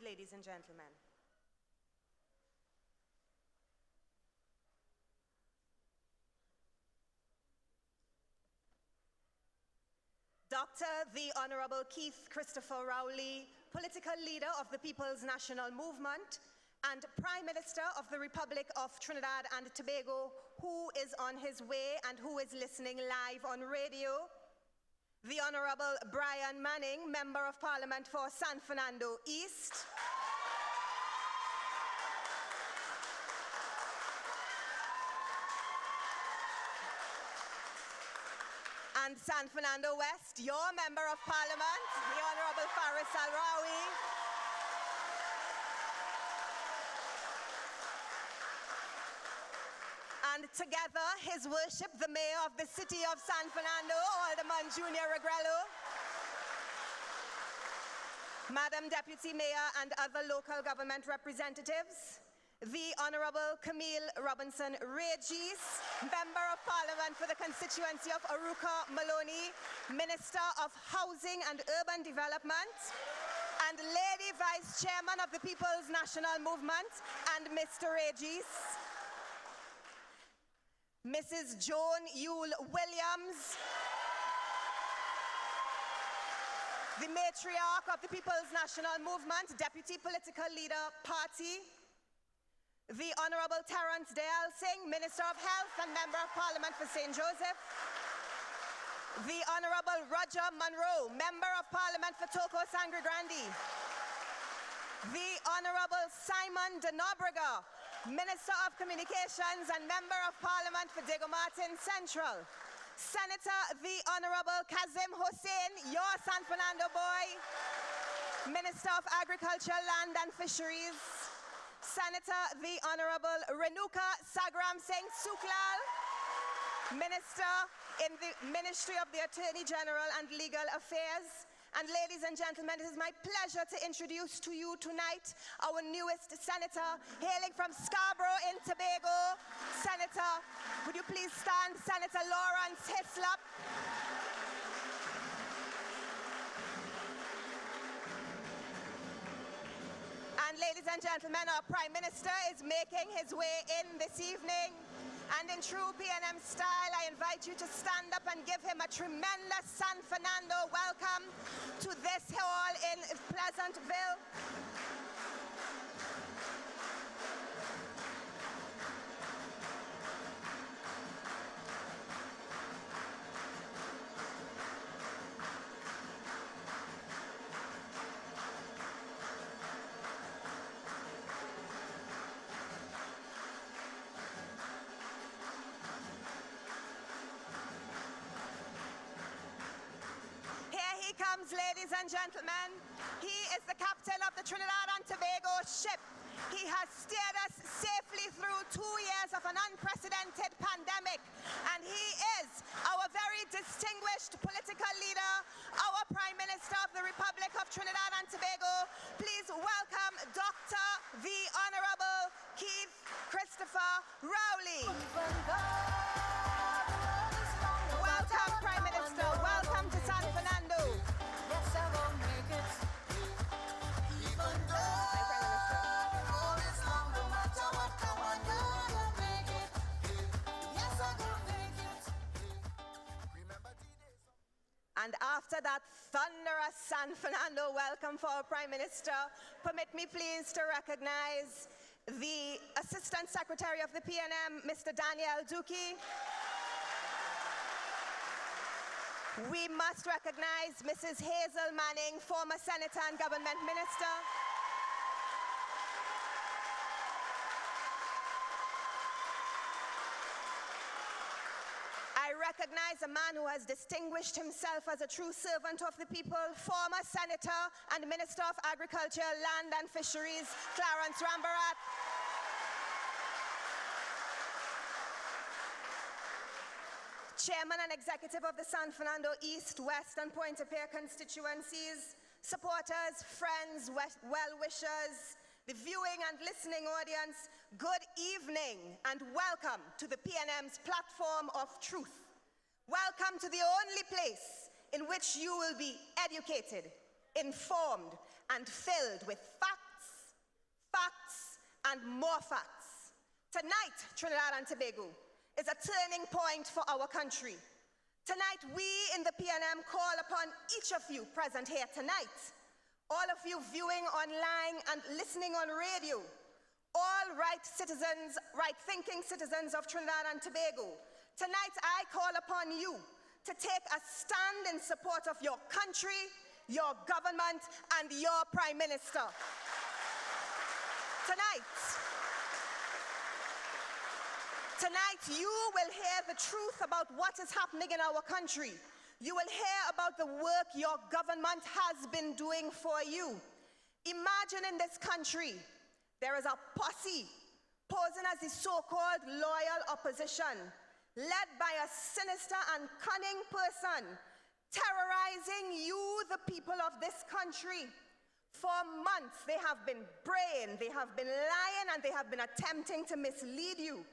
seated, ladies and gentlemen. Dr. the Honorable Keith Christopher Rowley, political leader of the People's National Movement and Prime Minister of the Republic of Trinidad and Tobago, who is on his way and who is listening live on radio. The Honorable Brian Manning, Member of Parliament for San Fernando East. And San Fernando West, your Member of Parliament, the Honorable Faris Al-Rawi. And together, His Worship, the Mayor of the City of San Fernando, Alderman Junior Regrello, Madam Deputy Mayor and other local government representatives, the Honorable Camille Robinson Regis, Member of Parliament for the constituency of Aruka Maloney, Minister of Housing and Urban Development, and Lady Vice Chairman of the People's National Movement, and Mr. Regis, Mrs. Joan Yule Williams, the matriarch of the People's National Movement, Deputy Political Leader, Party, the Honorable Terence Dale Singh, Minister of Health and Member of Parliament for St. Joseph, the Honorable Roger Monroe, Member of Parliament for Toco Sangre Grande, the Honorable Simon de Nobrega, Minister of Communications and Member of Parliament for Diego Martin Central, Senator the Honorable Kazim Hossein, your San Fernando boy, Minister of Agriculture, Land and Fisheries, Senator the Honorable Renuka Sagram Singh Suklal, Minister in the Ministry of the Attorney General and Legal Affairs. And ladies and gentlemen, it is my pleasure to introduce to you tonight our newest senator, hailing from Scarborough in Tobago. Senator, would you please stand? Senator Lawrence Hislop. And ladies and gentlemen, our Prime Minister is making his way in this evening. And in true PNM style, I invite you to stand up and give him a tremendous San Fernando welcome to this hall in Pleasantville. Ladies and gentlemen, he is the captain of the Trinidad and Tobago ship. He has steered us safely through 2 years of an unprecedented pandemic, and he is our very distinguished political leader, our Prime Minister of the Republic of Trinidad and Tobago. Please welcome Dr. the Honorable Keith Christopher Rowley. Welcome, Prime Minister. Welcome to San Fernando. And after that thunderous San Fernando welcome for our Prime Minister, permit me please to recognize the Assistant Secretary of the PNM, Mr. Daniel Duki. We must recognize Mrs. Hazel Manning, former Senator and Government Minister. I recognize a man who has distinguished himself as a true servant of the people, former Senator and Minister of Agriculture, Land and Fisheries, Clarence Rambarat. Chairman and Executive of the San Fernando East, West and Pointe-a-Pierre constituencies, supporters, friends, well-wishers, the viewing and listening audience, good evening and welcome to the PNM's platform of truth. Welcome to the only place in which you will be educated, informed, and filled with facts and more facts. Tonight, Trinidad and Tobago is a turning point for our country. Tonight, we in the PNM call upon each of you present here tonight, all of you viewing online and listening on radio, all right-thinking citizens of Trinidad and Tobago. Tonight, I call upon you to take a stand in support of your country, your government, and your Prime Minister. Tonight, you will hear the truth about what is happening in our country. You will hear about the work your government has been doing for you. Imagine in this country, there is a posse posing as the so-called loyal opposition, led by a sinister and cunning person, terrorizing you, the people of this country. For months, they have been braying, they have been lying, and they have been attempting to mislead you.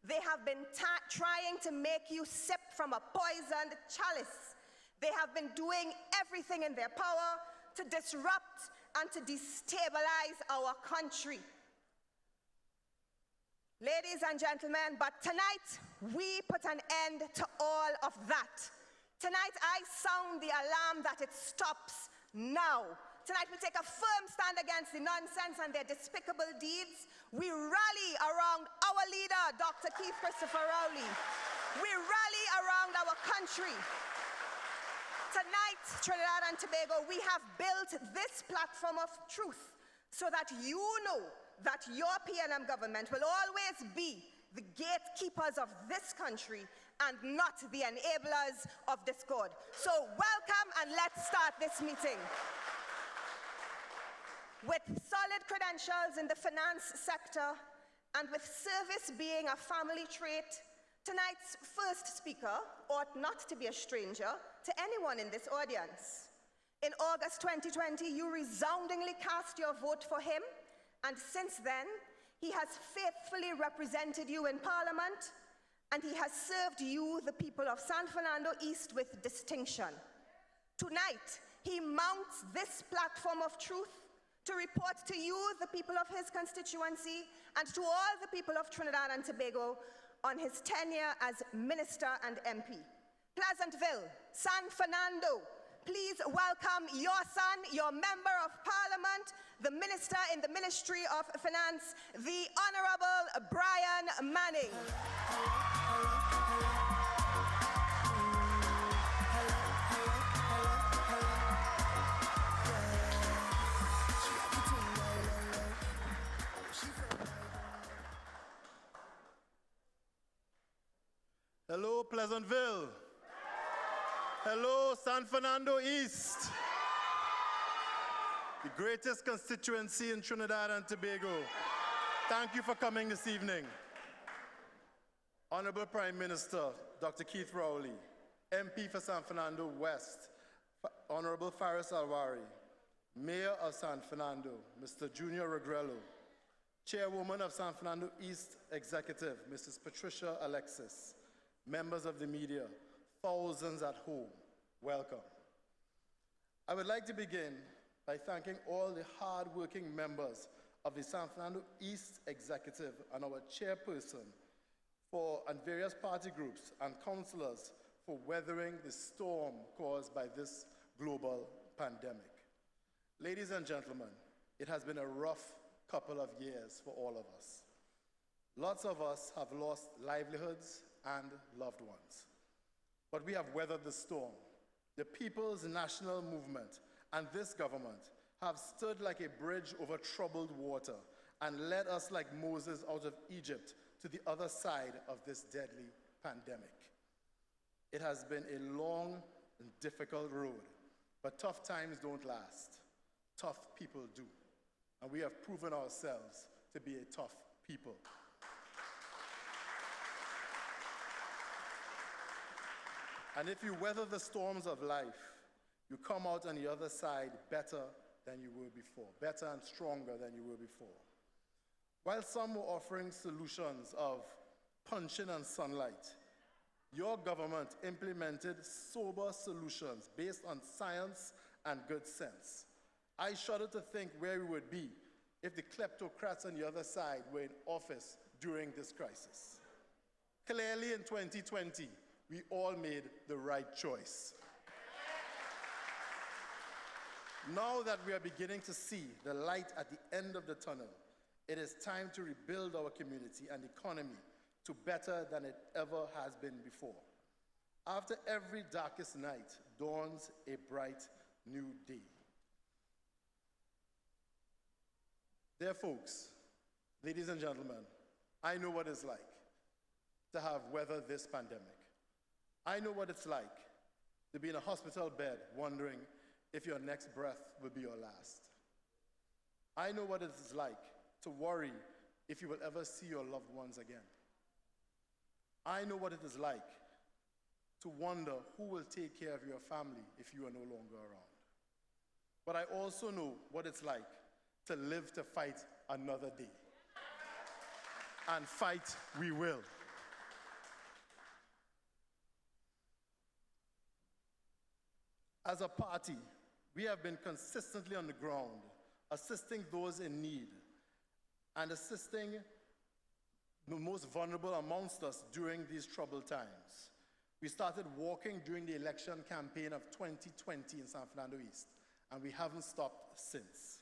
They have been trying to make you sip from a poisoned chalice. They have been doing everything in their power to disrupt and to destabilize our country. Ladies and gentlemen, but tonight, we put an end to all of that. Tonight, I sound the alarm that it stops now. Tonight, we take a firm stand against the nonsense and their despicable deeds. We rally around our leader, Dr. Keith Christopher Rowley. We rally around our country. Tonight, Trinidad and Tobago, we have built this platform of truth so that you know that your PNM government will always be the gatekeepers of this country and not the enablers of discord. So welcome, and let's start this meeting. With solid credentials in the finance sector and with service being a family trait, tonight's first speaker ought not to be a stranger to anyone in this audience. In August 2020, you resoundingly cast your vote for him, and since then, he has faithfully represented you in Parliament, and he has served you, the people of San Fernando East, with distinction. Tonight, he mounts this platform of truth to report to you, the people of his constituency, and to all the people of Trinidad and Tobago on his tenure as Minister and MP. Pleasantville, San Fernando, please welcome your son, your Member of Parliament, the Minister in the Ministry of Finance, the Honorable Brian Manning. Hello, Pleasantville. Hello, San Fernando East. The greatest constituency in Trinidad and Tobago. Thank you for coming this evening. Honorable Prime Minister, Dr. Keith Rowley, MP for San Fernando West, Honorable Faris Alwari, Mayor of San Fernando, Mr. Junior Regrello, Chairwoman of San Fernando East Executive, Mrs. Patricia Alexis, members of the media, thousands at home, welcome. I would like to begin by thanking all the hard-working members of the San Fernando East Executive and our chairperson and various party groups and councillors for weathering the storm caused by this global pandemic. Ladies and gentlemen, it has been a rough couple of years for all of us. Lots of us have lost livelihoods and loved ones. But we have weathered the storm. The People's National Movement and this government have stood like a bridge over troubled water and led us like Moses out of Egypt to the other side of this deadly pandemic. It has been a long and difficult road, but tough times don't last. Tough people do. And we have proven ourselves to be a tough people. And if you weather the storms of life, you come out on the other side better than you were before, better and stronger than you were before. While some were offering solutions of punching and sunlight, your government implemented sober solutions based on science and good sense. I shudder to think where we would be if the kleptocrats on the other side were in office during this crisis. Clearly in 2020, we all made the right choice. Now that we are beginning to see the light at the end of the tunnel, it is time to rebuild our community and economy to better than it ever has been before. After every darkest night dawns a bright new day. Dear folks, ladies and gentlemen, I know what it's like to have weathered this pandemic. I know what it's like to be in a hospital bed wondering if your next breath will be your last. I know what it is like to worry if you will ever see your loved ones again. I know what it is like to wonder who will take care of your family if you are no longer around. But I also know what it's like to live to fight another day. And fight we will. As a party, we have been consistently on the ground, assisting those in need and assisting the most vulnerable amongst us during these troubled times. We started walking during the election campaign of 2020 in San Fernando East, and we haven't stopped since.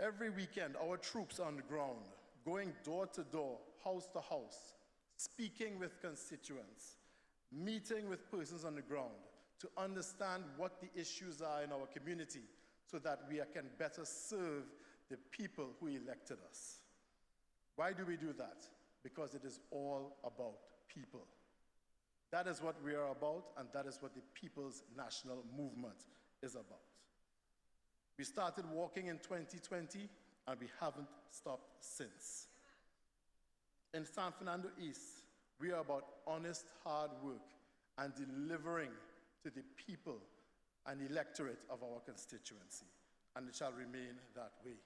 Every weekend, our troops are on the ground, going door to door, house to house, speaking with constituents, meeting with persons on the ground to understand what the issues are in our community so that we can better serve the people who elected us. Why do we do that? Because it is all about people. That is what we are about, and that is what the People's National Movement is about. We started walking in 2020, and we haven't stopped since. In San Fernando East, we are about honest, hard work and delivering to the people and electorate of our constituency, and it shall remain that way.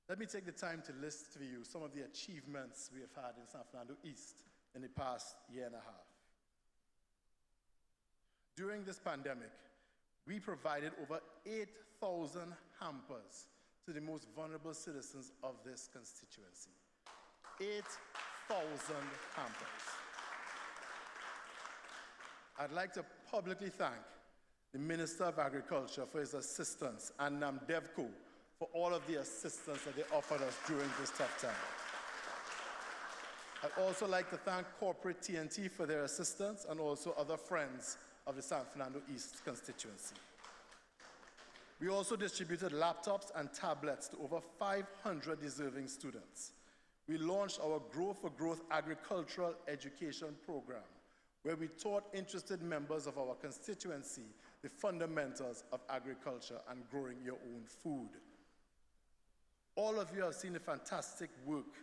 Let me take the time to list for you some of the achievements we have had in San Fernando East in the past year and a half. During this pandemic, we provided over 8,000 hampers to the most vulnerable citizens of this constituency. 8,000 hampers. I'd like to publicly thank the Minister of Agriculture for his assistance and NAMDEVCO for all of the assistance that they offered us during this tough time. I'd also like to thank corporate TNT for their assistance and also other friends of the San Fernando East constituency. We also distributed laptops and tablets to over 500 deserving students. We launched our Grow for Growth agricultural education program, where we taught interested members of our constituency the fundamentals of agriculture and growing your own food. All of you have seen the fantastic work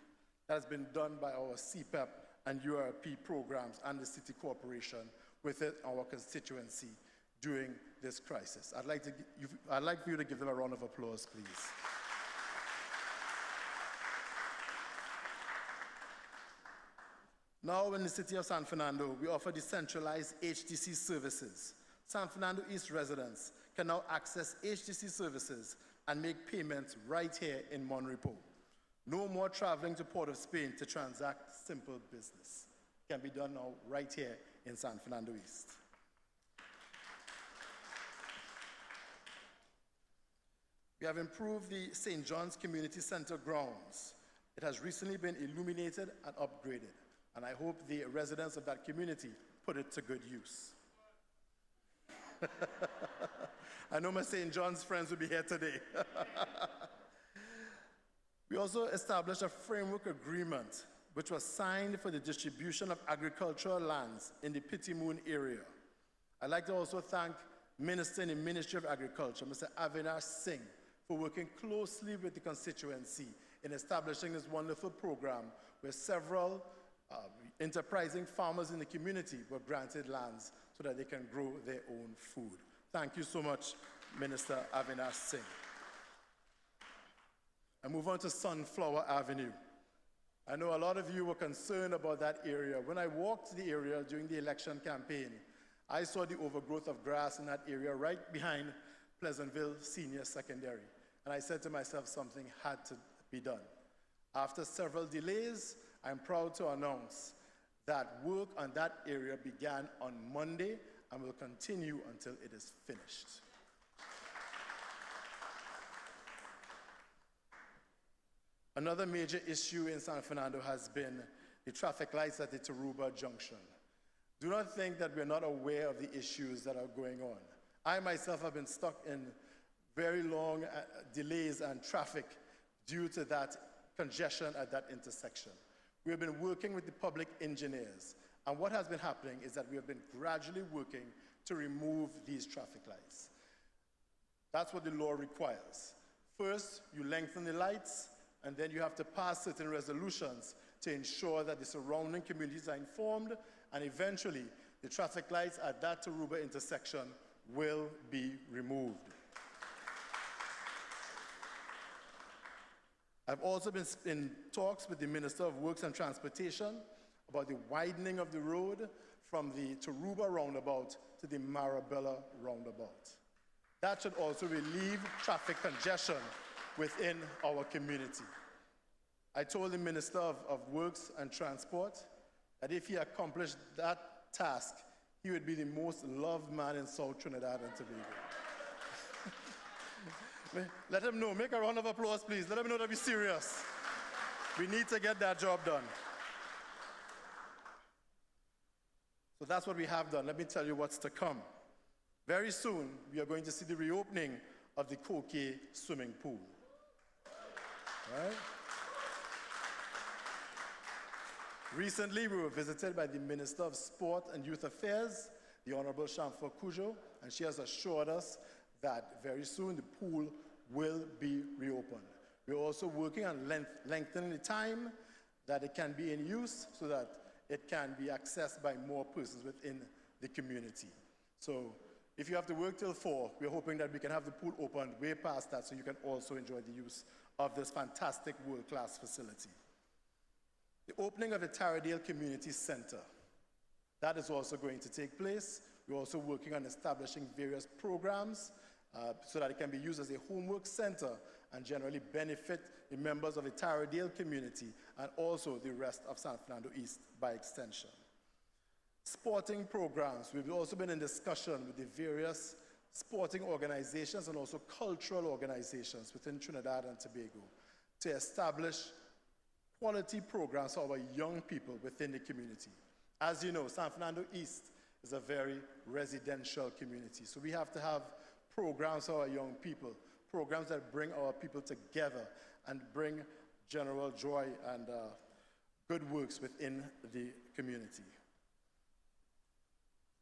that has been done by our CPEP and URP programs and the City Corporation within our constituency during this crisis. I'd like for you to give them a round of applause, please. Now in the city of San Fernando, we offer decentralized HTC services. San Fernando East residents can now access HTC services and make payments right here in Monrepo. No more traveling to Port of Spain to transact simple business. It can be done now right here in San Fernando East. We have improved the St. John's Community Center grounds. It has recently been illuminated and upgraded, and I hope the residents of that community put it to good use. I know my St. John's friends will be here today. We also established a framework agreement which was signed for the distribution of agricultural lands in the Pitti Moon area. I'd like to also thank Minister in the Ministry of Agriculture, Mr. Avinash Singh, for working closely with the constituency in establishing this wonderful program where several enterprising farmers in the community were granted lands so that they can grow their own food. Thank you so much, Minister Avinash Singh. I move on to Sunflower Avenue. I know a lot of you were concerned about that area. When I walked the area during the election campaign, I saw the overgrowth of grass in that area right behind Pleasantville Senior Secondary. And I said to myself, something had to be done. After several delays, I'm proud to announce that work on that area began on Monday and will continue until it is finished. Another major issue in San Fernando has been the traffic lights at the Taruba Junction. Do not think that we're not aware of the issues that are going on. I myself have been stuck in very long delays and traffic due to that congestion at that intersection. We have been working with the public engineers, and what has been happening is that we have been gradually working to remove these traffic lights. That's what the law requires. First, you lengthen the lights, and then you have to pass certain resolutions to ensure that the surrounding communities are informed, and eventually the traffic lights at that Taruba intersection will be removed. I've also been in talks with the Minister of Works and Transportation about the widening of the road from the Taruba roundabout to the Marabella roundabout. That should also relieve traffic congestion within our community. I told the Minister of Works and Transport that if he accomplished that task, he would be the most loved man in South Trinidad and Tobago. Let him know. Make a round of applause, please. Let him know that we're serious. We need to get that job done. So that's what we have done. Let me tell you what's to come. Very soon, we are going to see the reopening of the Koke swimming pool. Right? Recently, we were visited by the Minister of Sport and Youth Affairs, the Honorable Shamfa Cujo, and she has assured us that very soon the pool will be reopened. We're also working on lengthening the time that it can be in use so that it can be accessed by more persons within the community. So if you have to work till 4, we're hoping that we can have the pool opened way past that so you can also enjoy the use of this fantastic world-class facility. The opening of the Taradale Community Center, that is also going to take place. We're also working on establishing various programs so that it can be used as a homework center and generally benefit the members of the Taradale community and also the rest of San Fernando East by extension. Sporting programs, we've also been in discussion with the various sporting organizations and also cultural organizations within Trinidad and Tobago to establish quality programs for our young people within the community. As you know, San Fernando East is a very residential community, so we have to have programs for our young people, programs that bring our people together and bring general joy and good works within the community.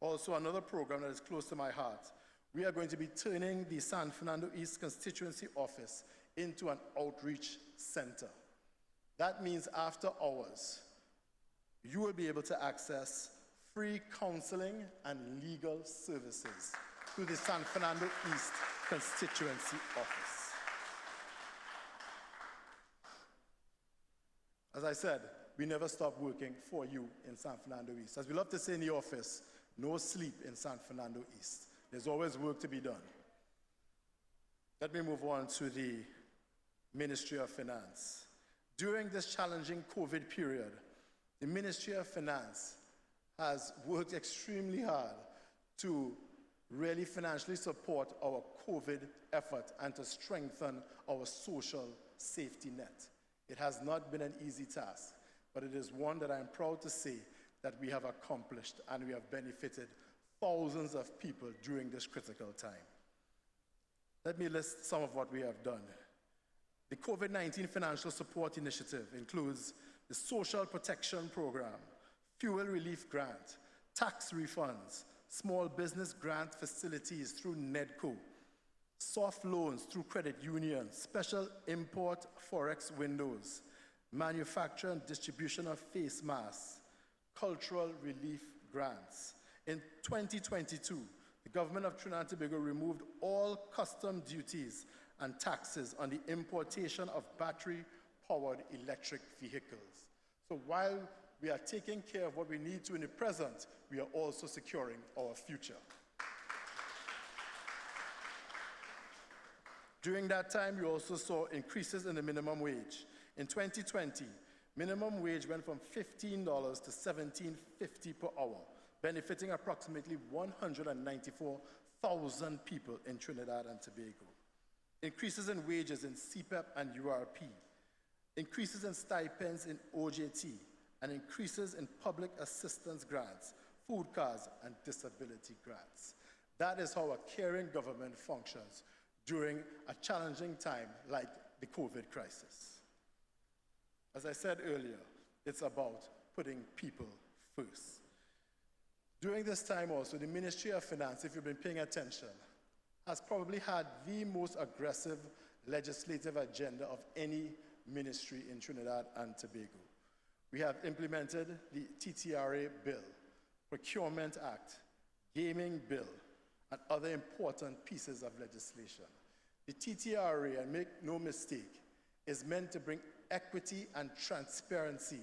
Also, another program that is close to my heart, we are going to be turning the San Fernando East Constituency Office into an outreach center. That means after hours, you will be able to access free counseling and legal services through the San Fernando East Constituency Office. As I said, we never stop working for you in San Fernando East. As we love to say in the office, no sleep in San Fernando East. There's always work to be done. Let me move on to the Ministry of Finance. During this challenging COVID period, the Ministry of Finance has worked extremely hard to really financially support our COVID effort and to strengthen our social safety net. It has not been an easy task, but it is one that I'm proud to say that we have accomplished and we have benefited thousands of people during this critical time. Let me list some of what we have done. The COVID-19 Financial Support Initiative includes the Social Protection Program, Fuel Relief Grant, tax refunds, small business grant facilities through NEDCO, soft loans through credit unions, special import forex windows, manufacture and distribution of face masks, cultural relief grants. In 2022, the government of Trinidad and Tobago removed all custom duties and taxes on the importation of battery-powered electric vehicles. So while we are taking care of what we need to in the present, we are also securing our future. During that time, we also saw increases in the minimum wage. In 2020, minimum wage went from $15 to $17.50 per hour, benefiting approximately 194,000 people in Trinidad and Tobago. Increases in wages in CPEP and URP, increases in stipends in OJT, and increases in public assistance grants, food cards, and disability grants. That is how a caring government functions during a challenging time like the COVID crisis. As I said earlier, it's about putting people first. During this time also, the Ministry of Finance, if you've been paying attention, has probably had the most aggressive legislative agenda of any ministry in Trinidad and Tobago. We have implemented the TTRA bill, Procurement Act, Gaming Bill, and other important pieces of legislation. The TTRA, and make no mistake, is meant to bring equity and transparency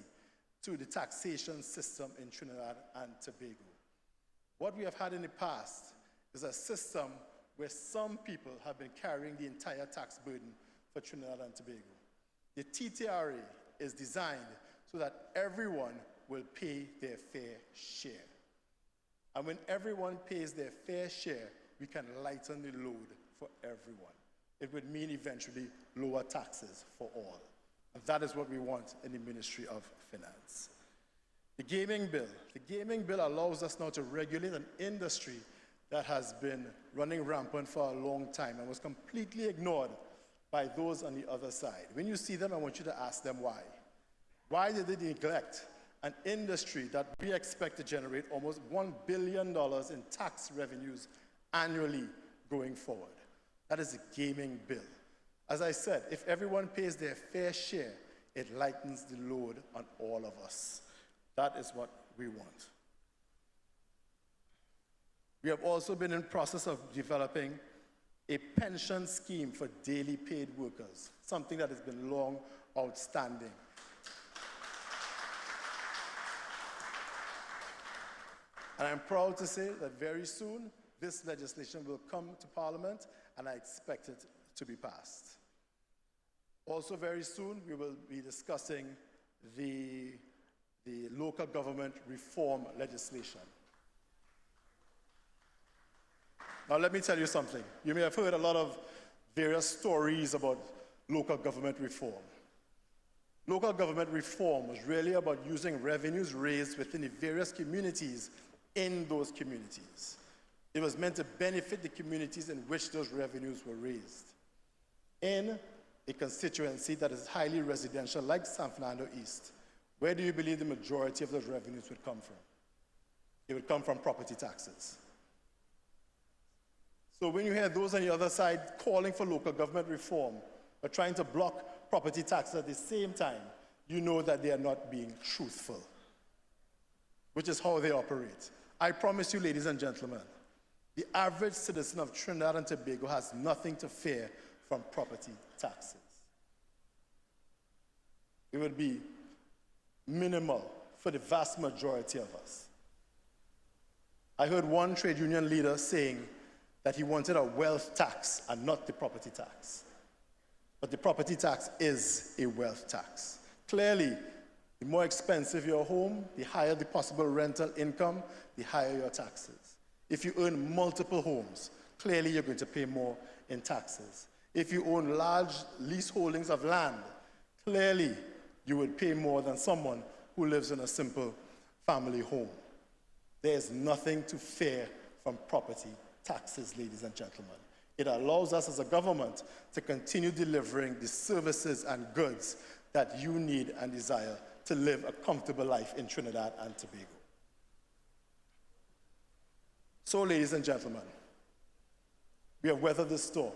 to the taxation system in Trinidad and Tobago. What we have had in the past is a system where some people have been carrying the entire tax burden for Trinidad and Tobago. The TTRA is designed so that everyone will pay their fair share. And when everyone pays their fair share, we can lighten the load for everyone. It would mean eventually lower taxes for all. And that is what we want in the Ministry of Finance. The gaming bill allows us now to regulate an industry that has been running rampant for a long time and was completely ignored by those on the other side. When you see them, I want you to ask them why. Why did they neglect an industry that we expect to generate almost $1 billion in tax revenues annually going forward? That is the gaming bill. As I said, if everyone pays their fair share, it lightens the load on all of us. That is what we want. We have also been in the process of developing a pension scheme for daily paid workers, something that has been long outstanding. And I'm proud to say that very soon, this legislation will come to Parliament, and I expect it to be passed. Also very soon, we will be discussing the local government reform legislation. Now let me tell you something. You may have heard a lot of various stories about local government reform. Local government reform was really about using revenues raised within the various communities in those communities. It was meant to benefit the communities in which those revenues were raised. In a constituency that is highly residential, like San Fernando East, where do you believe the majority of those revenues would come from? It would come from property taxes. So when you hear those on the other side calling for local government reform, or trying to block property taxes at the same time, you know that they are not being truthful, which is how they operate. I promise you, ladies and gentlemen, the average citizen of Trinidad and Tobago has nothing to fear from property taxes. It would be minimal for the vast majority of us. I heard one trade union leader saying that he wanted a wealth tax and not the property tax. But the property tax is a wealth tax. Clearly, the more expensive your home, the higher the possible rental income, the higher your taxes. If you own multiple homes, clearly you're going to pay more in taxes. If you own large leaseholdings of land, clearly you would pay more than someone who lives in a simple family home. There's nothing to fear from property taxes, ladies and gentlemen. It allows us as a government to continue delivering the services and goods that you need and desire to live a comfortable life in Trinidad and Tobago. So, ladies and gentlemen, we have weathered the storm,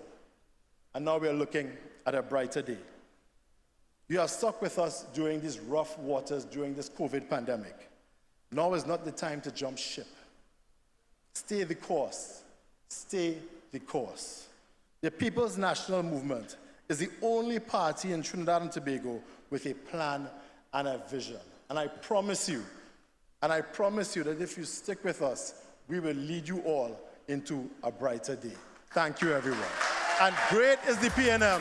and now we are looking at a brighter day. You have stuck with us during these rough waters during this COVID pandemic. Now is not the time to jump ship. Stay the course. Stay the course. The People's National Movement is the only party in Trinidad and Tobago with a plan and a vision. And I promise you that if you stick with us, we will lead you all into a brighter day. Thank you, everyone. And great is the PNM.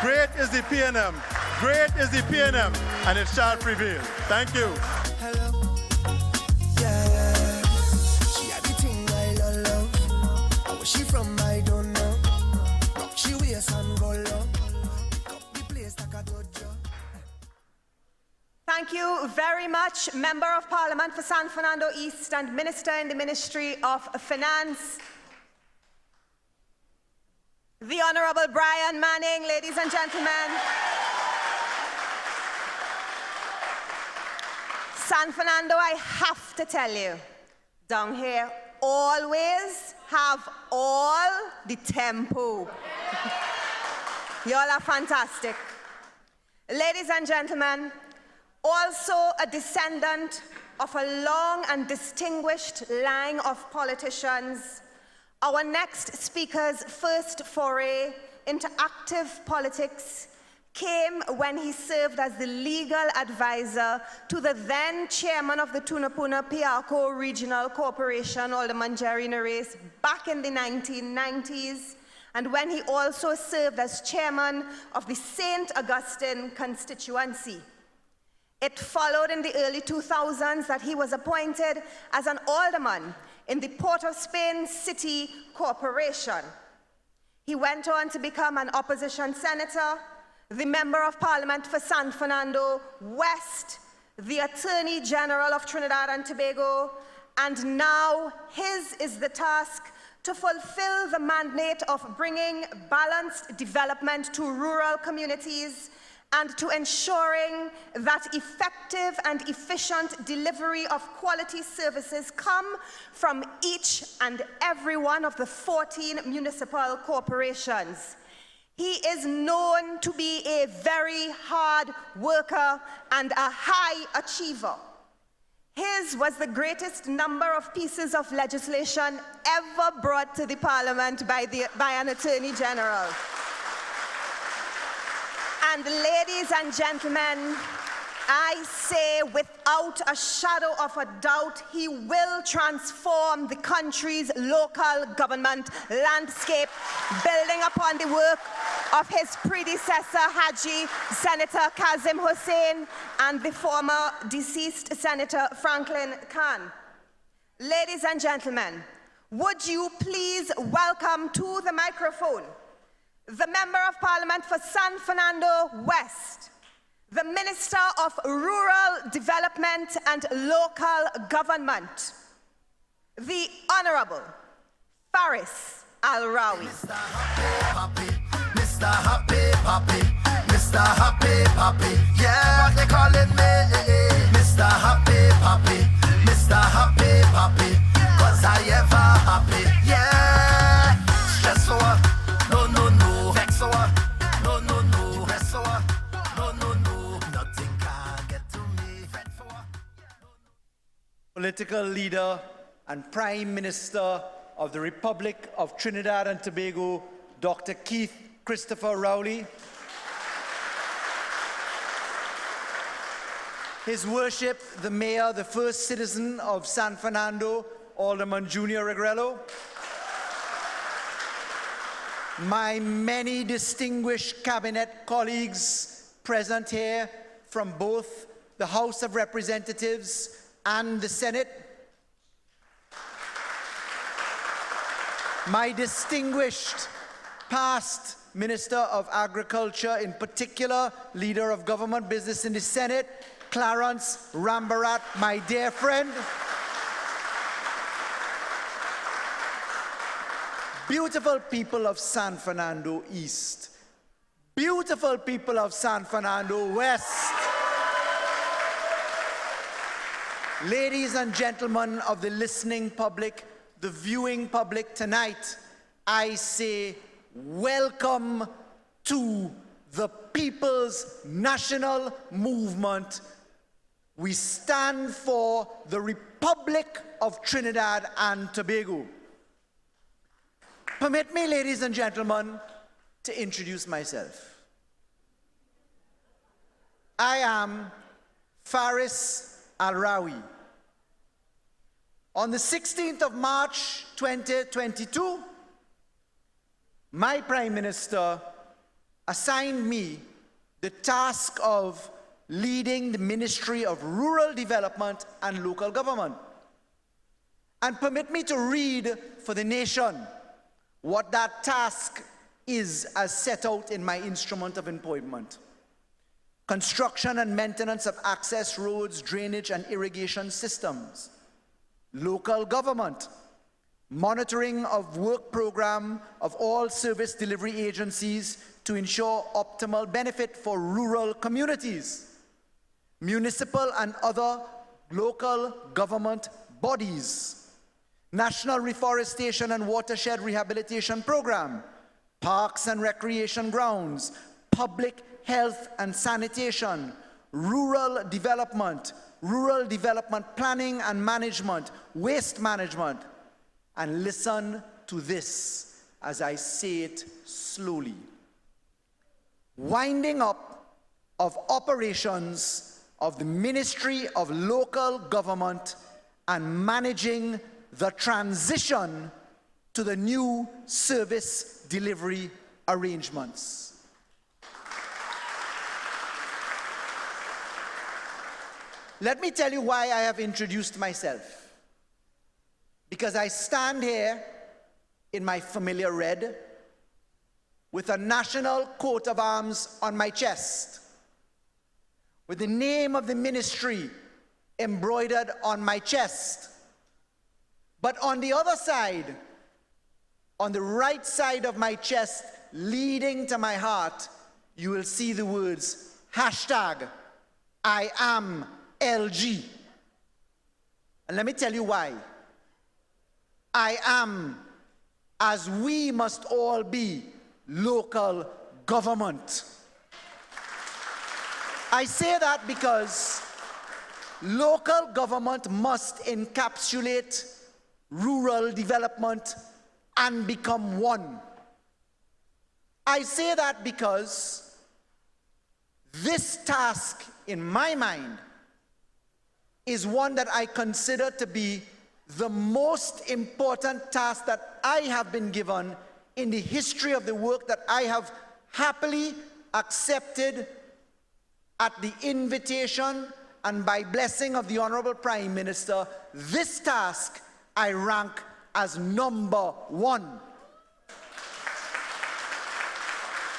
Great is the PNM. Great is the PNM. And it shall prevail. Thank you. Hello. Yeah. She had the thing I love. Where she from, I don't know. Rock she waist and go low. Pick up the place like a dojo. Thank you very much, Member of Parliament for San Fernando East and Minister in the Ministry of Finance, the Honorable Brian Manning, ladies and gentlemen. San Fernando, I have to tell you, down here always have all the tempo. Y'all are fantastic. Ladies and gentlemen, also a descendant of a long and distinguished line of politicians, our next speaker's first foray into active politics came when he served as the legal advisor to the then chairman of the Tunapuna Piarco Regional Corporation, Alderman Jerry Nares, back in the 1990s, and when he also served as chairman of the St. Augustine constituency. It followed in the early 2000s that he was appointed as an alderman in the Port of Spain City Corporation. He went on to become an opposition senator, the Member of Parliament for San Fernando West, the Attorney General of Trinidad and Tobago, and now his is the task to fulfill the mandate of bringing balanced development to rural communities and to ensuring that effective and efficient delivery of quality services come from each and every one of the 14 municipal corporations. He is known to be a very hard worker and a high achiever. His was the greatest number of pieces of legislation ever brought to the Parliament by an Attorney General. And ladies and gentlemen, I say without a shadow of a doubt, he will transform the country's local government landscape, building upon the work of his predecessor, Haji Senator Kazim Hussain, and the former deceased Senator Franklin Khan. Ladies and gentlemen, would you please welcome to the microphone the Member of Parliament for San Fernando West, the Minister of Rural Development and Local Government, the Honorable Faris Al-Rawi. Mr. Happy, Mr. Happy Papi, Mr. Happy Papi, yeah, they calling me Mr. Happy Papi, Mr. Happy Papi, 'cause I ever happy, yeah. Stress for what? No, vex for what? No, rest for what? No, nothing can get to me, fret for what? Political leader and Prime Minister of the Republic of Trinidad and Tobago, Dr. Keith Christopher Rowley. His Worship, the Mayor, the first citizen of San Fernando, Alderman Junior Regrello. My many distinguished cabinet colleagues present here from both the House of Representatives and the Senate. My distinguished past Minister of Agriculture, in particular, Leader of Government Business in the Senate, Clarence Rambarat, my dear friend. Beautiful people of San Fernando East. Beautiful people of San Fernando West. Ladies and gentlemen of the listening public, the viewing public tonight, I say welcome to the People's National Movement. We stand for the Republic of Trinidad and Tobago. Permit me, ladies and gentlemen, to introduce myself. I am Faris Al-Rawi. On the 16th of March 2022, my Prime Minister assigned me the task of leading the Ministry of Rural Development and Local Government. And permit me to read for the nation what that task is as set out in my instrument of appointment. Construction and maintenance of access roads, drainage and irrigation systems. Local government. Monitoring of work program of all service delivery agencies to ensure optimal benefit for rural communities. Municipal and other local government bodies. National Reforestation and Watershed Rehabilitation Program. Parks and recreation grounds. Public health and sanitation. Rural development planning and management, waste management. And listen to this as I say it slowly. Winding up of operations of the Ministry of Local Government and managing the transition to the new service delivery arrangements. Let me tell you why I have introduced myself. Because I stand here in my familiar red with a national coat of arms on my chest, with the name of the ministry embroidered on my chest. But on the other side, on the right side of my chest, leading to my heart, you will see the words, hashtag, I am LG. And let me tell you why. I am, as we must all be, local government. I say that because local government must encapsulate rural development and become one. I say that because this task, in my mind, is one that I consider to be the most important task that I have been given in the history of the work that I have happily accepted at the invitation and by blessing of the Honorable Prime Minister. This task I rank as number one.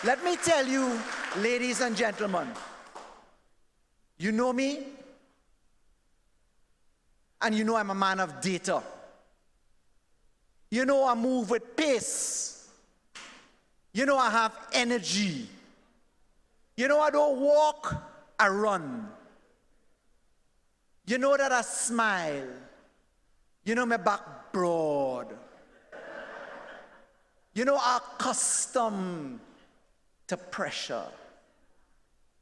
Let me tell you, ladies and gentlemen, you know me, and you know I'm a man of data. You know I move with pace. You know I have energy. You know I don't walk, I run. You know that I smile. You know my back broad. You know I'm accustomed to pressure.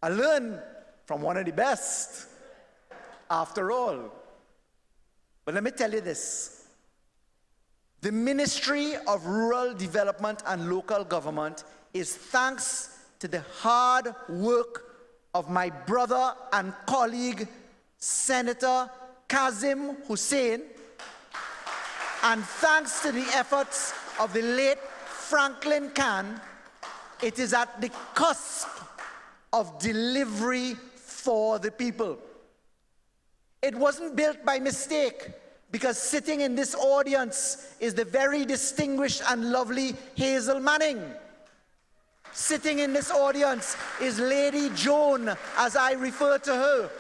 I learned from one of the best, after all. But let me tell you this. The Ministry of Rural Development and Local Government is thanks to the hard work of my brother and colleague, Senator Kazim Hussein, and thanks to the efforts of the late Franklin Khan, it is at the cusp of delivery for the people. It wasn't built by mistake, because sitting in this audience is the very distinguished and lovely Hazel Manning. Sitting in this audience is Lady Joan, as I refer to her.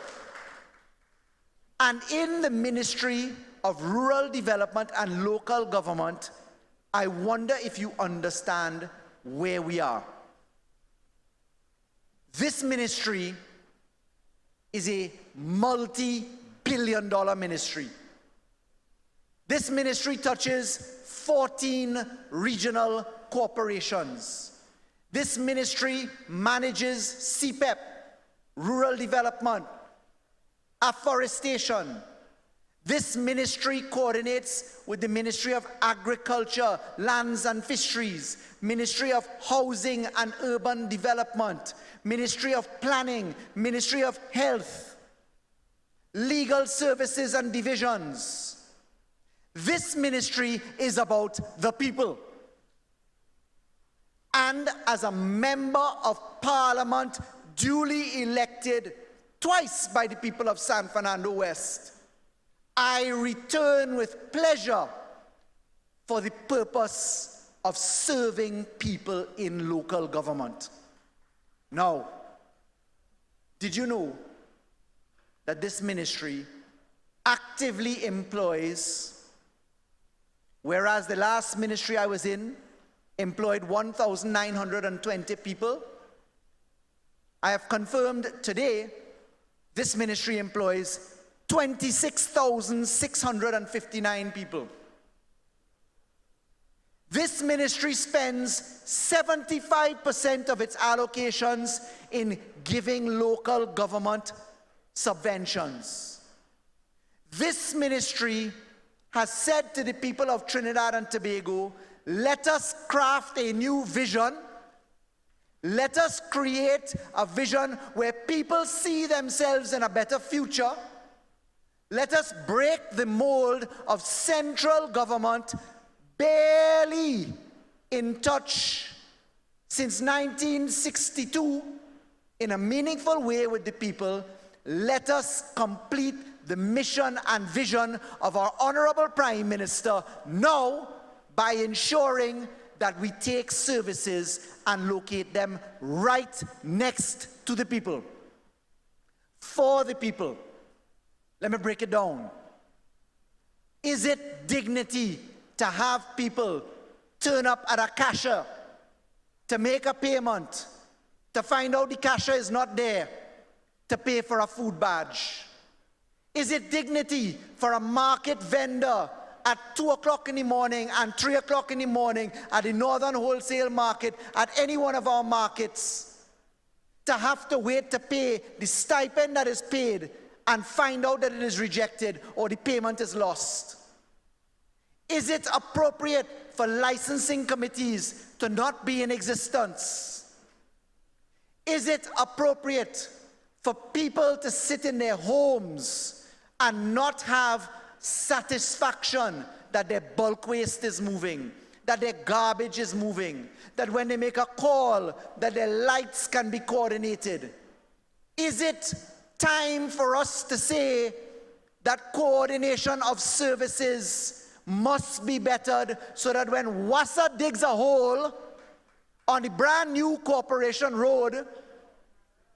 And in the Ministry of Rural Development and Local Government, I wonder if you understand where we are. This ministry is a multi-billion-dollar ministry. This ministry touches 14 regional corporations. This ministry manages CPEP, rural development, afforestation. This ministry coordinates with the Ministry of Agriculture, Lands and Fisheries, Ministry of Housing and Urban Development, Ministry of Planning, Ministry of Health, Legal Services and Divisions. This ministry is about the people. and as a member of Parliament duly elected twice by the people of San Fernando West, I return with pleasure for the purpose of serving people in local government. Now, did you know that this ministry actively employs, whereas the last ministry I was in employed 1,920 people, I have confirmed today this ministry employs 26,659 people. This ministry spends 75% of its allocations in giving local government subventions. This ministry has said to the people of Trinidad and Tobago, let us craft a new vision. Let us create a vision where people see themselves in a better future. Let us break the mold of central government barely in touch since 1962 in a meaningful way with the people. Let us complete the mission and vision of our Honorable Prime Minister now by ensuring that we take services and locate them right next to the people, for the people. Let me break it down. Is it dignity to have people turn up at a cashier to make a payment, to find out the cashier is not there, to pay for a food badge? Is it dignity for a market vendor at 2 o'clock in the morning and 3 o'clock in the morning at the Northern Wholesale Market, at any one of our markets, to have to wait to pay the stipend that is paid and find out that it is rejected or the payment is lost? Is it appropriate for licensing committees to not be in existence? Is it appropriate for people to sit in their homes and not have satisfaction that their bulk waste is moving, that their garbage is moving, that when they make a call, that their lights can be coordinated? Is it time for us to say that coordination of services must be bettered so that when WASA digs a hole on the brand new Corporation Road,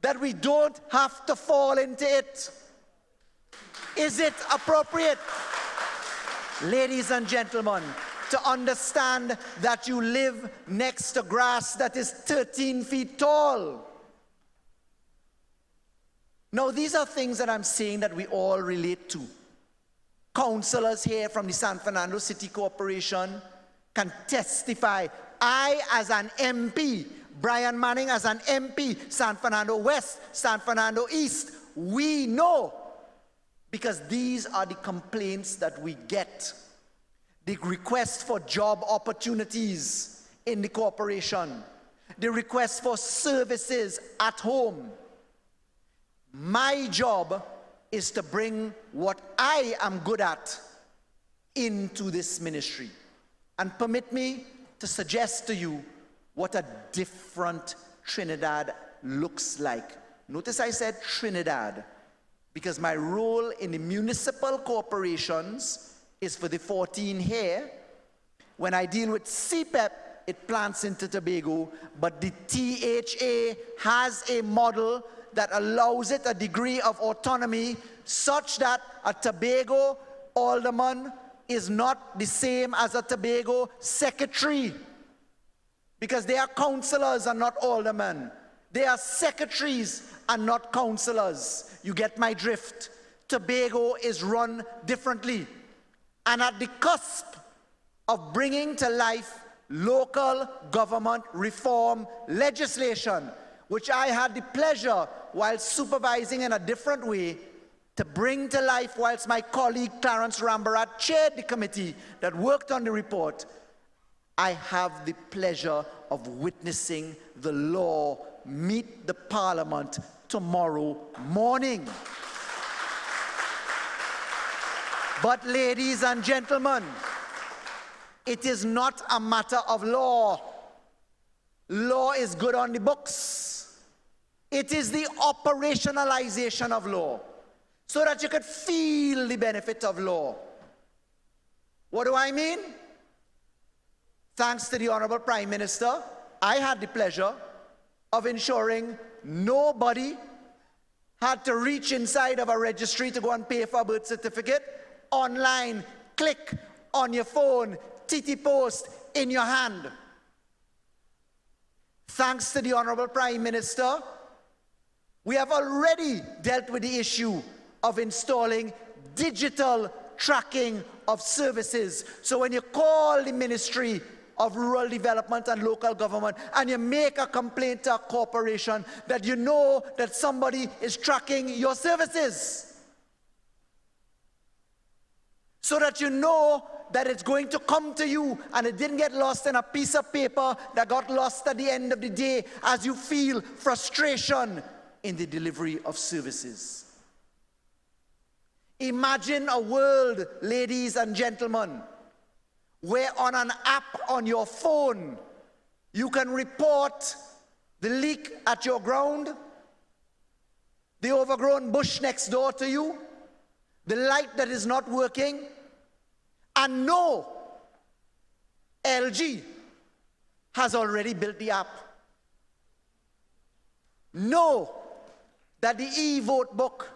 that we don't have to fall into it? Is it appropriate, ladies and gentlemen, to understand that you live next to grass that is 13 feet tall? Now, these are things that I'm saying that we all relate to. Councillors here from the San Fernando City Corporation can testify. I, as an MP, Brian Manning as an MP, San Fernando West, San Fernando East, we know, because these are the complaints that we get. The request for job opportunities in the corporation, the request for services at home. My job is to bring what I am good at into this ministry. And permit me to suggest to you what a different Trinidad looks like. Notice I said Trinidad, because my role in the municipal corporations is for the 14 here. When I deal with CPEP, it plants into Tobago, but the THA has a model that allows it a degree of autonomy such that a Tobago alderman is not the same as a Tobago secretary, because they are councillors and not aldermen. They are secretaries and not councillors. You get my drift. Tobago is run differently. And at the cusp of bringing to life local government reform legislation, which I had the pleasure, while supervising in a different way, to bring to life whilst my colleague Clarence Rambarat chaired the committee that worked on the report, I have the pleasure of witnessing the law meet the Parliament tomorrow morning. But ladies and gentlemen, it is not a matter of law. law is good on the books. It is the operationalization of law so that you could feel the benefit of law. What do I mean? Thanks to the Honorable Prime Minister, I had the pleasure of ensuring nobody had to reach inside of a registry to go and pay for a birth certificate. Online, click on your phone, TT Post in your hand. Thanks to the Honorable Prime Minister, we have already dealt with the issue of installing digital tracking of services. So when you call the Ministry of Rural Development and Local Government and you make a complaint to a corporation, that you know that somebody is tracking your services. So that you know that it's going to come to you and it didn't get lost in a piece of paper that got lost at the end of the day as you feel frustration in the delivery of services. Imagine a world, ladies and gentlemen, where on an app on your phone, you can report the leak at your ground, the overgrown bush next door to you, the light that is not working, and know LG has already built the app. Know that the e-vote book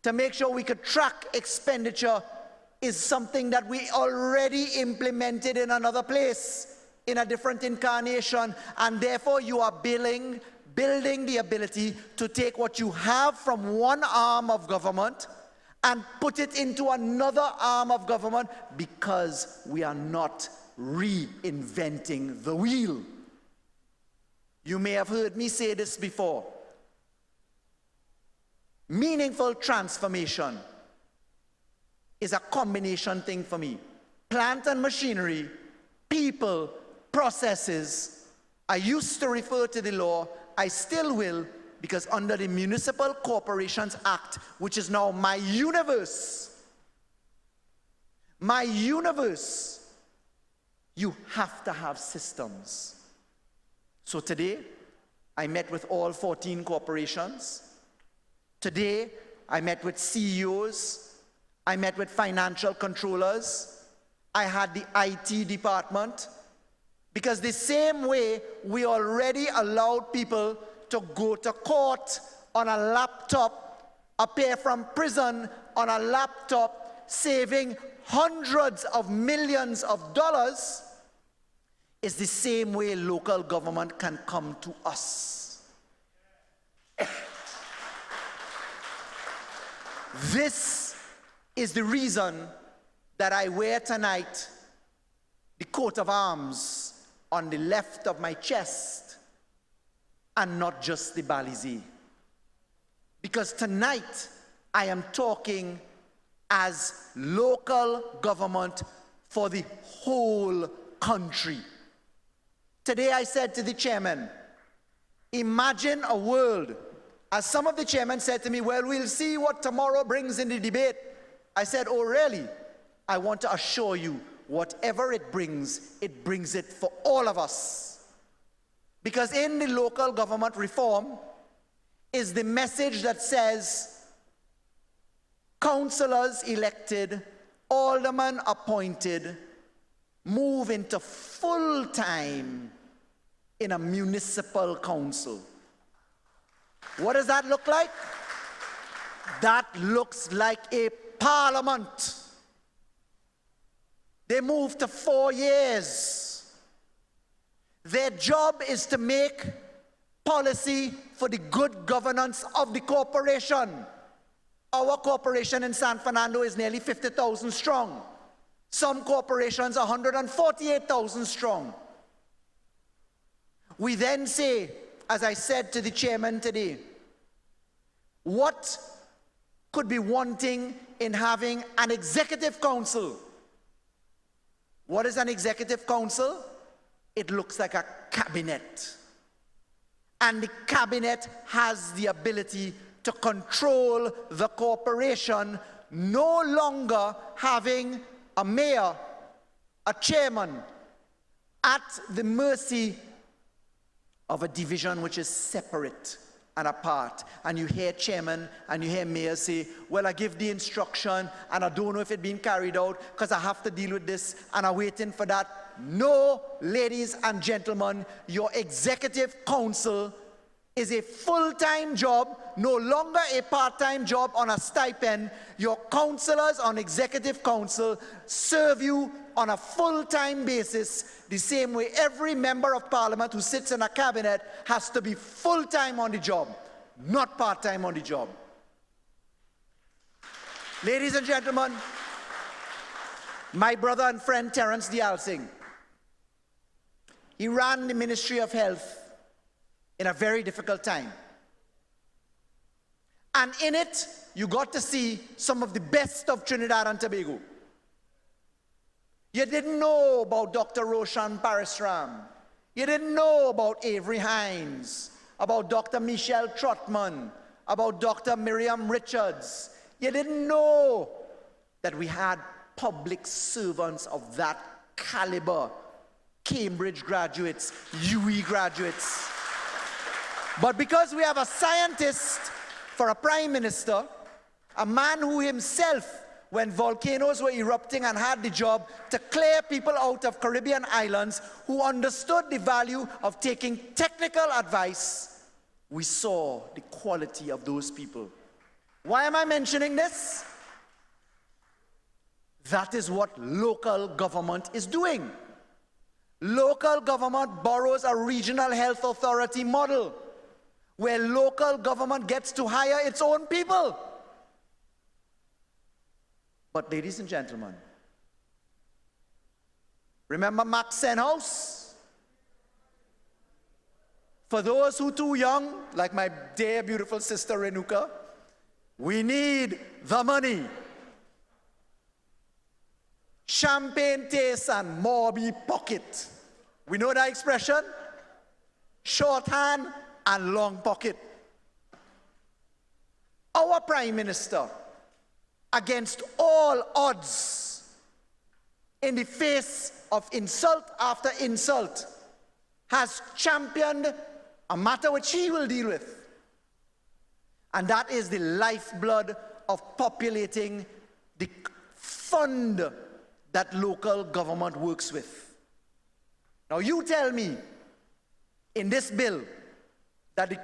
to make sure we could track expenditure is something that we already implemented in another place, in a different incarnation, and therefore you are building the ability to take what you have from one arm of government and put it into another arm of government, because we are not reinventing the wheel. You may have heard me say this before. Meaningful transformation is a combination thing for me. Plant and machinery, people, processes. I used to refer to the law, I still will, because under the Municipal Corporations Act, which is now my universe, you have to have systems. So today, I met with all 14 corporations. Today, I met with CEOs. I met with financial controllers. I had the IT department. Because the same way we already allowed people to go to court on a laptop, appear from prison on a laptop, saving hundreds of millions of dollars, is the same way local government can come to us. This is the reason that I wear tonight the coat of arms on the left of my chest and not just the balize. Because tonight I am talking as local government for the whole country. Today I said to the chairman, imagine a world, as some of the chairmen said to me, well, we'll see what tomorrow brings in the debate. I said, oh really? I want to assure you, whatever it brings it for all of us. Because in the local government reform is the message that says, councillors elected, aldermen appointed, move into full time in a municipal council. What does that look like? That looks like a parliament. They move to 4 years. Their job is to make policy for the good governance of the corporation. Our corporation in San Fernando is nearly 50,000 strong. Some corporations are 148,000 strong. We then say, as I said to the chairman today, what could be wanting in having an executive council? What is an executive council? It looks like a cabinet. And the cabinet has the ability to control the corporation, no longer having a mayor, a chairman, at the mercy of a division which is separate and apart. And you hear chairman and you hear mayors say, well, I give the instruction and I don't know if it's been carried out because I have to deal with this and I'm waiting for that. No, ladies and gentlemen, your executive council is a full-time job, no longer a part-time job on a stipend. Your councillors on executive council serve you on a full-time basis, the same way every member of parliament who sits in a cabinet has to be full-time on the job, not part-time on the job. Ladies and gentlemen, my brother and friend Terence Dialsing, he ran the Ministry of Health in a very difficult time. And in it, you got to see some of the best of Trinidad and Tobago. You didn't know about Dr. Roshan Parasram. You didn't know about Avery Hines, about Dr. Michelle Trotman, about Dr. Miriam Richards. You didn't know that we had public servants of that caliber, Cambridge graduates, UE graduates. But because we have a scientist for a prime minister, a man who himself, when volcanoes were erupting and had the job to clear people out of Caribbean islands, who understood the value of taking technical advice, we saw the quality of those people. Why am I mentioning this? That is what local government is doing. Local government borrows a regional health authority model, where local government gets to hire its own people. But ladies and gentlemen, remember Max Senhouse? For those who are too young, like my dear beautiful sister Renuka, we need the money. Champagne taste and Morby pocket. We know that expression? Shorthand and long pocket. Our Prime Minister, against all odds, in the face of insult after insult, has championed a matter which he will deal with. And that is the lifeblood of populating the fund that local government works with. Now you tell me, in this bill, that the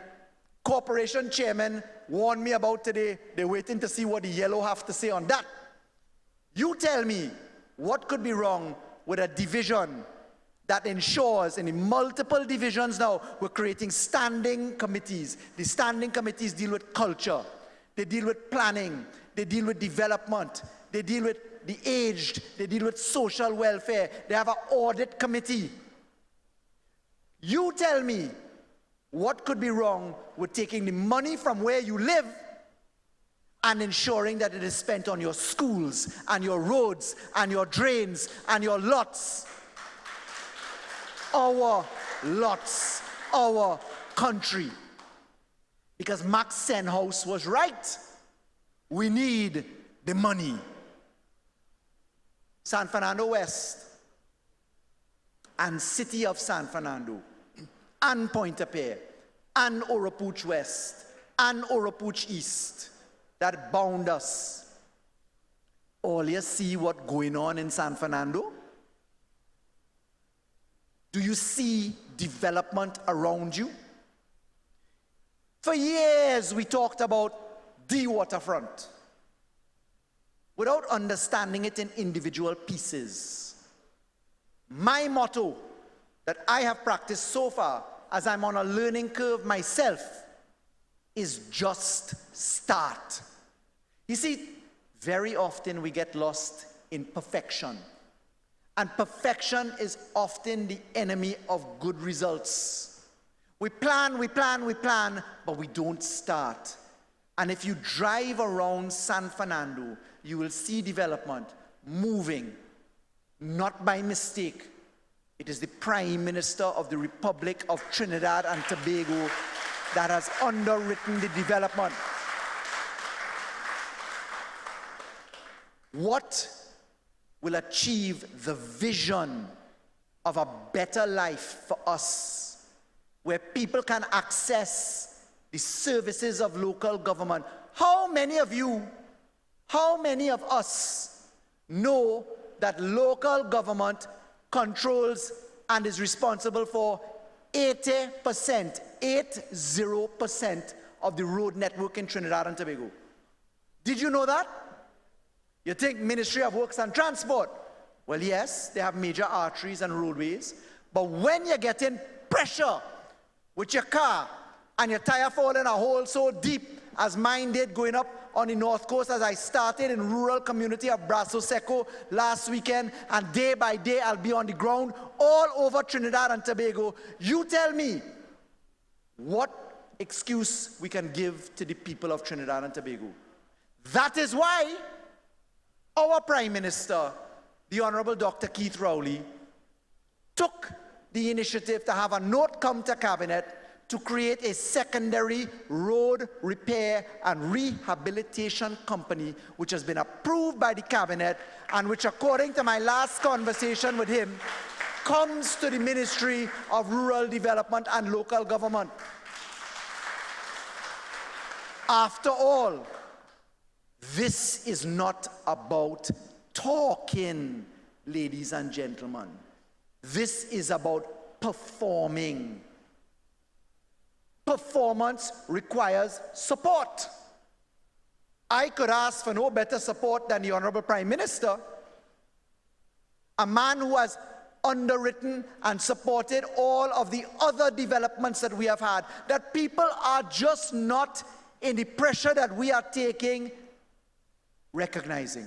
corporation chairman warned me about today, they're waiting to see what the yellow have to say on that. You tell me what could be wrong with a division that ensures in the multiple divisions now we're creating standing committees. The standing committees deal with culture, they deal with planning, they deal with development, they deal with the aged, they deal with social welfare, they have an audit committee. You tell me what could be wrong with taking the money from where you live and ensuring that it is spent on your schools and your roads and your drains and your lots. Our lots, our country. Because Max Senhouse was right. We need the money. San Fernando West and City of San Fernando and Pointe-a-Pierre, and Oropouche West, and Oropouche East, that bound us. All you see what going on in San Fernando? Do you see development around you? For years we talked about the waterfront without understanding it in individual pieces. My motto that I have practiced so far, as I'm on a learning curve myself, is just start. You see, very often we get lost in perfection. And perfection is often the enemy of good results. We plan, but we don't start. And if you drive around San Fernando, you will see development moving, not by mistake. It is the Prime Minister of the Republic of Trinidad and Tobago that has underwritten the development. What will achieve the vision of a better life for us where people can access the services of local government. How many of you, how many of us know that local government controls and is responsible for 80% of the road network in Trinidad and Tobago? Did you know that? You think Ministry of Works and Transport? Well, yes, they have major arteries and roadways, but when you get in pressure with your car and your tire fall in a hole so deep as mine did going up on the north coast as I started in rural community of Brasso Seco last weekend, and day by day I'll be on the ground all over Trinidad and Tobago. You tell me what excuse we can give to the people of Trinidad and Tobago. That is why our Prime Minister, the Honorable Dr. Keith Rowley, took the initiative to have a note come to Cabinet to create a secondary road repair and rehabilitation company, which has been approved by the Cabinet and which, according to my last conversation with him, comes to the Ministry of Rural Development and Local Government. After all, this is not about talking, ladies and gentlemen. This is about performing. Performance requires support. I could ask for no better support than the Honorable Prime Minister, a man who has underwritten and supported all of the other developments that we have had, that people are just not in the pressure that we are taking, recognizing.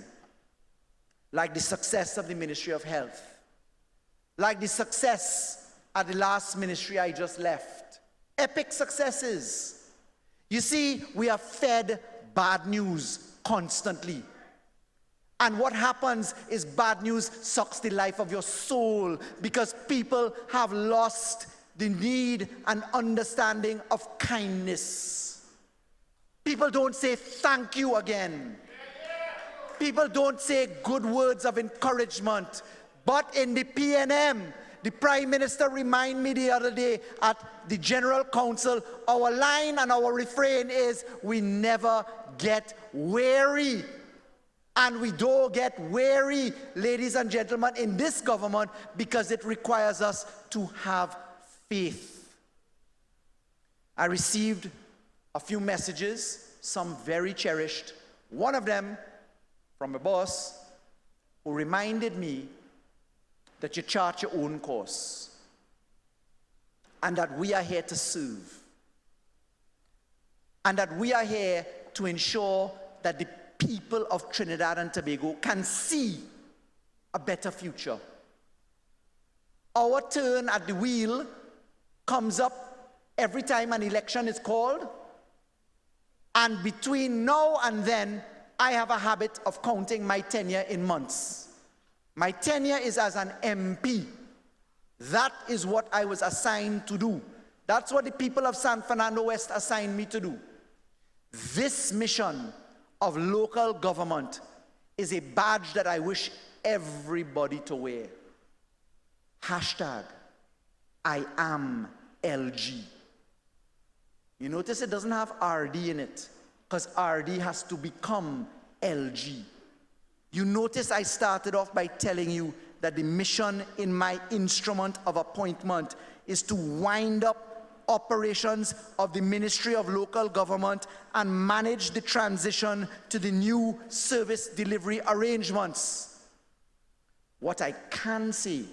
Like the success of the Ministry of Health, like the success at the last ministry I just left. Epic successes. You see, we are fed bad news constantly. And what happens is bad news sucks the life of your soul because people have lost the need and understanding of kindness. People don't say thank you again. People don't say good words of encouragement. But in the PNM, the Prime Minister reminded me the other day at the General Council, our line and our refrain is, we never get weary. And we don't get weary, ladies and gentlemen, in this government because it requires us to have faith. I received a few messages, some very cherished. One of them from a boss who reminded me that you chart your own course and that we are here to serve and that we are here to ensure that the people of Trinidad and Tobago can see a better future. Our turn at the wheel comes up every time an election is called, and between now and then I have a habit of counting my tenure in months. My tenure is as an MP. That is what I was assigned to do. That's what the people of San Fernando West assigned me to do. This mission of local government is a badge that I wish everybody to wear. Hashtag, I am LG. You notice it doesn't have RD in it, because RD has to become LG. You notice I started off by telling you that the mission in my instrument of appointment is to wind up operations of the Ministry of Local Government and manage the transition to the new service delivery arrangements. What I can say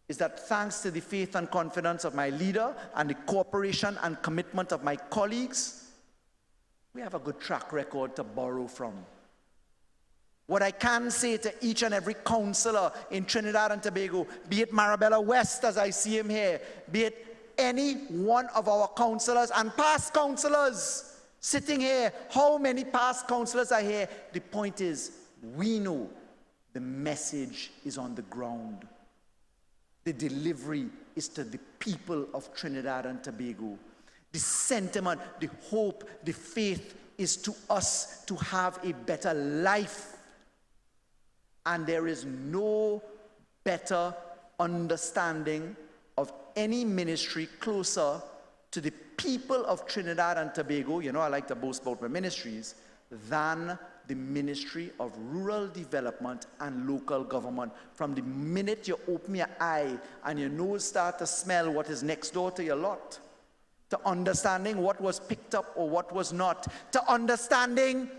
is that thanks to the faith and confidence of my leader and the cooperation and commitment of my colleagues, we have a good track record to borrow from. What I can say to each and every councillor in Trinidad and Tobago, be it Marabella West as I see him here, be it any one of our councillors and past councillors sitting here, how many past councillors are here? The point is, we know the message is on the ground. The delivery is to the people of Trinidad and Tobago. The sentiment, the hope, the faith is to us to have a better life. And there is no better understanding of any ministry closer to the people of Trinidad and Tobago, you know I like to boast about my ministries, than the Ministry of Rural Development and Local Government. From the minute you open your eye and your nose start to smell what is next door to your lot, to understanding what was picked up or what was not, to understanding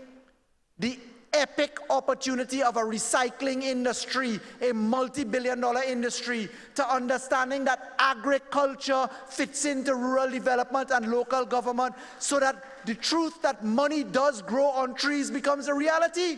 the epic opportunity of a recycling industry, a multi-billion-dollar industry, to understanding that agriculture fits into rural development and local government, so that the truth that money does grow on trees becomes a reality.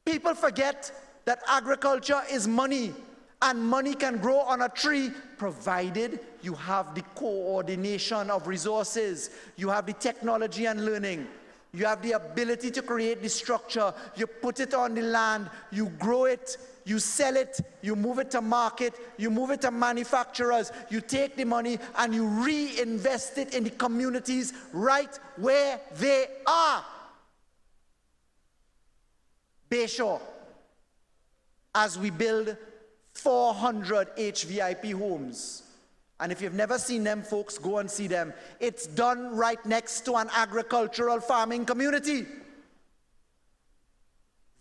People forget that agriculture is money, and money can grow on a tree provided you have the coordination of resources, you have the technology and learning, you have the ability to create the structure, you put it on the land, you grow it, you sell it, you move it to market, you move it to manufacturers, you take the money and you reinvest it in the communities right where they are. Bayshore, as we build 400 HVIP homes. And if you've never seen them, folks, go and see them. It's done right next to an agricultural farming community.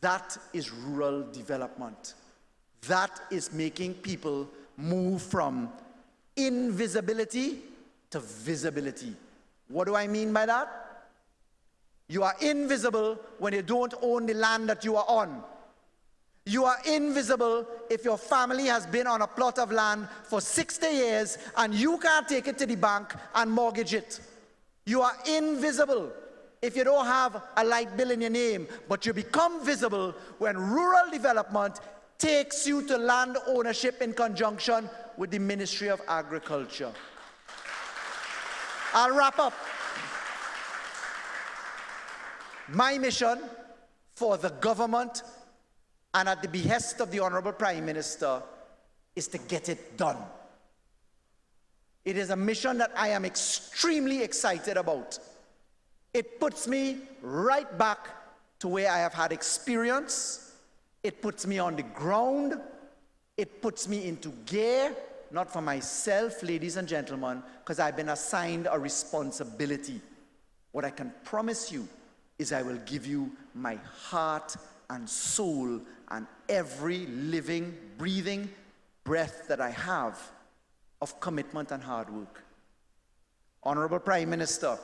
That is rural development. That is making people move from invisibility to visibility. What do I mean by that? You are invisible when you don't own the land that you are on. You are invisible if your family has been on a plot of land for 60 years and you can't take it to the bank and mortgage it. You are invisible if you don't have a light bill in your name, but you become visible when rural development takes you to land ownership in conjunction with the Ministry of Agriculture. I'll wrap up. My mission for the government and at the behest of the Honorable Prime Minister is to get it done. It is a mission that I am extremely excited about. It puts me right back to where I have had experience. It puts me on the ground. It puts me into gear, not for myself, ladies and gentlemen, because I've been assigned a responsibility. What I can promise you is I will give you my heart and soul and every living, breathing breath that I have of commitment and hard work. Honorable Prime Minister,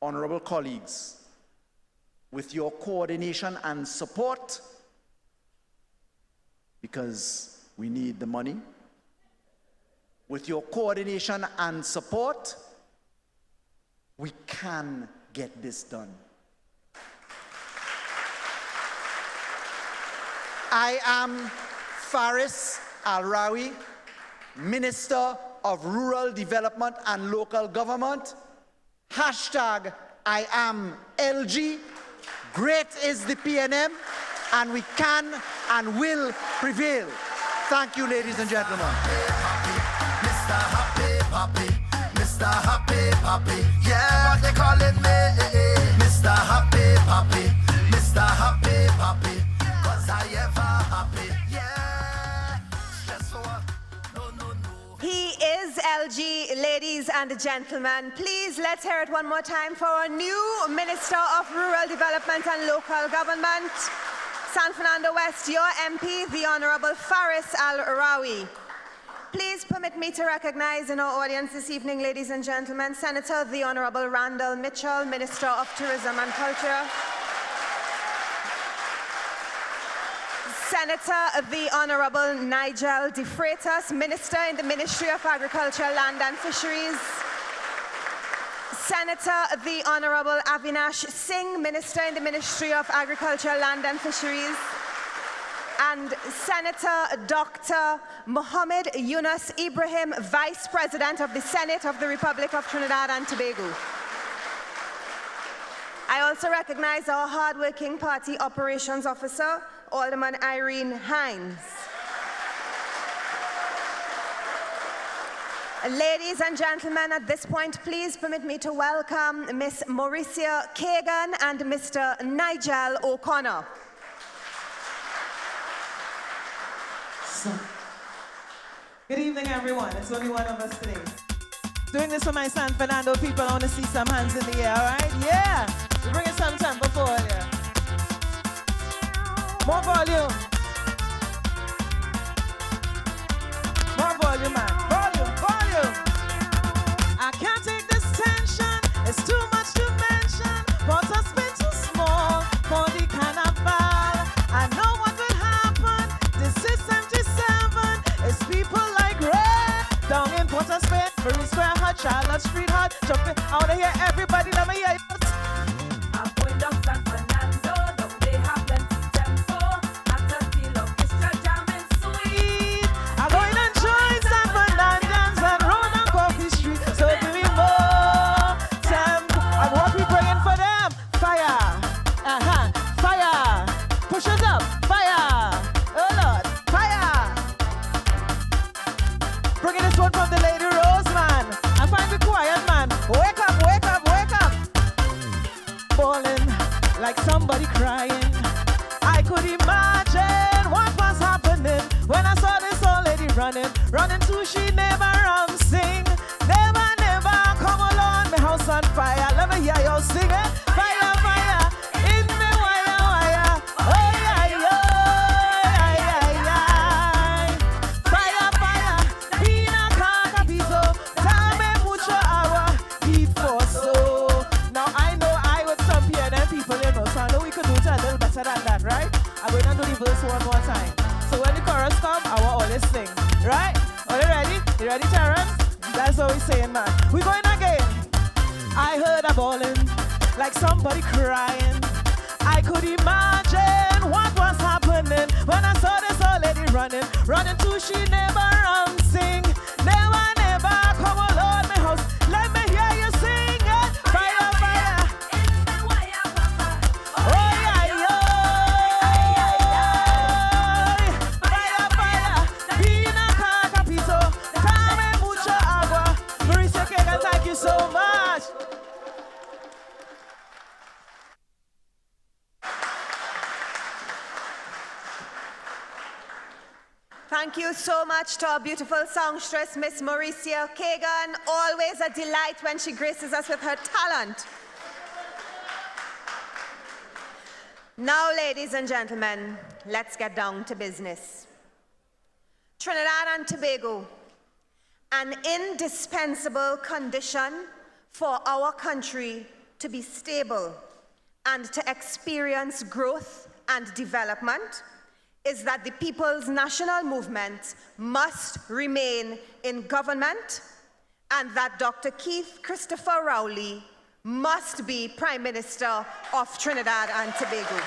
honorable colleagues, with your coordination and support, because we need the money, with your coordination and support, we can get this done. I am Faris Al-Rawi, Minister of Rural Development and Local Government. Hashtag I am LG. Great is the PNM, and we can and will prevail. Thank you, ladies and gentlemen. Mr. Happy Papi, Mr. Happy Papi, yeah, they calling me Mr. Happy Papi, Mr. Happy Papi. He is LG, ladies and gentlemen. Please, let's hear it one more time for our new Minister of Rural Development and Local Government, San Fernando West, your MP, the Honorable Faris Al-Rawi. Please permit me to recognize in our audience this evening, ladies and gentlemen, Senator the Honorable Randall Mitchell, Minister of Tourism and Culture. Senator the Honorable Nigel De Freitas, Minister in the Ministry of Agriculture, Land and Fisheries. Senator the Honorable Avinash Singh, Minister in the Ministry of Agriculture, Land and Fisheries. And Senator Dr. Mohammed Yunus Ibrahim, Vice President of the Senate of the Republic of Trinidad and Tobago. I also recognize our hardworking party operations officer, Alderman Irene Hines. Ladies and gentlemen, at this point, please permit me to welcome Ms. Mauricia Kagan and Mr. Nigel O'Connor. Good evening, everyone. It's only one of us today. Doing this for my San Fernando people. I want to see some hands in the air, all right? Yeah. We're bringing some tempo forward here. More volume. More volume, man. Volume, volume. I can't take this tension. It's too much to mention. But a spin too small for the carnival. I know what will happen. This is 77. It's people like Red down in Port of Spain, Marie Square Hut, Charlotte Street Hut, jumping out of here. Everybody, let me hear you. I'm going down San Fernando. Don't they have plenty tempo? At the deal of extra jamming sweet. I'm going and join San Fernandans and roll down Coffee Street. So give me more tempo. And what we bringing for them? Fire. Fire. Push it up. Fire. Oh Lord. Fire. Bringing this one from the Lady Rose, man. I find the quiet, man. Wake up, wake up, wake up. Falling like somebody crying. I could imagine what was happening when I saw this old lady running to she never sing. Never, come along, my house on fire. Let me hear you sing it. Fire, fire, in me wire. Oh, yeah. Fire, pina cacapito. Dame mucho agua y so. Now I know I with some PNM people, you know, so I know we could do it a little better than that, right? I'm going to do the verse one more time. So when the chorus comes, I will always sing, right? Are you ready? You ready, Terrence? That's what we're saying, man. We're going again. I heard a bawling, like somebody crying. I could imagine what was happening when I saw this old lady running to she never sing. Never, come along, my house. Let me hear you sing it. Fire, fire. In the wire, papa. Oh, yeah. Fire. Pina cacapito. Dame mucho agua. Marisa Kagan, thank you so much. Thank you so much to our beautiful songstress, Miss Mauricia Kagan. Always a delight when she graces us with her talent. Now, ladies and gentlemen, let's get down to business. Trinidad and Tobago, an indispensable condition for our country to be stable and to experience growth and development is that the People's National Movement must remain in government and that Dr. Keith Christopher Rowley must be Prime Minister of Trinidad and Tobago.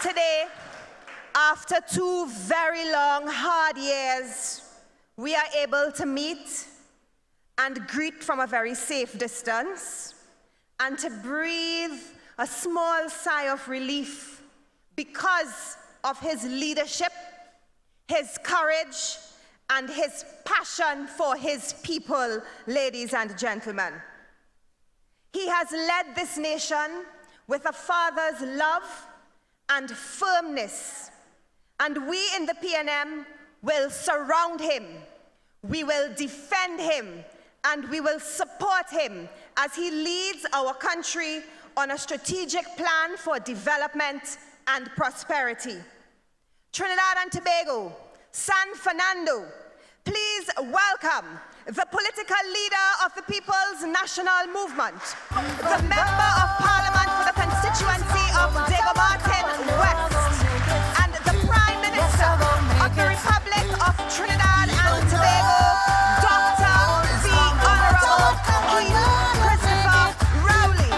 Today, after 2 very long, hard years, we are able to meet and greet from a very safe distance and to breathe a small sigh of relief because of his leadership, his courage, and his passion for his people, ladies and gentlemen. He has led this nation with a father's love and firmness, and we in the PNM will surround him, we will defend him, and we will support him as he leads our country on a strategic plan for development and prosperity. Trinidad and Tobago, San Fernando, please welcome the political leader of the People's National Movement, the Member of Parliament for the constituency of Diego Martin West, and the Prime Minister of the Republic of Trinidad and Tobago, Dr. the Honorable Keith Christopher Rowley.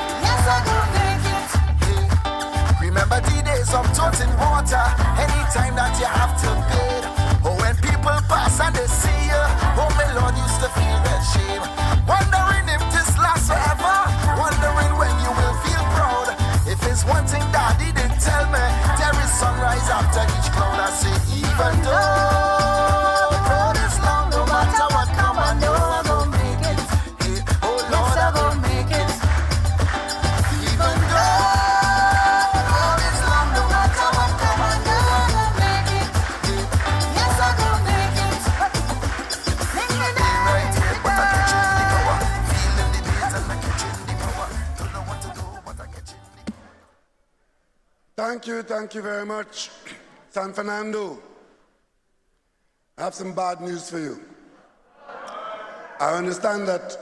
Remember the days of toting water, anytime that you have to bid. Oh, when people pass and they see you, oh my Lord, used to feel that shame. Wondering if this lasts forever, wondering when you will feel proud. If it's one thing that he didn't tell me, there is sunrise after each cloud. I say, even though the road is long, no matter what come, I know I'm gonna make it. Hey, oh Lord, I'm gonna make it. Even though the road is long, no matter what come, I know I'm gonna make it. Thank you very much. San Fernando, I have some bad news for you. I understand that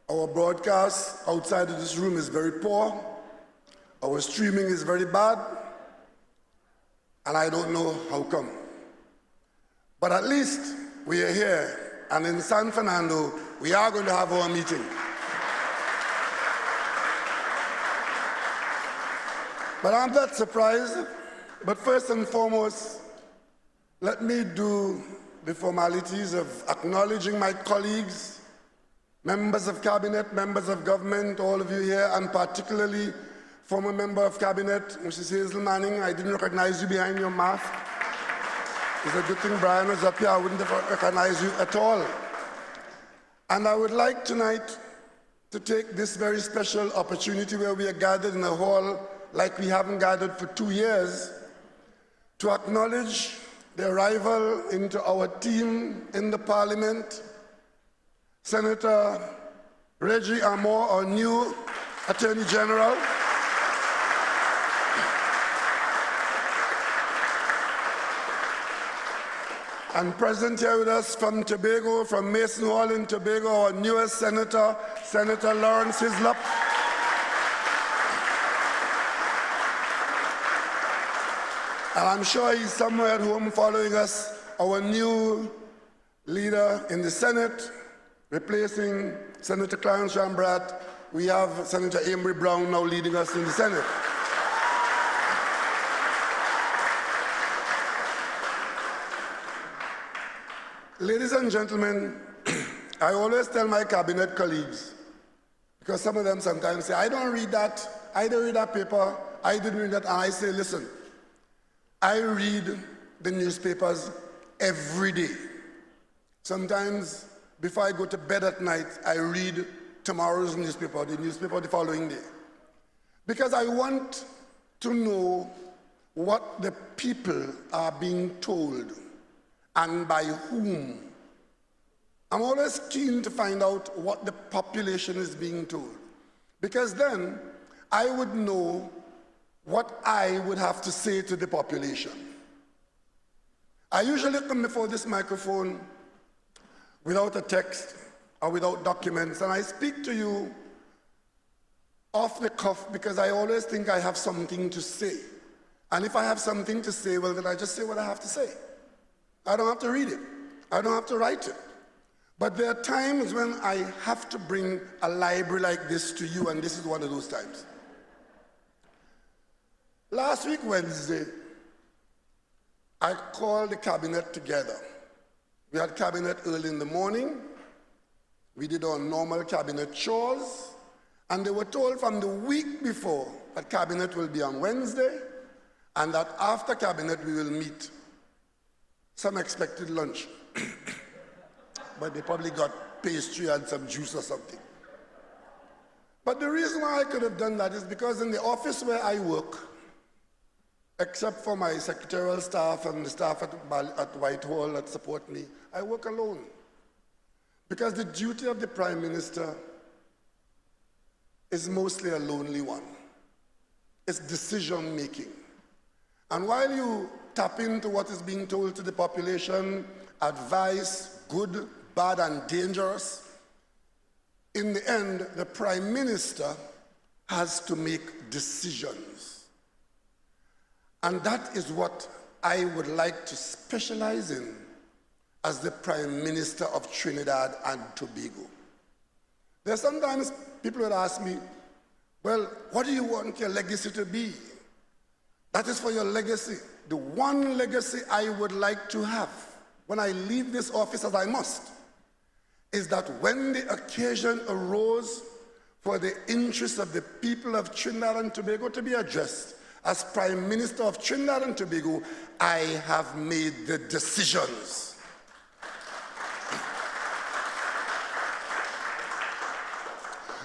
our broadcast outside of this room is very poor, our streaming is very bad, and I don't know how come. But at least we are here, and in San Fernando, we are going to have our meeting. But I'm not surprised. But first and foremost, let me do the formalities of acknowledging my colleagues, members of cabinet, members of government, all of you here, and particularly former member of cabinet, Mrs. Hazel Manning. I didn't recognize you behind your mask. It's a good thing Brian was up here. I wouldn't have recognized you at all. And I would like tonight to take this very special opportunity where we are gathered in a hall like we haven't gathered for 2 years, to acknowledge the arrival into our team in the Parliament, Senator Reggie Amor, our new Attorney General, and present here with us from Tobago, from Mason Hall in Tobago, our newest Senator, Senator Lawrence Hislop. And I'm sure he's somewhere at home following us, our new leader in the Senate, replacing Senator Clarence Rambrat. We have Senator Amory Brown now leading us in the Senate. Ladies and gentlemen, I always tell my cabinet colleagues, because some of them sometimes say, I don't read that, I don't read that paper, I didn't read that, and I say, listen, I read the newspapers every day. Sometimes, before I go to bed at night, I read tomorrow's newspaper, the newspaper the following day. Because I want to know what the people are being told and by whom. I'm always keen to find out what the population is being told, because then I would know what I would have to say to the population. I usually come before this microphone without a text or without documents, and I speak to you off the cuff because I always think I have something to say. And if I have something to say, well, then I just say what I have to say. I don't have to read it. I don't have to write it. But there are times when I have to bring a library like this to you, and this is one of those times. Last week, Wednesday, I called the cabinet together. We had cabinet early in the morning. We did our normal cabinet chores, and they were told from the week before that cabinet will be on Wednesday, and that after cabinet we will meet. Some expected lunch, but they probably got pastry and some juice or something. But the reason why I could have done that is because in the office where I work, except for my secretarial staff and the staff at Whitehall that support me, I work alone. Because the duty of the Prime Minister is mostly a lonely one. It's decision making. And while you tap into what is being told to the population, advice, good, bad, and dangerous, in the end, the Prime Minister has to make decisions. And that is what I would like to specialize in as the Prime Minister of Trinidad and Tobago. There's sometimes people would ask me, well, what do you want your legacy to be? That is for your legacy. The one legacy I would like to have when I leave this office, as I must, is that when the occasion arose for the interests of the people of Trinidad and Tobago to be addressed, as Prime Minister of Trinidad and Tobago, I have made the decisions.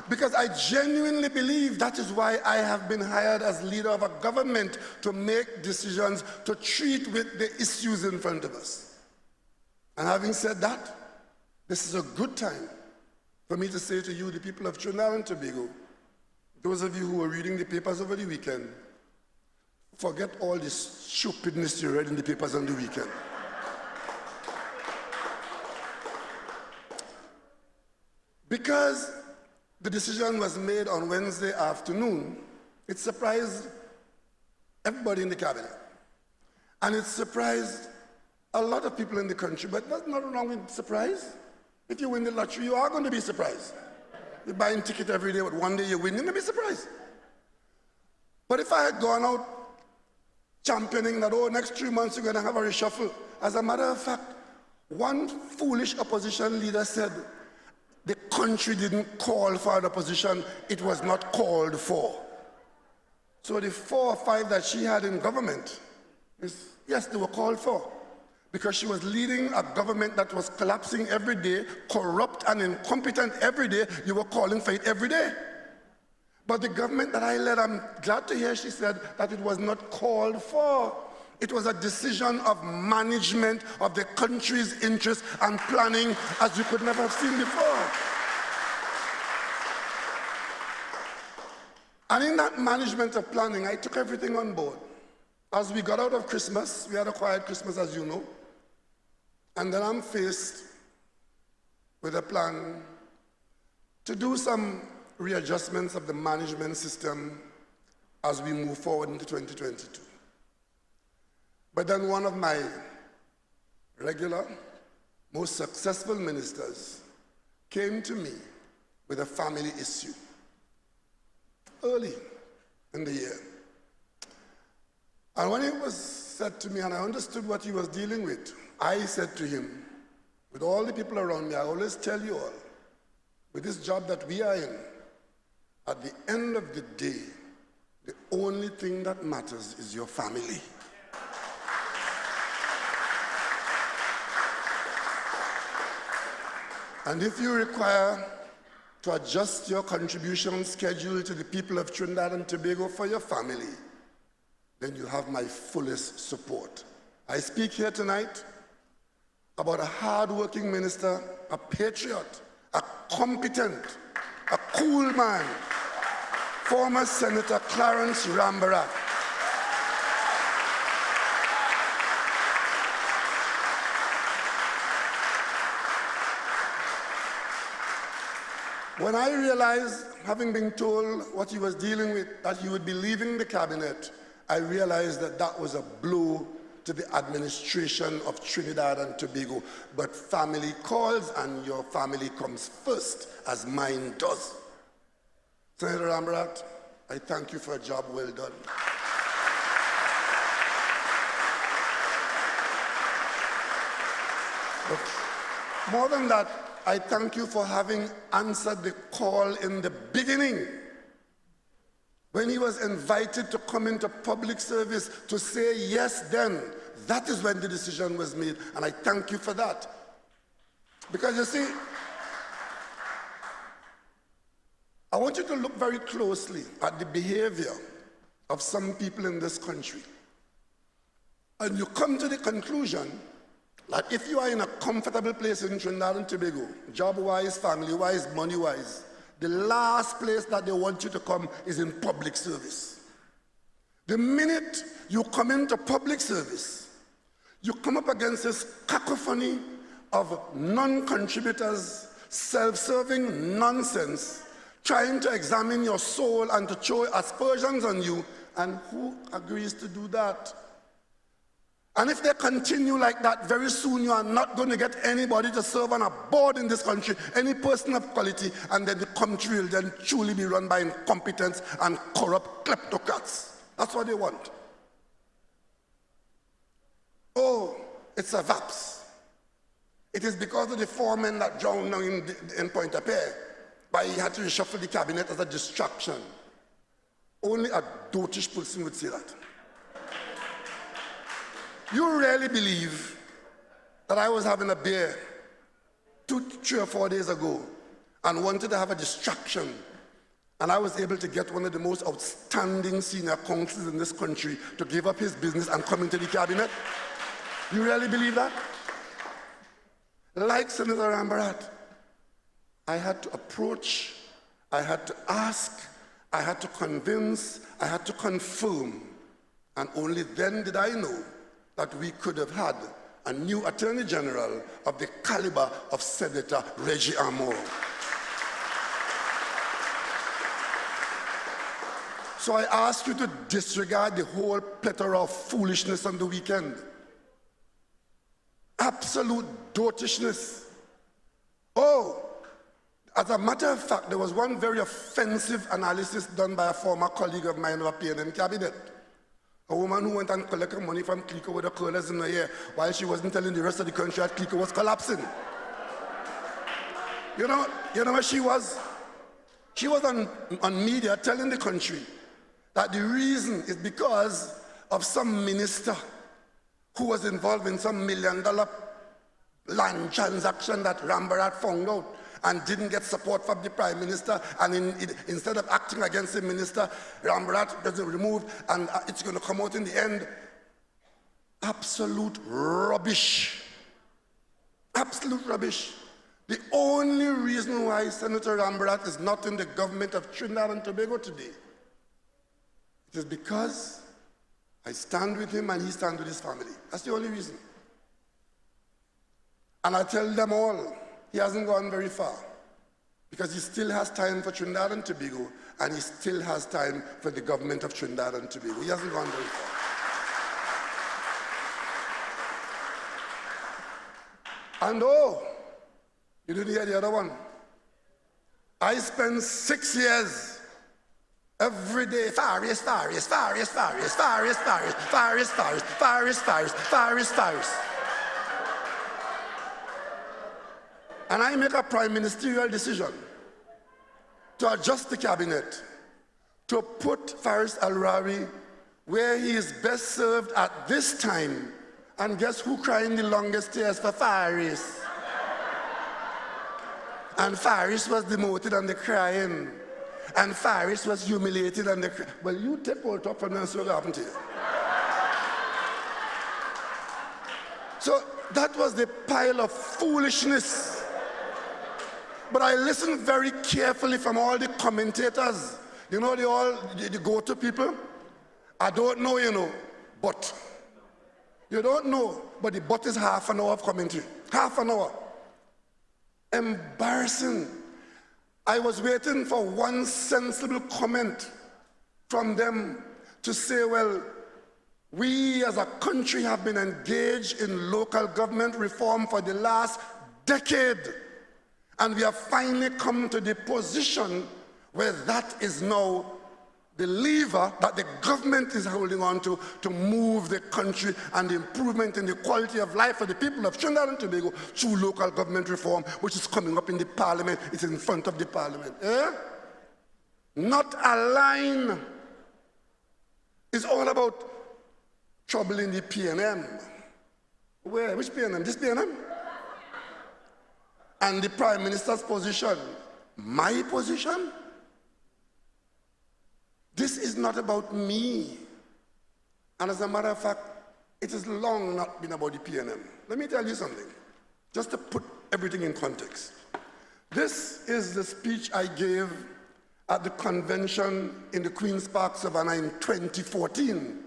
Because I genuinely believe that is why I have been hired as leader of a government, to make decisions, to treat with the issues in front of us. And having said that, this is a good time for me to say to you, the people of Trinidad and Tobago, those of you who were reading the papers over the weekend, Forget all this stupidness you read in the papers on the weekend. Because the decision was made on Wednesday afternoon, it surprised everybody in the cabinet. And it surprised a lot of people in the country, but there's nothing wrong with surprise. If you win the lottery, you are going to be surprised. You're buying ticket every day, but one day you win, you're going to be surprised. But if I had gone out championing that, oh, next 3 months you're going to have a reshuffle, as a matter of fact, one foolish opposition leader said, the country didn't call for an opposition, it was not called for. So the 4 or 5 that she had in government, yes, they were called for. Because she was leading a government that was collapsing every day, corrupt and incompetent every day. You were calling for it every day. But the government that I led, I'm glad to hear she said that it was not called for. It was a decision of management of the country's interests and planning as you could never have seen before. And in that management of planning, I took everything on board. As we got out of Christmas, we had a quiet Christmas, as you know. And then I'm faced with a plan to do some readjustments of the management system as we move forward into 2022. But then one of my regular, most successful ministers came to me with a family issue early in the year. And when it was said to me, and I understood what he was dealing with, I said to him, with all the people around me, I always tell you all, with this job that we are in, at the end of the day, the only thing that matters is your family. And if you require to adjust your contribution schedule to the people of Trinidad and Tobago for your family, then you have my fullest support. I speak here tonight about a hard-working minister, a patriot, a competent, a cool man, former Senator Clarence Rambarat. When I realized, having been told what he was dealing with, that he would be leaving the cabinet, I realized that that was a blow to the administration of Trinidad and Tobago. But family calls and your family comes first, as mine does. Senator Rambarat, I thank you for a job well done. But more than that, I thank you for having answered the call in the beginning. When he was invited to come into public service to say yes then, that is when the decision was made, and I thank you for that. Because you see, I want you to look very closely at the behavior of some people in this country. And you come to the conclusion that if you are in a comfortable place in Trinidad and Tobago, job-wise, family-wise, money-wise, the last place that they want you to come is in public service. The minute you come into public service, you come up against this cacophony of non-contributors, self-serving nonsense, trying to examine your soul and to throw aspersions on you, and who agrees to do that? And if they continue like that, very soon you are not going to get anybody to serve on a board in this country, any person of quality, and then the country will then truly be run by incompetence and corrupt kleptocrats. That's what they want. Oh, it's a VAPS. It is because of the 4 men that drowned now in Pointe-à-Pierre, but he had to reshuffle the cabinet as a distraction. Only a dotish person would say that. You really believe that I was having a beer 2, 3 or 4 days ago and wanted to have a distraction, and I was able to get one of the most outstanding senior counsels in this country to give up his business and come into the cabinet? You really believe that? Like Senator Rambarat, I had to approach, I had to ask, I had to convince, I had to confirm And only then did I know that we could have had a new Attorney General of the caliber of Senator Reggie Armour. So I ask you to disregard the whole plethora of foolishness on the weekend. Absolute dotishness. Oh, as a matter of fact, there was one very offensive analysis done by a former colleague of mine of a PNM cabinet. A woman who went and collected money from Clico with her curlers in her hair while she wasn't telling the rest of the country that Clico was collapsing. You know where she was? She was on media telling the country that the reason is because of some minister who was involved in some $1 million land transaction that Rambarat found out and didn't get support from the Prime Minister, and instead of acting against the minister, Rambarat doesn't remove, and it's going to come out in the end. Absolute rubbish. Absolute rubbish. The only reason why Senator Rambarat is not in the government of Trinidad and Tobago today, it is because I stand with him and he stands with his family. That's the only reason. And I tell them all, he hasn't gone very far, because he still has time for Trinidad and Tobago, and he still has time for the government of Trinidad and Tobago. He hasn't gone very far. And oh, you didn't hear the other one. I spent 6 years every day, Faris. And I make a prime ministerial decision to adjust the cabinet, to put Faris Al-Rawi where he is best served at this time. And guess who crying the longest tears for Faris? And Faris was demoted and the crying. And Faris was humiliated and the crying. Well, you take all top and that's what happened to you. So that was the pile of foolishness. But I listened very carefully from all the commentators. You know, the go-to people. I don't know, but. You don't know, but the but is half an hour of commentary. Half an hour. Embarrassing. I was waiting for one sensible comment from them to say, well, we as a country have been engaged in local government reform for the last decade. And we have finally come to the position where that is now the lever that the government is holding on to move the country and the improvement in the quality of life for the people of Trinidad and Tobago through local government reform, which is coming up in the parliament. It's in front of the parliament. Not a line. It's all about trouble in the PNM. Where? Which PNM? This PNM? And the Prime Minister's position, my position? This is not about me. And as a matter of fact, it has long not been about the PNM. Let me tell you something, just to put everything in context. This is the speech I gave at the convention in the Queen's Park, Savannah in 2014.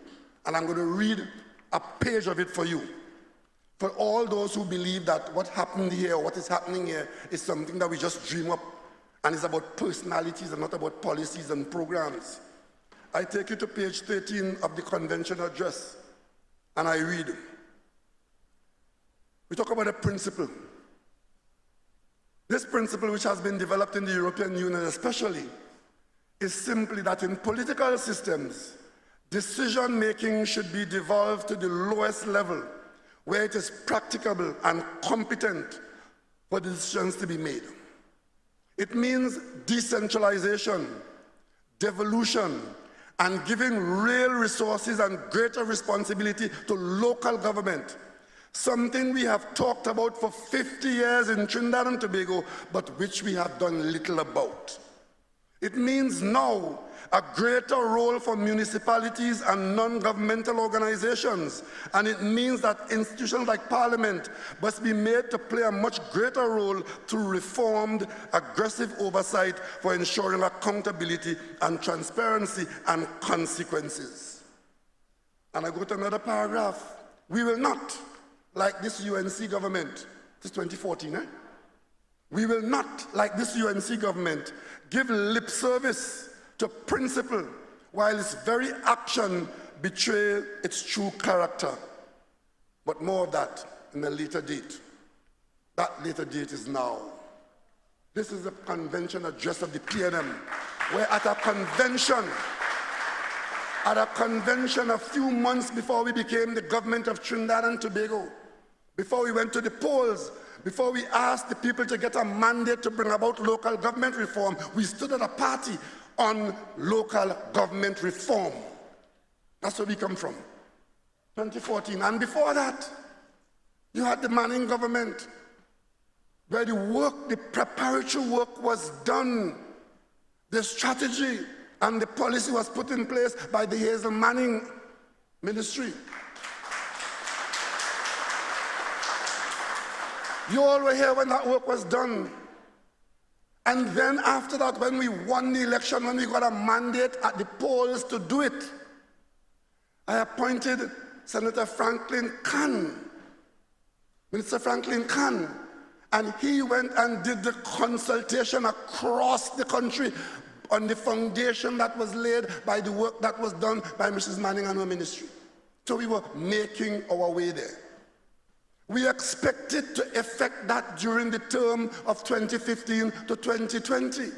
And I'm going to read a page of it for you. For all those who believe that what happened here, what is happening here, is something that we just dream up, and it's about personalities and not about policies and programs. I take you to page 13 of the convention address, and I read. We talk about a principle. This principle, which has been developed in the European Union especially, is simply that in political systems, decision-making should be devolved to the lowest level, where it is practicable and competent for the decisions to be made. It means decentralization, devolution, and giving real resources and greater responsibility to local government, something we have talked about for 50 years in Trinidad and Tobago, but which we have done little about. It means now a greater role for municipalities and non-governmental organizations, and it means that institutions like Parliament must be made to play a much greater role through reformed, aggressive oversight for ensuring accountability and transparency and consequences. And I go to another paragraph. We will not, like this UNC government, this is 2014, eh? We will not, like this UNC government, give lip service to principle while its very action betray its true character. But more of that in a later date. That later date is now. This is the convention address of the PNM, where at a convention a few months before we became the government of Trinidad and Tobago, before we went to the polls, before we asked the people to get a mandate to bring about local government reform, we stood at a party on local government reform. That's where we come from, 2014. And before that, you had the Manning government, where the preparatory work was done. The strategy and the policy was put in place by the Hazel Manning ministry. You all were here when that work was done. And then after that, when we won the election, when we got a mandate at the polls to do it, I appointed Senator Franklin Kahn, Minister Franklin Kahn, and he went and did the consultation across the country on the foundation that was laid by the work that was done by Mrs. Manning and her ministry. So we were making our way there. We expected to effect that during the term of 2015 to 2020.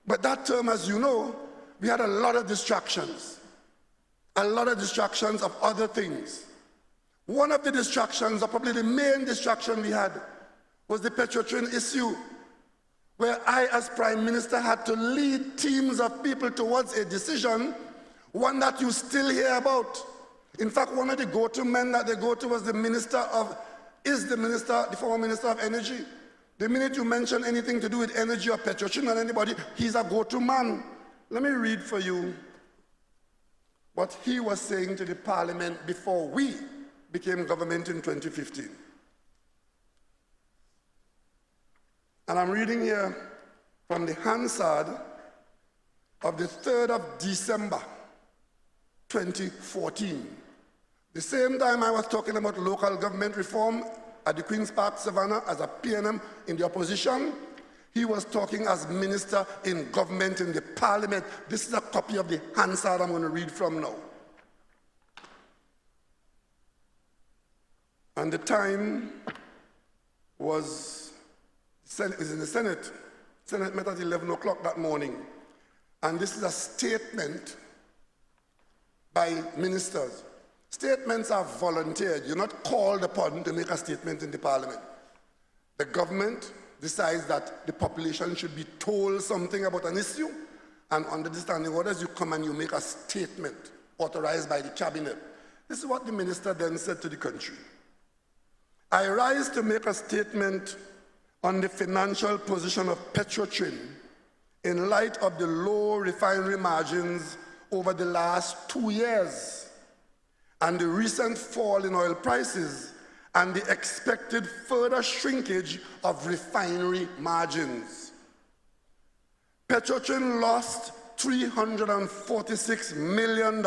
But that term, as you know, we had a lot of distractions of other things. One of the distractions, or probably the main distraction we had, was the Petrotrin issue, where I, as Prime Minister, had to lead teams of people towards a decision, one that you still hear about. In fact, one of the go-to men that they go to was the former Minister of Energy. The minute you mention anything to do with energy or Petrotrin or anybody, he's a go-to man. Let me read for you what he was saying to the Parliament before we became government in 2015. And I'm reading here from the Hansard of the 3rd of December, 2014. The same time I was talking about local government reform at the Queen's Park, Savannah, as a PNM in the opposition, he was talking as minister in government in the Parliament. This is a copy of the Hansard I'm going to read from now. And the time was in the Senate. Senate met at 11 o'clock that morning. And this is a statement by ministers. Statements are volunteered. You're not called upon to make a statement in the Parliament. The government decides that the population should be told something about an issue, and under the standing orders, you come and you make a statement authorized by the cabinet. This is what the minister then said to the country. I rise to make a statement on the financial position of Petrotrin in light of the low refinery margins over the last 2 years and the recent fall in oil prices and the expected further shrinkage of refinery margins. Petrotrin lost $346 million,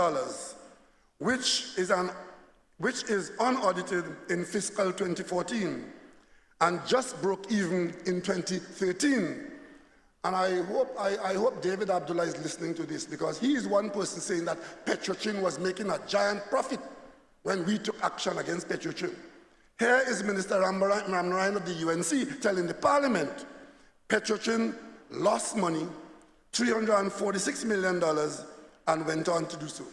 which is unaudited in fiscal 2014 and just broke even in 2013. And I hope David Abdullah is listening to this, because he is one person saying that Petrotrin was making a giant profit when we took action against Petrotrin. Here is Minister Ramnarayan of the UNC telling the Parliament Petrotrin lost money, $346 million, and went on to do so.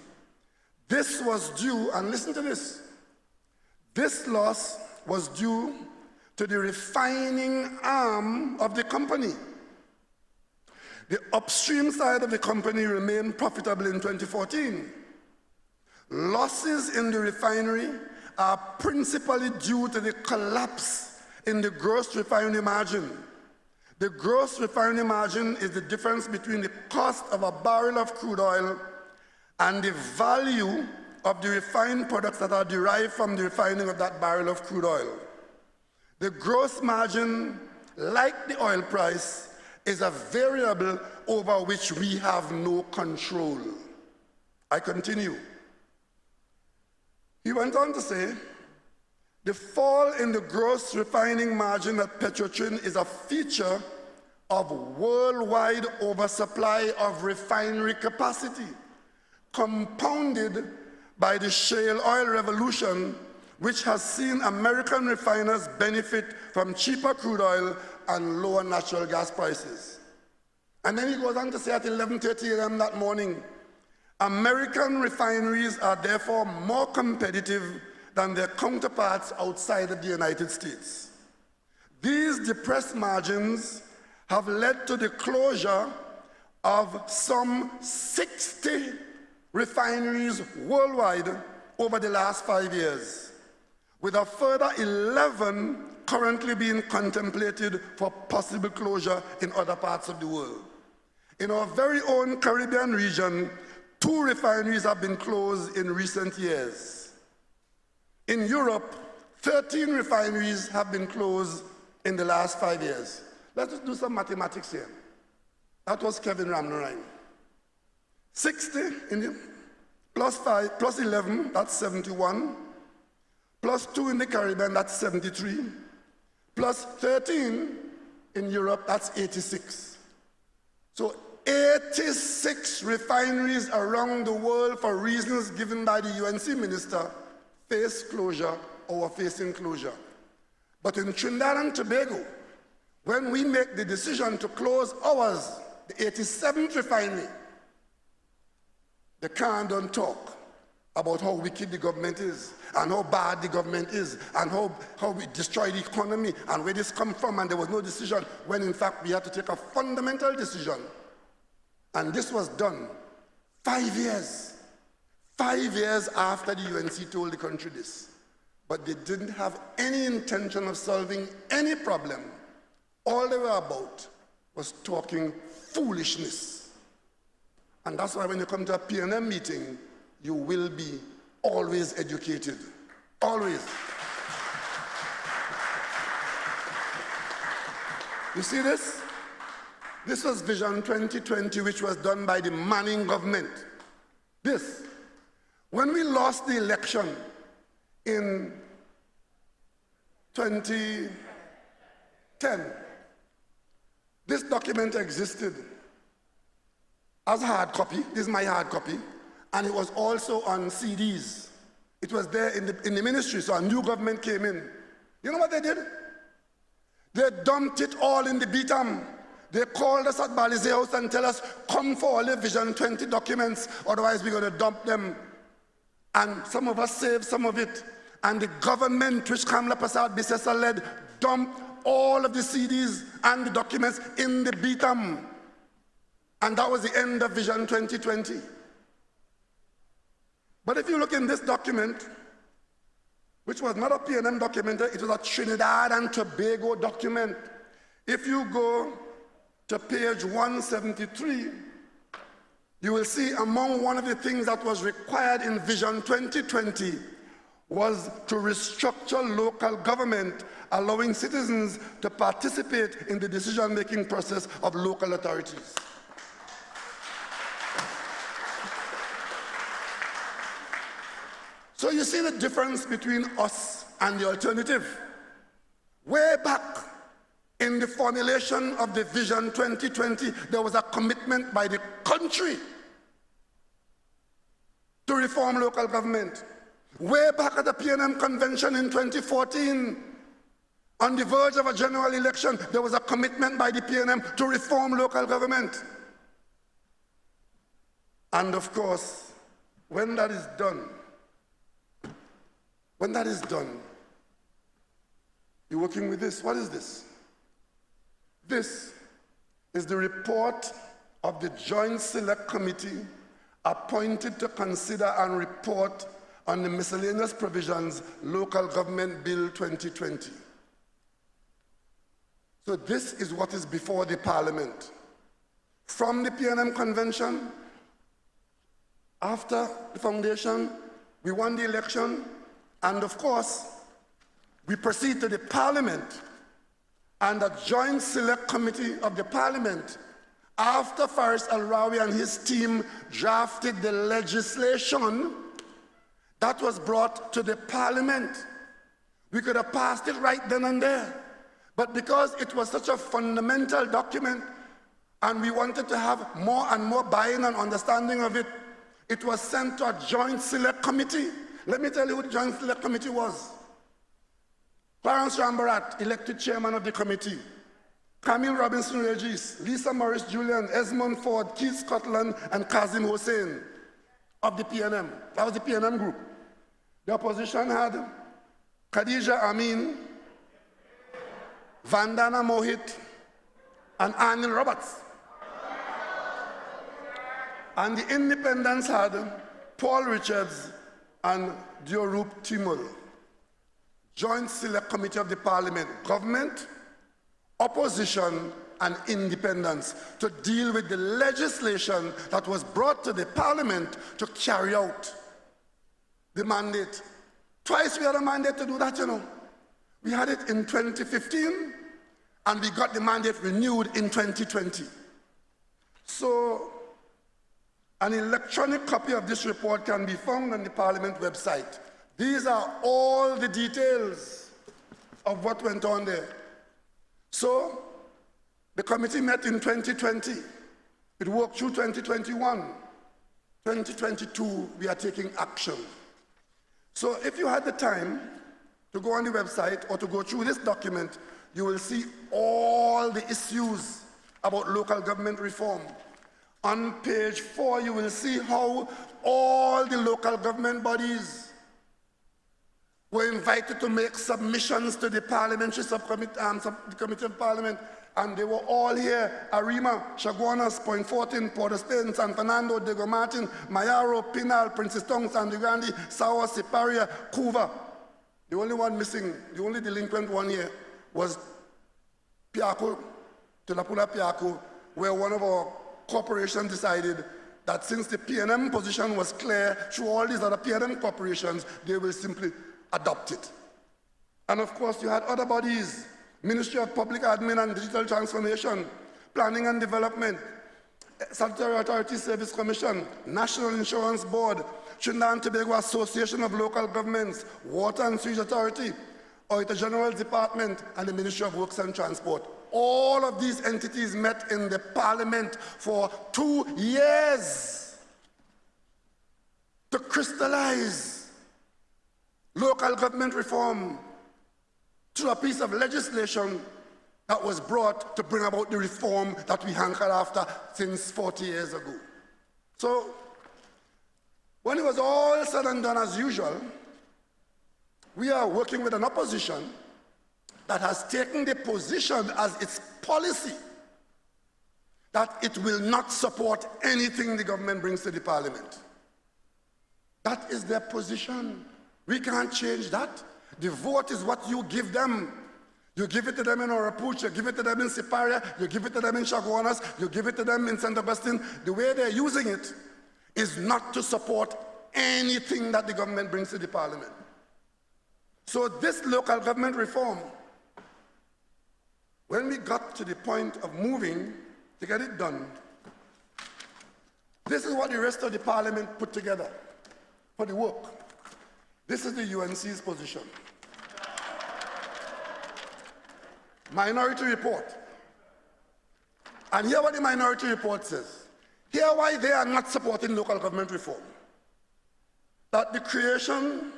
This was due, and listen to this, this loss was due to the refining arm of the company. The upstream side of the company remained profitable in 2014. Losses in the refinery are principally due to the collapse in the gross refinery margin. The gross refinery margin is the difference between the cost of a barrel of crude oil and the value of the refined products that are derived from the refining of that barrel of crude oil. The gross margin, like the oil price, is a variable over which we have no control. I continue. He went on to say, the fall in the gross refining margin at Petrotrin is a feature of worldwide oversupply of refinery capacity, compounded by the shale oil revolution, which has seen American refiners benefit from cheaper crude oil and lower natural gas prices. And then he goes on to say at 11:30 a.m. that morning, American refineries are therefore more competitive than their counterparts outside of the United States. These depressed margins have led to the closure of some 60 refineries worldwide over the last 5 years, with a further 11 currently being contemplated for possible closure in other parts of the world. In our very own Caribbean region, 2 refineries have been closed in recent years. In Europe, 13 refineries have been closed in the last 5 years. Let's just do some mathematics here. That was Kevin Ramnarine. 60 in the, plus 11, that's 71. Plus 2 in the Caribbean, that's 73. Plus 13 in Europe, that's 86. So 86 refineries around the world, for reasons given by the UNC minister, face closure or are facing closure. But in Trinidad and Tobago, when we make the decision to close ours, the 87th refinery, they don't talk about how wicked the government is, and how bad the government is, and how we destroy the economy, and where this come from, and there was no decision, when in fact we had to take a fundamental decision. And this was done 5 years. 5 years after the UNC told the country this. But they didn't have any intention of solving any problem. All they were about was talking foolishness. And that's why when you come to a PNM meeting, you will be always educated. Always. You see this? This was Vision 2020, which was done by the Manning government. This. When we lost the election in 2010, this document existed as a hard copy. This is my hard copy. And it was also on CDs. It was there in the ministry, so a new government came in. You know what they did? They dumped it all in the BTAM. They called us at Balize House and tell us, come for all the Vision 20 documents, otherwise we're going to dump them. And some of us saved some of it. And the government, which Kamla Prasad Bisesa led, dumped all of the CDs and the documents in the BTAM. And that was the end of Vision 2020. But if you look in this document, which was not a PNM document, it was a Trinidad and Tobago document. If you go to page 173, you will see among one of the things that was required in Vision 2020 was to restructure local government, allowing citizens to participate in the decision-making process of local authorities. So you see the difference between us and the alternative. Way back in the formulation of the Vision 2020, there was a commitment by the country to reform local government. Way back at the PNM convention in 2014, on the verge of a general election, there was a commitment by the PNM to reform local government. And of course, when that is done, you're working with this. What is this? This is the report of the Joint Select Committee appointed to consider and report on the miscellaneous provisions Local Government Bill 2020. So this is what is before the Parliament. From the PNM Convention, after the foundation, we won the election, and of course, we proceed to the Parliament, and the Joint Select Committee of the Parliament, after Faris Al-Rawi and his team drafted the legislation, that was brought to the parliament. We could have passed it right then and there. But because it was such a fundamental document and we wanted to have more and more buy-in and understanding of it, it was sent to a joint select committee. Let me tell you who the joint select committee was. Clarence Rambarat, elected chairman of the committee. Camille Robinson Regis, Lisa Morris Julian, Esmond Ford, Keith Scotland, and Kazim Hussein of the PNM. That was the PNM group. The opposition had Khadija Amin, Vandana Mohit, and Anil Roberts. And the independents had Paul Richards and Diorup Timur. Joint Select Committee of the Parliament, Government, Opposition, and Independents to deal with the legislation that was brought to the Parliament to carry out the mandate. Twice we had a mandate to do that, you know. We had it in 2015, and we got the mandate renewed in 2020. So, an electronic copy of this report can be found on the Parliament website. These are all the details of what went on there. So, the committee met in 2020. It worked through 2021. 2022, we are taking action. So if you had the time to go on the website or to go through this document, you will see all the issues about local government reform. On page 4, you will see how all the local government bodies were invited to make submissions to the parliamentary subcommittee, the Committee of Parliament, and they were all here: Arima, Chaguanas, Point Fortin, Port of Spain, San Fernando, Diego Martin, Mayaro, Pinal, Princess Tongue, San Grande, Sawa, Siparia, Cuba. The only one missing, the only delinquent one here was Piaco, Tulapula Piaco, where one of our corporations decided that since the PNM position was clear through all these other PNM corporations, they will simply adopt it. And of course, you had other bodies: Ministry of Public Admin and Digital Transformation, Planning and Development, Statutory Authority Service Commission, National Insurance Board, Trinidad and Tobago Association of Local Governments, Water and Sewage Authority, Auditor General's Department, and the Ministry of Works and Transport. All of these entities met in the Parliament for 2 years to crystallize local government reform through a piece of legislation that was brought to bring about the reform that we hankered after since 40 years ago. So, when it was all said and done as usual, we are working with an opposition that has taken the position as its policy that it will not support anything the government brings to the parliament. That is their position. We can't change that. The vote is what you give them. You give it to them in Orapuch, you give it to them in Siparia, you give it to them in Chaguanas, you give it to them in St. Augustine. The way they're using it is not to support anything that the government brings to the parliament. So this local government reform, when we got to the point of moving to get it done, this is what the rest of the parliament put together for the work. This is the UNC's position. Minority report. And here what the minority report says. Here why they are not supporting local government reform. That the creation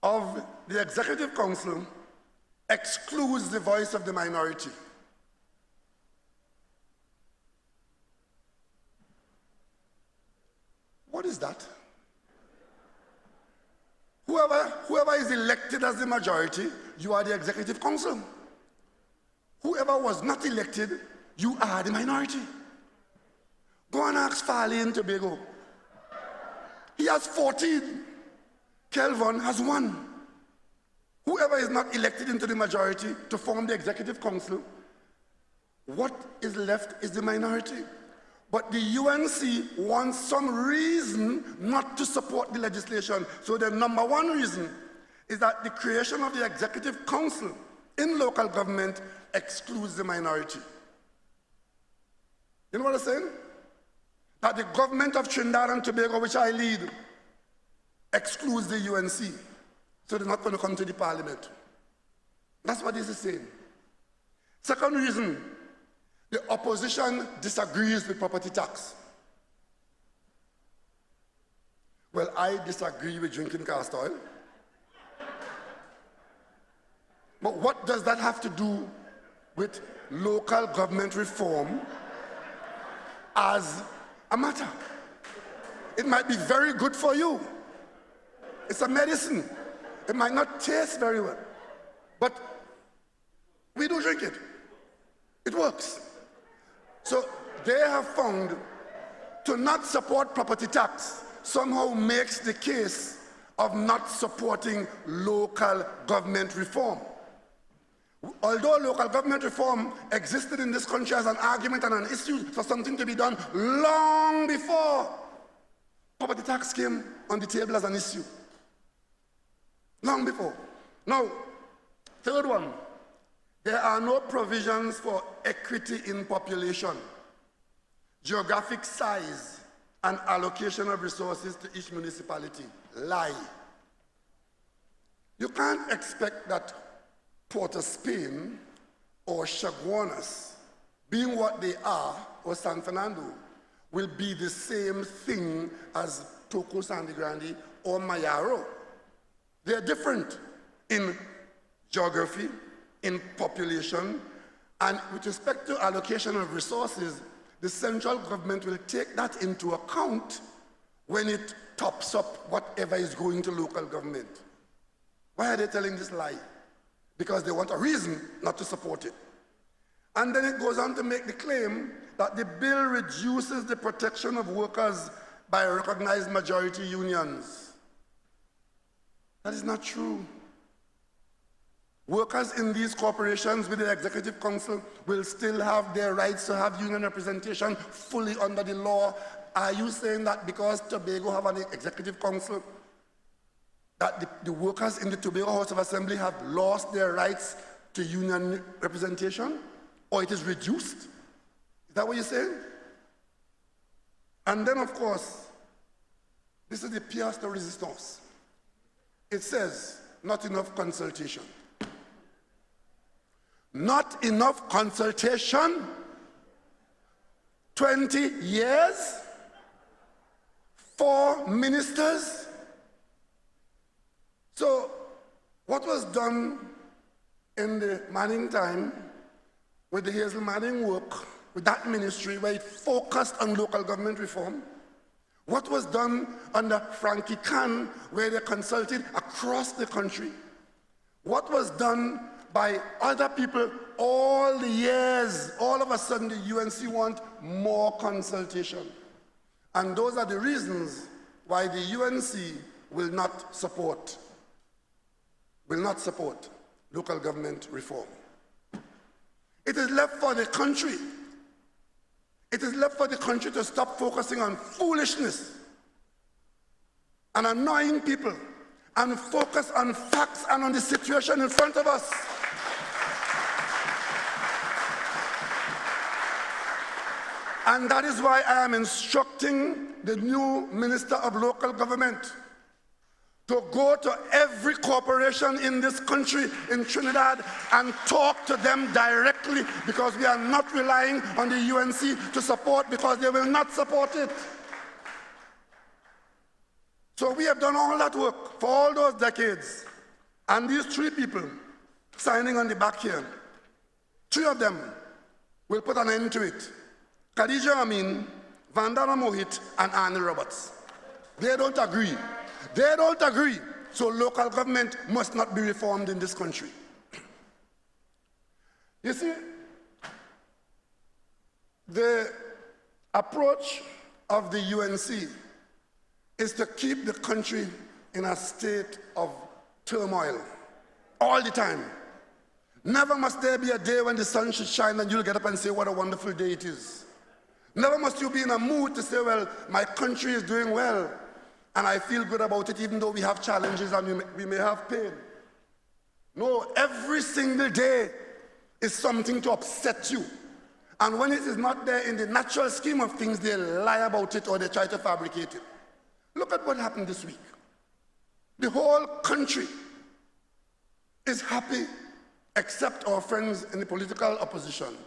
of the Executive Council excludes the voice of the minority. What is that? Whoever is elected as the majority, you are the Executive Council. Whoever was not elected, you are the minority. Go and ask Farley in Tobago. He has 14. Kelvin has 1. Whoever is not elected into the majority to form the Executive Council, what is left is the minority. But the UNC wants some reason not to support the legislation. So the number one reason is that the creation of the Executive Council in local government excludes the minority. You know what I'm saying? That the government of Trinidad and Tobago, which I lead, excludes the UNC. So they're not going to come to the parliament. That's what this is saying. Second reason, the opposition disagrees with property tax. Well, I disagree with drinking castor oil. But what does that have to do with local government reform as a matter? It might be very good for you. It's a medicine. It might not taste very well, but we do drink it. It works. So they have found to not support property tax somehow makes the case of not supporting local government reform. Although local government reform existed in this country as an argument and an issue for something to be done long before property tax came on the table as an issue. Long before. Now, third one, there are no provisions for equity in population, geographic size, and allocation of resources to each municipality. Lie. You can't expect that Port of Spain or Chaguanas, being what they are, or San Fernando, will be the same thing as Toco Sandy Grande or Mayaro. They're different in geography, in population, and with respect to allocation of resources, the central government will take that into account when it tops up whatever is going to local government. Why are they telling this lie? Because they want a reason not to support it. And then it goes on to make the claim that the bill reduces the protection of workers by recognized majority unions. That is not true. Workers in these corporations with the executive council will still have their rights to have union representation fully under the law. Are you saying that because Tobago have an executive council, that the workers in the Tobago House of Assembly have lost their rights to union representation? Or it is reduced? Is that what you're saying? And then, of course, this is the pièce de résistance. It says, not enough consultation. Not enough consultation? 20 years? 4 ministers? So, what was done in the Manning time with the Hazel Manning work, with that ministry where it focused on local government reform? What was done under Frankie Khan, where they consulted across the country? What was done by other people all the years? All of a sudden, the UNC want more consultation. And those are the reasons why the UNC will not support local government reform. It is left for the country. It is left for the country to stop focusing on foolishness and annoying people and focus on facts and on the situation in front of us. And that is why I am instructing the new Minister of Local Government to go to every corporation in this country, in Trinidad, and talk to them directly, because we are not relying on the UNC to support, because they will not support it. So we have done all that work for all those decades. And these 3 people signing on the back here, 3 of them will put an end to it. Khadija Amin, Vandana Mohit, and Annie Roberts. They don't agree. They don't agree. So local government must not be reformed in this country. You see, the approach of the UNC is to keep the country in a state of turmoil all the time. Never must there be a day when the sun should shine and you'll get up and say, what a wonderful day it is. Never must you be in a mood to say, well, my country is doing well, and I feel good about it, even though we have challenges and we may have pain. No, every single day is something to upset you. And when it is not there in the natural scheme of things, they lie about it or they try to fabricate it. Look at what happened this week. The whole country is happy, except our friends in the political opposition,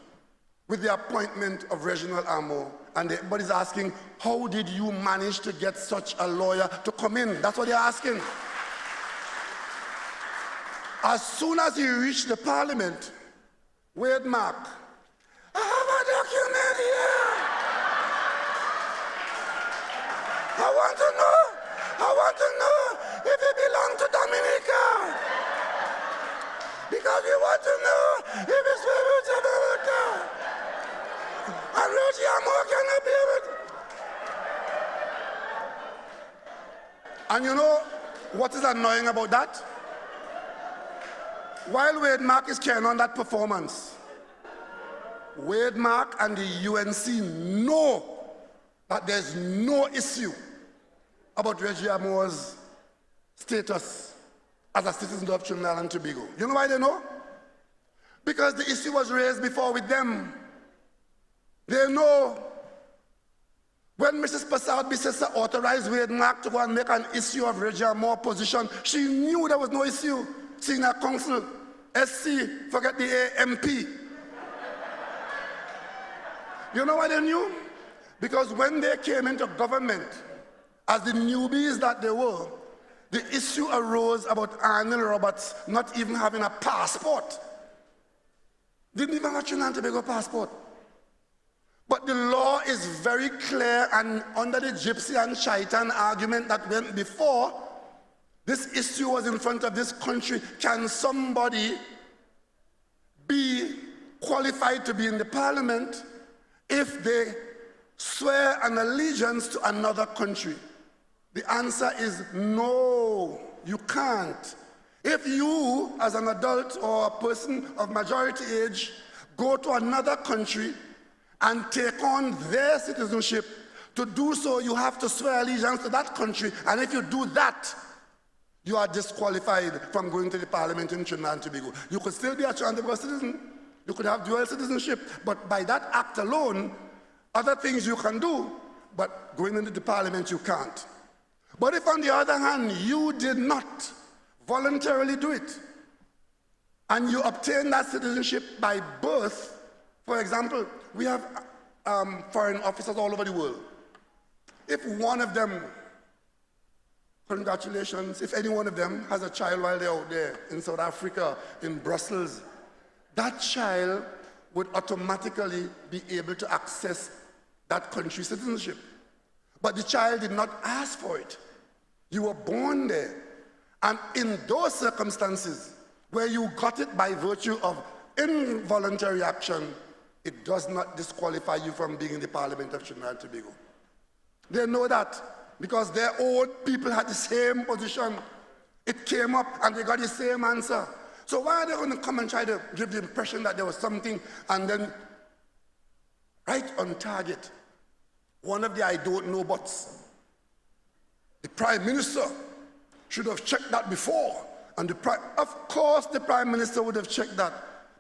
with the appointment of Reginald Amo. And everybody's asking, how did you manage to get such a lawyer to come in? That's what they're asking. As soon as he reached the parliament, Wade Mark, I have a document here. I want to know if it belongs to Dominica. Because we want to know if it's favorable to America. And Reggie Amo cannot be able to. And you know what is annoying about that? While Wade Mark is carrying on that performance, Wade Mark and the UNC know that there's no issue about Reggie Amo's status as a citizen of Trinidad and Tobago. You know why they know? Because the issue was raised before with them. They know when Mrs. Passard Bissessa authorized Wade Mark to go and make an issue of Reggie Amo's position, she knew there was no issue. Senior Council, SC, forget the MP. You know why they knew? Because when they came into government, as the newbies that they were, the issue arose about Arnold Roberts not even having a passport. Didn't even have a Trinidad and Tobago passport. But the law is very clear, and under the Gypsy and Shaitan argument that went before, this issue was in front of this country. Can somebody be qualified to be in the parliament if they swear an allegiance to another country? The answer is no, you can't. If you, as an adult or a person of majority age, go to another country and take on their citizenship, to do so you have to swear allegiance to that country, and if you do that, you are disqualified from going to the parliament in Trinidad and Tobago. You could still be a Trinidad and Tobago citizen, you could have dual citizenship, but by that act alone, other things you can do, but going into the parliament you can't. But if on the other hand, you did not voluntarily do it, and you obtain that citizenship by birth, for example, we have foreign officers all over the world. If one of them, congratulations, if any one of them has a child while they're out there in South Africa, in Brussels, that child would automatically be able to access that country's citizenship. But the child did not ask for it. You were born there. And in those circumstances, where you got it by virtue of involuntary action, it does not disqualify you from being in the Parliament of Trinidad and Tobago. They know that because their own people had the same position. It came up and they got the same answer. So why are they going to come and try to give the impression that there was something, and then right on target, one of the I don't know buts. The Prime Minister should have checked that before. And of course the Prime Minister would have checked that.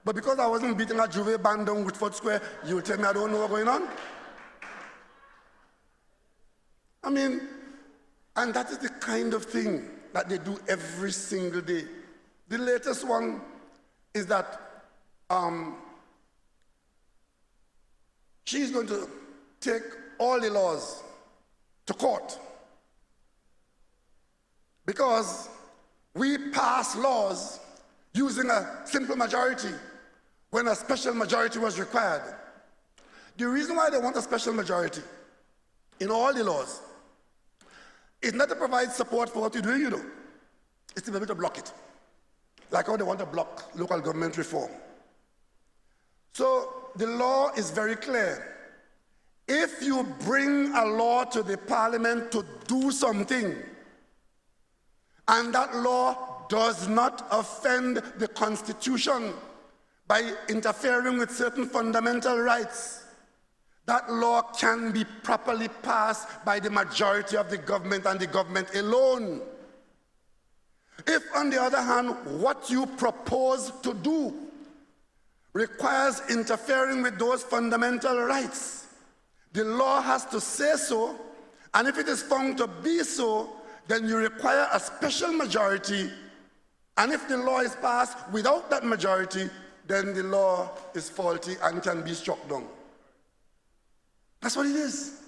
But because I wasn't beating a Juve band down Woodford Square, you will tell me I don't know what's going on? I mean, and that is the kind of thing that they do every single day. The latest one is that she's going to take all the laws to court because we pass laws using a simple majority when a special majority was required. The reason why they want a special majority in all the laws is not to provide support for what you're doing, you know. It's to be able to block it. Like how they want to block local government reform. So the law is very clear. If you bring a law to the parliament to do something, and that law does not offend the Constitution by interfering with certain fundamental rights, that law can be properly passed by the majority of the government and the government alone. If, on the other hand, what you propose to do requires interfering with those fundamental rights, the law has to say so, and if it is found to be so, then you require a special majority, and if the law is passed without that majority, then the law is faulty and can be struck down. That's what it is.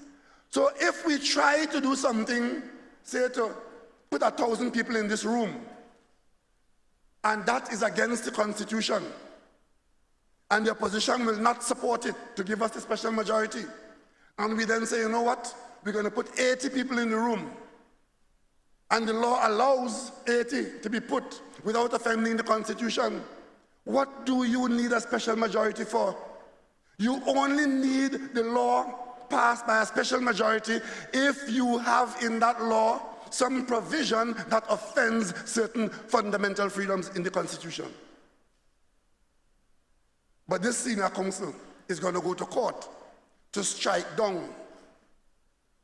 So if we try to do something, say to put 1,000 people in this room, and that is against the Constitution, and the opposition will not support it to give us the special majority, and we then say, you know what, we're going to put 80 people in the room, and the law allows 80 to be put without offending the Constitution, what do you need a special majority for? You only need the law passed by a special majority if you have in that law some provision that offends certain fundamental freedoms in the Constitution. But this senior council is going to go to court to strike down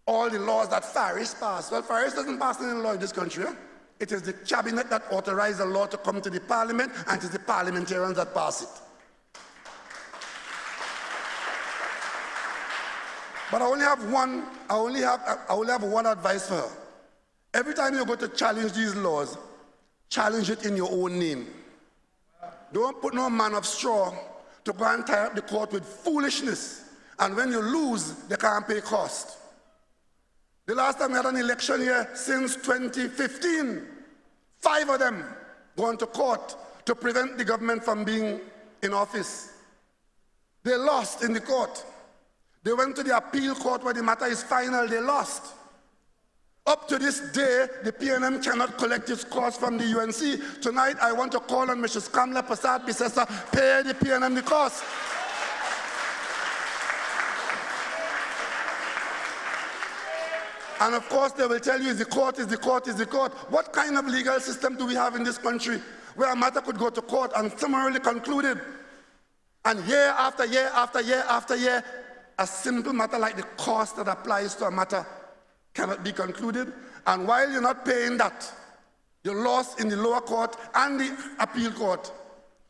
all the laws that Faris passed. Well, Faris doesn't pass any law in this country. It is the cabinet that authorized the law to come to the parliament, and it is the parliamentarians that pass it. But I only have one advice for her. Every time you go to challenge these laws, challenge it in your own name. Don't put no man of straw to go and tie up the court with foolishness. And when you lose, they can't pay cost. The last time we had an election here since 2015, 5 of them gone to court to prevent the government from being in office. They lost in the court. They went to the appeal court where the matter is final, they lost. Up to this day, the PNM cannot collect its cost from the UNC. Tonight, I want to call on Mrs. Kamla Prasad Bisesa, pay the PNM the cost. And of course, they will tell you, the court is the court is the court. What kind of legal system do we have in this country where a matter could go to court and summarily concluded, and year after year after year after year, a simple matter like the cost that applies to a matter cannot be concluded? And while you're not paying that, you lost in the lower court and the appeal court,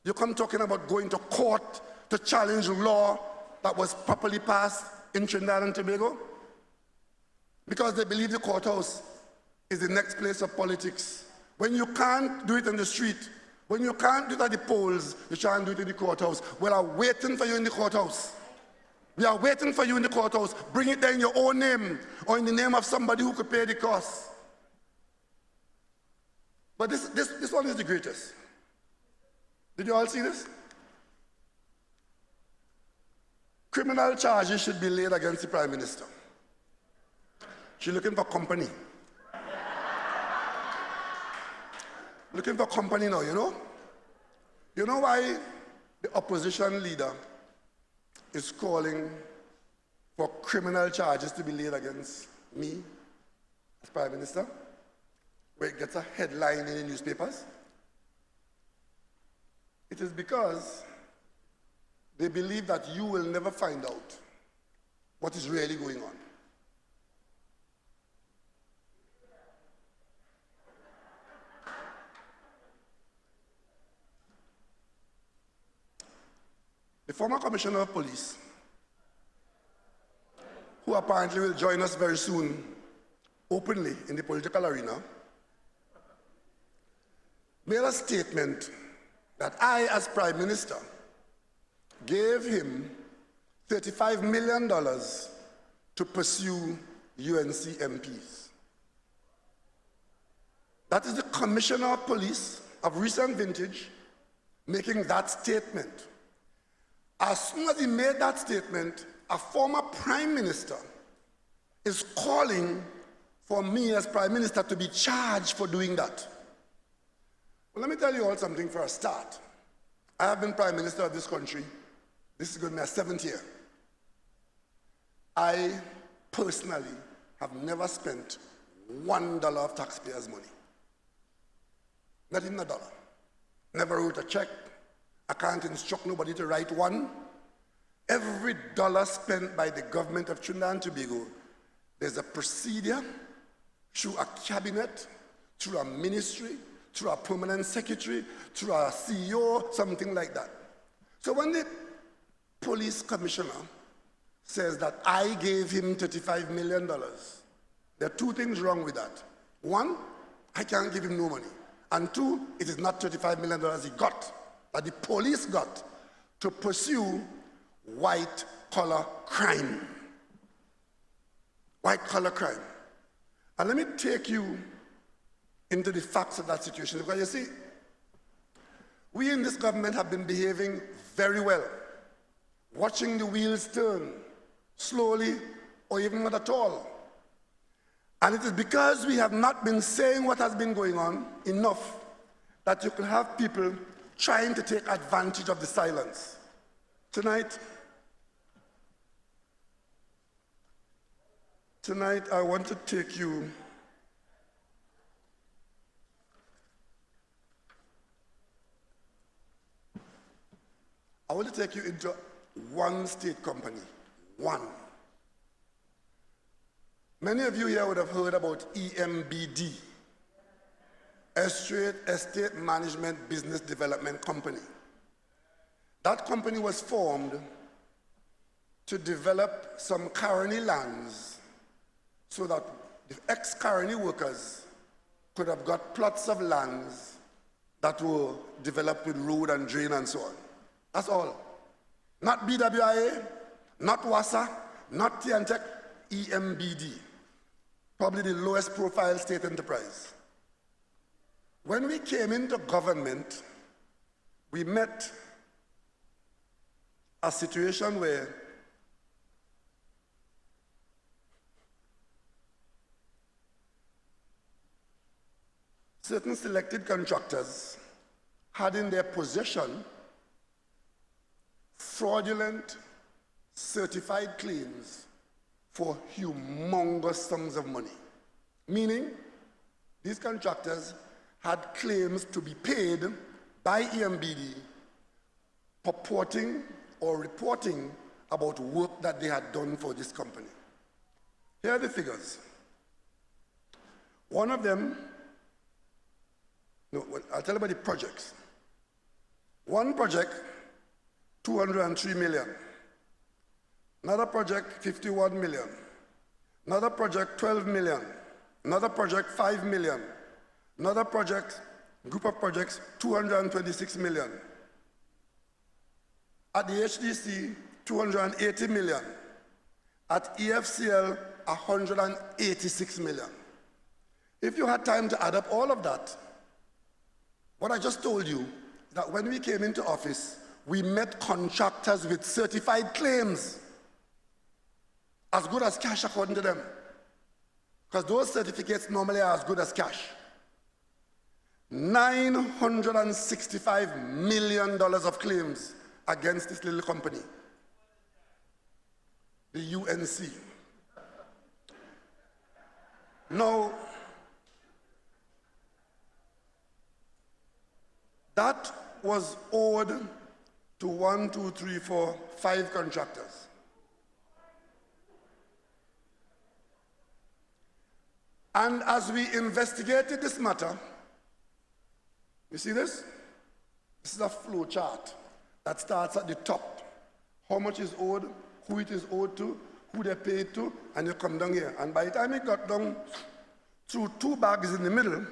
you come talking about going to court to challenge law that was properly passed in Trinidad and Tobago? Because they believe the courthouse is the next place of politics. When you can't do it in the street, when you can't do it at the polls, you try and do it in the courthouse. We are waiting for you in the courthouse. We are waiting for you in the courthouse. Bring it there in your own name or in the name of somebody who could pay the cost. But this one is the greatest. Did you all see this? Criminal charges should be laid against the Prime Minister. She's looking for company. Looking for company now, you know? You know why the opposition leader is calling for criminal charges to be laid against me as Prime Minister, where it gets a headline in the newspapers? It is because they believe that you will never find out what is really going on. The former Commissioner of Police, who apparently will join us very soon openly in the political arena, made a statement that I, as Prime Minister, gave him $35 million to pursue UNC MPs. That is the Commissioner of Police of recent vintage making that statement. As soon as he made that statement, a former Prime Minister is calling for me as Prime Minister to be charged for doing that. Well, let me tell you all something for a start. I have been Prime Minister of this country. This is going to be my 7th year. I personally have never spent $1 of taxpayers' money. Not even $1. Never wrote a check. I can't instruct nobody to write one. Every dollar spent by the government of Trinidad and Tobago, there's a procedure through a cabinet, through a ministry, through a permanent secretary, through a CEO, something like that. So when the police commissioner says that I gave him $35 million, there are 2 things wrong with that. One, I can't give him no money. And two, it is not $35 million he got, that the police got to pursue white-collar crime. White-collar crime. And let me take you into the facts of that situation, because you see, we in this government have been behaving very well, watching the wheels turn slowly or even not at all. And it is because we have not been saying what has been going on enough that you can have people trying to take advantage of the silence. Tonight, I want to take you into one state company, one. Many of you here would have heard about EMBD, Estate Management Business Development Company. That company was formed to develop some colony lands so that the ex-colony workers could have got plots of lands that were developed with road and drain and so on. That's all. Not BWIA, not WASA, not TNTEC, EMBD. Probably the lowest profile state enterprise. When we came into government, we met a situation where certain selected contractors had in their possession fraudulent certified claims for humongous sums of money. Meaning, these contractors had claims to be paid by EMBD purporting or reporting about work that they had done for this company. Here are the figures. One of them, I'll tell you about the projects. One project, 203 million. Another project, 51 million. Another project, 12 million. Another project, 5 million. Another project, group of projects, 226 million. At the HDC, 280 million. At EFCL, 186 million. If you had time to add up all of that, what I just told you, that when we came into office, we met contractors with certified claims, as good as cash according to them. Because those certificates normally are as good as cash. $965 million of claims against this little company, the UNC. Now, that was owed to 1, 2, 3, 4, 5 contractors. And as we investigated this matter, you see this? This is a flow chart that starts at the top. How much is owed, who it is owed to, who they paid to, and you come down here. And by the time it got down through 2 bags in the middle,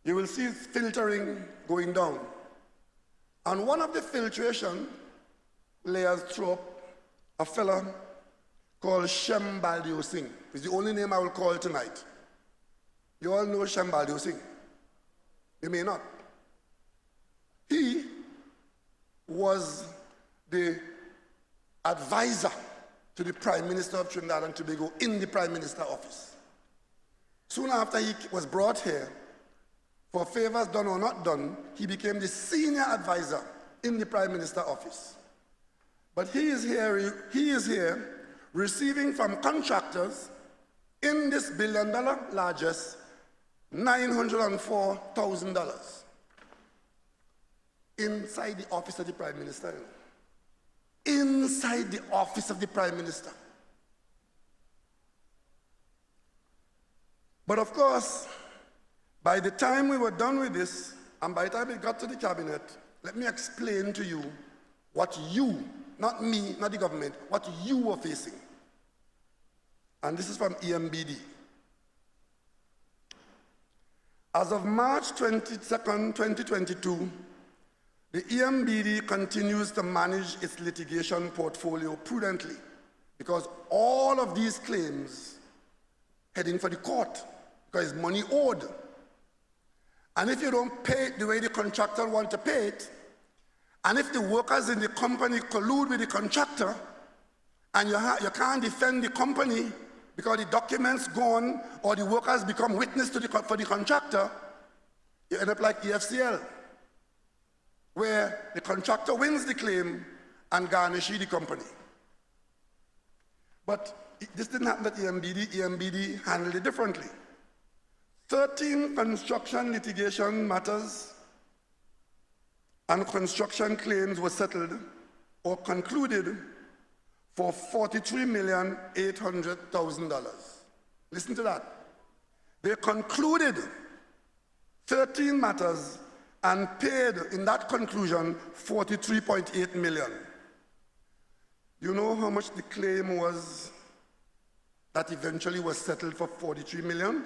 you will see filtering going down. And one of the filtration layers throw up a fella called Shem Baldio Singh. It's the only name I will call tonight. You all know Shem Baldio Singh. You may not. He was the advisor to the Prime Minister of Trinidad and Tobago in the Prime Minister's office. Soon after he was brought here, for favors done or not done, he became the senior advisor in the Prime Minister's office. But he is here receiving from contractors in this $1 billion largesse $904,000 inside the office of the Prime Minister. Inside the office of the Prime Minister. But of course, by the time we were done with this, and by the time it got to the cabinet, let me explain to you what you, not me, not the government, what you were facing. And this is from EMBD. As of March 22nd, 2022, the EMBD continues to manage its litigation portfolio prudently because all of these claims heading for the court because it's money owed. And if you don't pay it the way the contractor wants to pay it, and if the workers in the company collude with the contractor, and you can't defend the company because the documents gone or the workers become witness to for the contractor, you end up like EFCL, where the contractor wins the claim and garnishes the company. But this didn't happen at EMBD. EMBD handled it differently. 13 construction litigation matters and construction claims were settled or concluded for $43,800,000. Listen to that. They concluded 13 matters and paid in that conclusion $43.8 million. You know how much the claim was that eventually was settled for $43 million?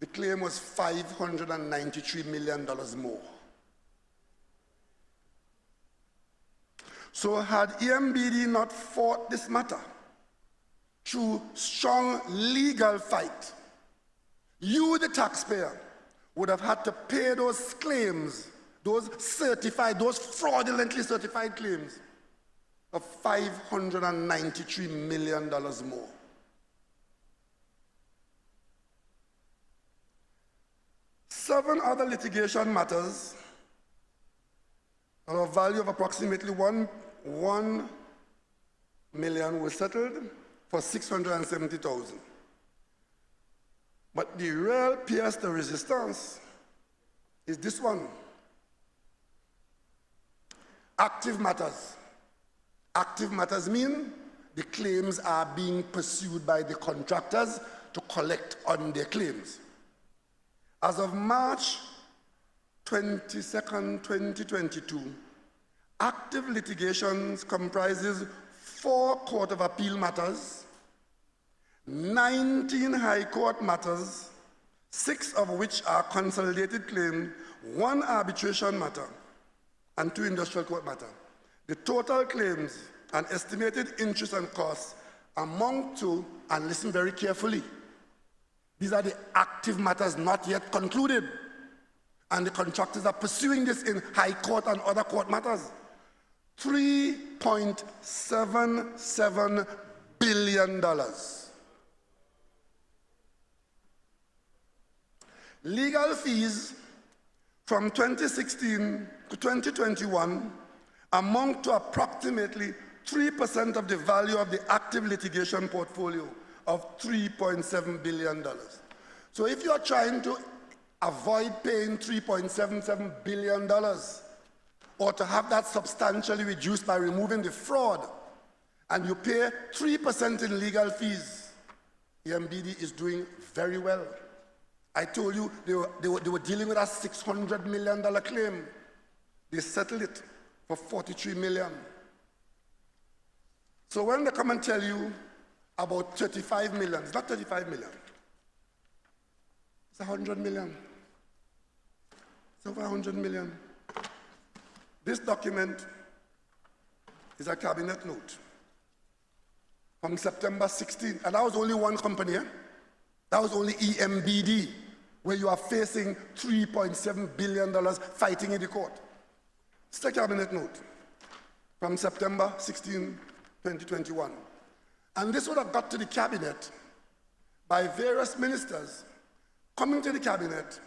The claim was $593 million more. So had EMBD not fought this matter through strong legal fight, you, the taxpayer, would have had to pay those claims, those fraudulently certified claims of $593 million more. Seven other litigation matters of a value of approximately $1 million were settled for $670,000. But the real pièce de resistance is this one. Active matters. Active matters mean the claims are being pursued by the contractors to collect on their claims. As of March 22nd, 2022, active litigations comprises 4 Court of Appeal matters, 19 High Court matters, 6 of which are consolidated claims, 1 arbitration matter, and 2 industrial court matters. The total claims and estimated interest and costs amount to, and listen very carefully, these are the active matters not yet concluded, and the contractors are pursuing this in High Court and other court matters. $3.77 billion. Legal fees from 2016 to 2021 amount to approximately 3% of the value of the active litigation portfolio of $3.7 billion. So if you are trying to avoid paying $3.77 billion or to have that substantially reduced by removing the fraud, and you pay 3% in legal fees, EMBD is doing very well. I told you they were dealing with a $600 million claim. They settled it for $43 million. So when they come and tell you about 35 million, it's not 35 million. It's 100 million. It's over 100 million. This document is a cabinet note from September 16, and that was only one company. That was only EMBD, where you are facing $3.7 billion fighting in the court. It's a cabinet note from September 16, 2021. And this would have got to the cabinet by various ministers coming to the cabinet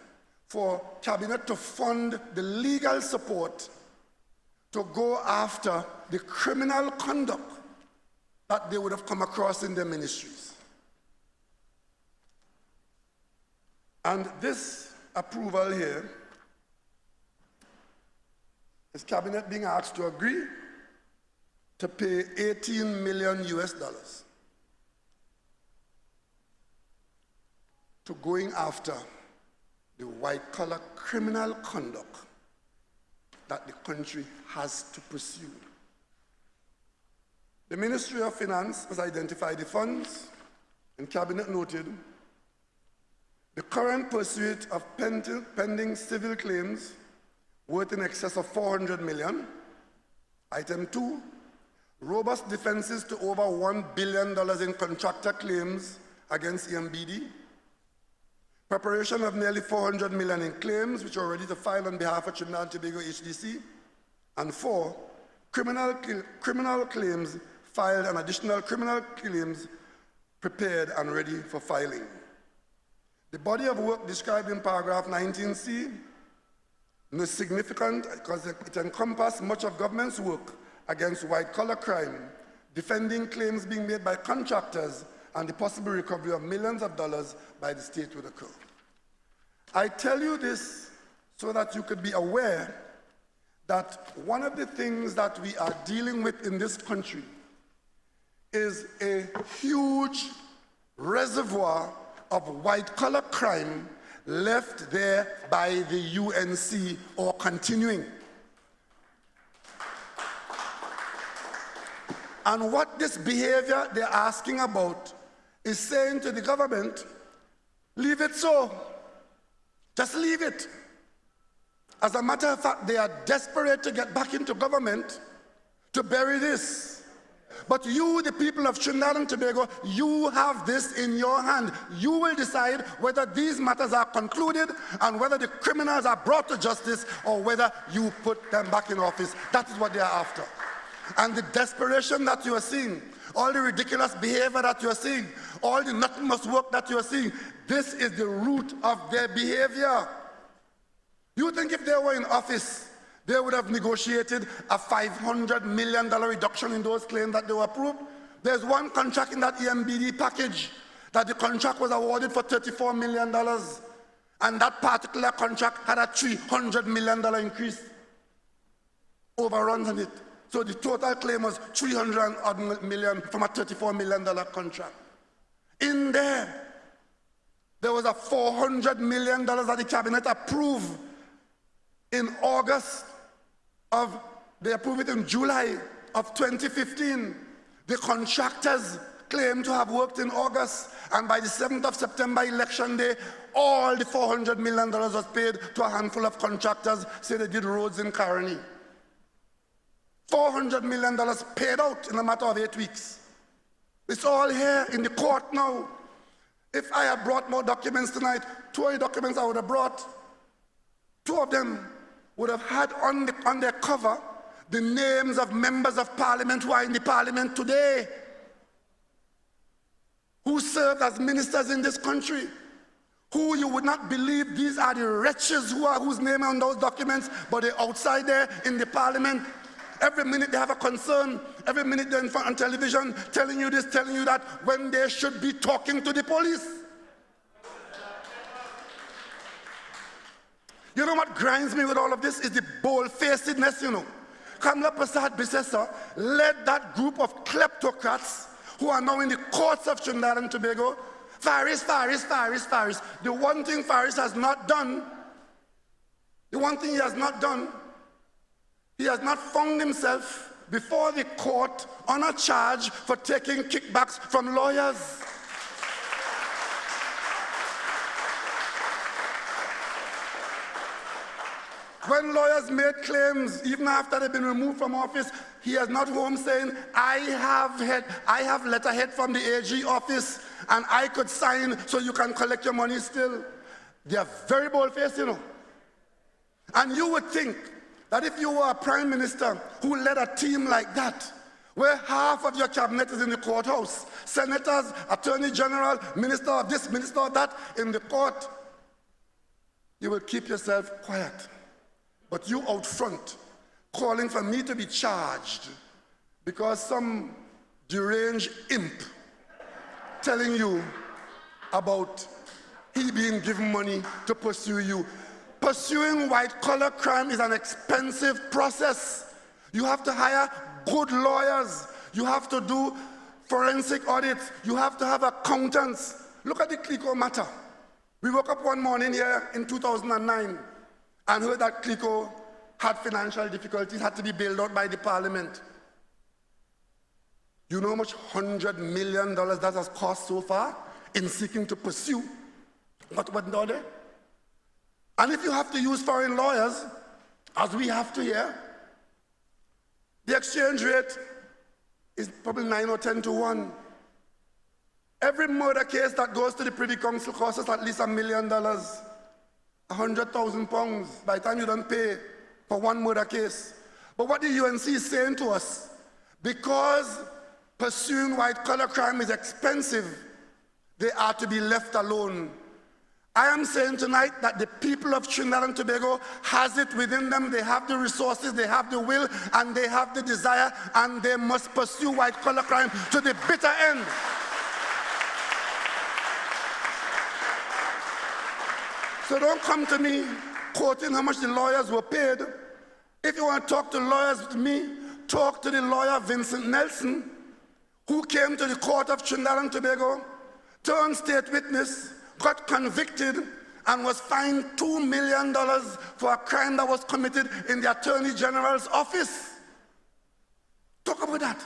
for cabinet to fund the legal support to go after the criminal conduct that they would have come across in their ministries. And this approval here is cabinet being asked to agree to pay $18 million to going after the white-collar criminal conduct that the country has to pursue. The Ministry of Finance has identified the funds, and Cabinet noted the current pursuit of pending civil claims worth in excess of 400 million. Item 2, robust defenses to over $1 billion in contractor claims against EMBD. Preparation of nearly 400 million in claims which are ready to file on behalf of Trinidad and Tobago HDC. And 4, criminal claims filed and additional criminal claims prepared and ready for filing. The body of work described in paragraph 19C is significant because it encompasses much of government's work against white-collar crime, defending claims being made by contractors, and the possible recovery of millions of dollars by the state would occur. I tell you this so that you could be aware that one of the things that we are dealing with in this country is a huge reservoir of white-collar crime left there by the UNC or continuing. And what this behavior they're asking about is saying to the government, leave it so. Just leave it. As a matter of fact, they are desperate to get back into government to bury this. But you, the people of Trinidad and Tobago, you have this in your hand. You will decide whether these matters are concluded and whether the criminals are brought to justice or whether you put them back in office. That is what they are after. And the desperation that you are seeing, all the ridiculous behavior that you are seeing, all the nothing must work that you are seeing, this is the root of their behavior. You think if they were in office, they would have negotiated a $500 million reduction in those claims that they were approved? There's one contract in that EMBD package that the contract was awarded for $34 million. And that particular contract had a $300 million increase overruns on it. So the total claim was $300 million from a $34 million contract. In there was a $400 million that the cabinet approved in August of, they approved it in July of 2015. The contractors claimed to have worked in August, and by the 7th of September, election day, all the $400 million was paid to a handful of contractors, say they did roads in Caroni. $400 million paid out in a matter of 8 weeks. It's all here in the court now. If I had brought more documents tonight, 2 of the documents I would have brought, 2 of them would have had on their cover the names of members of parliament who are in the parliament today, who served as ministers in this country, who you would not believe these are the wretches whose name are on those documents, but they're outside there in the parliament. Every minute they have a concern, every minute they're in front on television telling you this, telling you that, when they should be talking to the police. You know what grinds me with all of this is the bold-facedness, you know. Kamla Prasad Bisesa led that group of kleptocrats who are now in the courts of Trinidad and Tobago. Faris. The one thing Faris has not done, he has not found himself before the court on a charge for taking kickbacks from lawyers. When lawyers made claims, even after they've been removed from office, he is not home saying, I have letterhead from the AG office and I could sign so you can collect your money still. They are very bold-faced, you know. And you would think that if you were a prime minister who led a team like that, where half of your cabinet is in the courthouse, senators, attorney general, minister of this, minister of that, in the court, you will keep yourself quiet. But you out front, calling for me to be charged because some deranged imp telling you about he being given money to pursue you. Pursuing white-collar crime is an expensive process. You have to hire good lawyers. You have to do forensic audits. You have to have accountants. Look at the Clico matter. We woke up one morning here in 2009 and heard that Clico had financial difficulties, had to be bailed out by the parliament. You know how much $100 million that has cost so far in seeking to pursue What wasn't there? And if you have to use foreign lawyers, as we have to here, the exchange rate is probably 9 or 10 to 1. Every murder case that goes to the Privy Council costs us at least $1 million, 100,000 pounds by the time you don't pay for one murder case. But what the UNC is saying to us, because pursuing white-collar crime is expensive, they are to be left alone. I am saying tonight that the people of Trinidad and Tobago has it within them. They have the resources, they have the will, and they have the desire, and they must pursue white-collar crime to the bitter end. So don't come to me quoting how much the lawyers were paid. If you want to talk to lawyers with me, talk to the lawyer Vincent Nelson, who came to the court of Trinidad and Tobago, turned state witness, got convicted, and was fined $2 million for a crime that was committed in the Attorney General's office. Talk about that.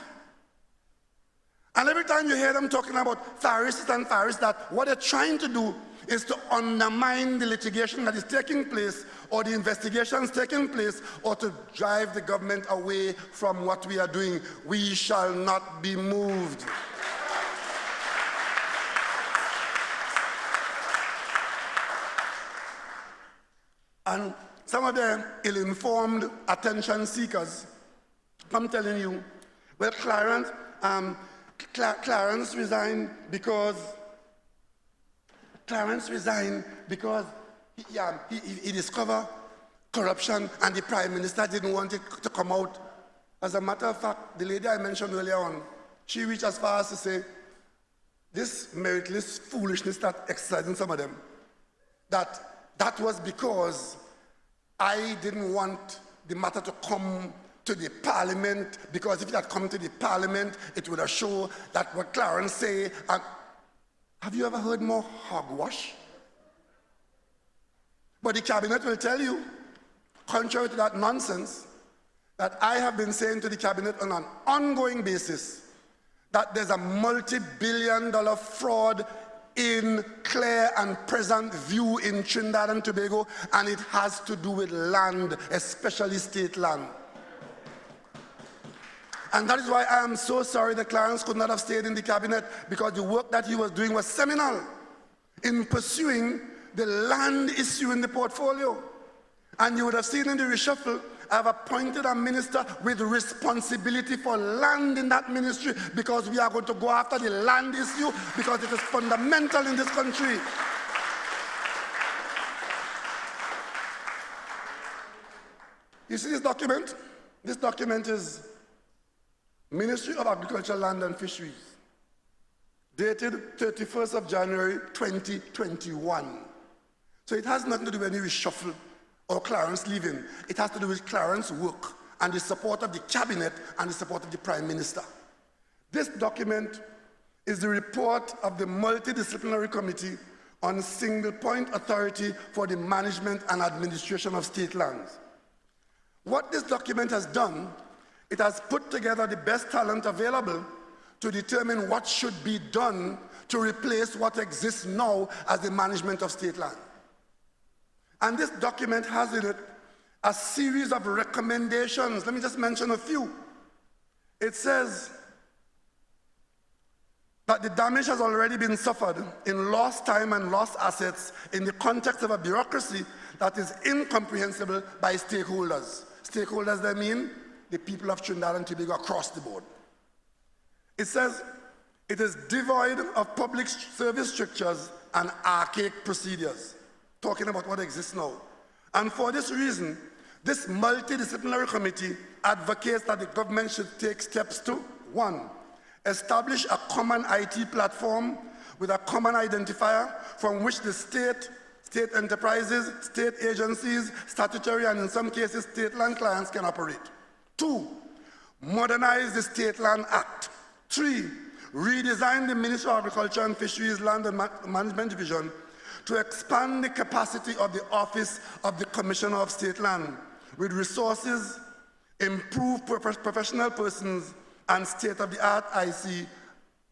And every time you hear them talking about Pharisees and Pharisees, that what they're trying to do is to undermine the litigation that is taking place, or the investigations taking place, or to drive the government away from what we are doing. We shall not be moved. And some of the ill-informed attention seekers, I'm telling you, well, Clarence resigned because he discovered corruption and the Prime Minister didn't want it to come out. As a matter of fact, the lady I mentioned earlier on, she reached as far as to say, this meritless foolishness that exercising some of them, that was because I didn't want the matter to come to the Parliament, because if it had come to the Parliament, it would have shown that what Clarence say. And have you ever heard more hogwash? But the Cabinet will tell you, contrary to that nonsense, that I have been saying to the Cabinet on an ongoing basis, that there's a multi-billion-dollar fraud in clear and present view in Trinidad and Tobago, and it has to do with land, especially state land. And that is why I am so sorry that Clarence could not have stayed in the Cabinet, because the work that he was doing was seminal in pursuing the land issue in the portfolio. And you would have seen in the reshuffle, I have appointed a minister with responsibility for land in that ministry, because we are going to go after the land issue, because it is fundamental in this country. You see this document? This document is Ministry of Agriculture, Land and Fisheries, dated 31st of January 2021. So it has nothing to do with any reshuffle or Clarence leaving. It has to do with Clarence's work and the support of the Cabinet and the support of the Prime Minister. This document is the report of the Multidisciplinary Committee on Single Point Authority for the Management and Administration of State Lands. What this document has done, it has put together the best talent available to determine what should be done to replace what exists now as the management of state land. And this document has in it a series of recommendations. Let me just mention a few. It says that the damage has already been suffered in lost time and lost assets in the context of a bureaucracy that is incomprehensible by stakeholders. Stakeholders, they mean the people of Trinidad and Tobago across the board. It says it is devoid of public service strictures and archaic procedures, talking about what exists now. And for this reason, this multidisciplinary committee advocates that the government should take steps to, 1, establish a common IT platform with a common identifier from which the state enterprises, state agencies, statutory, and in some cases, state land clients can operate. 2, modernize the State Land Act. 3, redesign the Ministry of Agriculture and Fisheries Land and Management Division to expand the capacity of the Office of the Commissioner of State Land with resources, improve professional persons, and state-of-the-art IC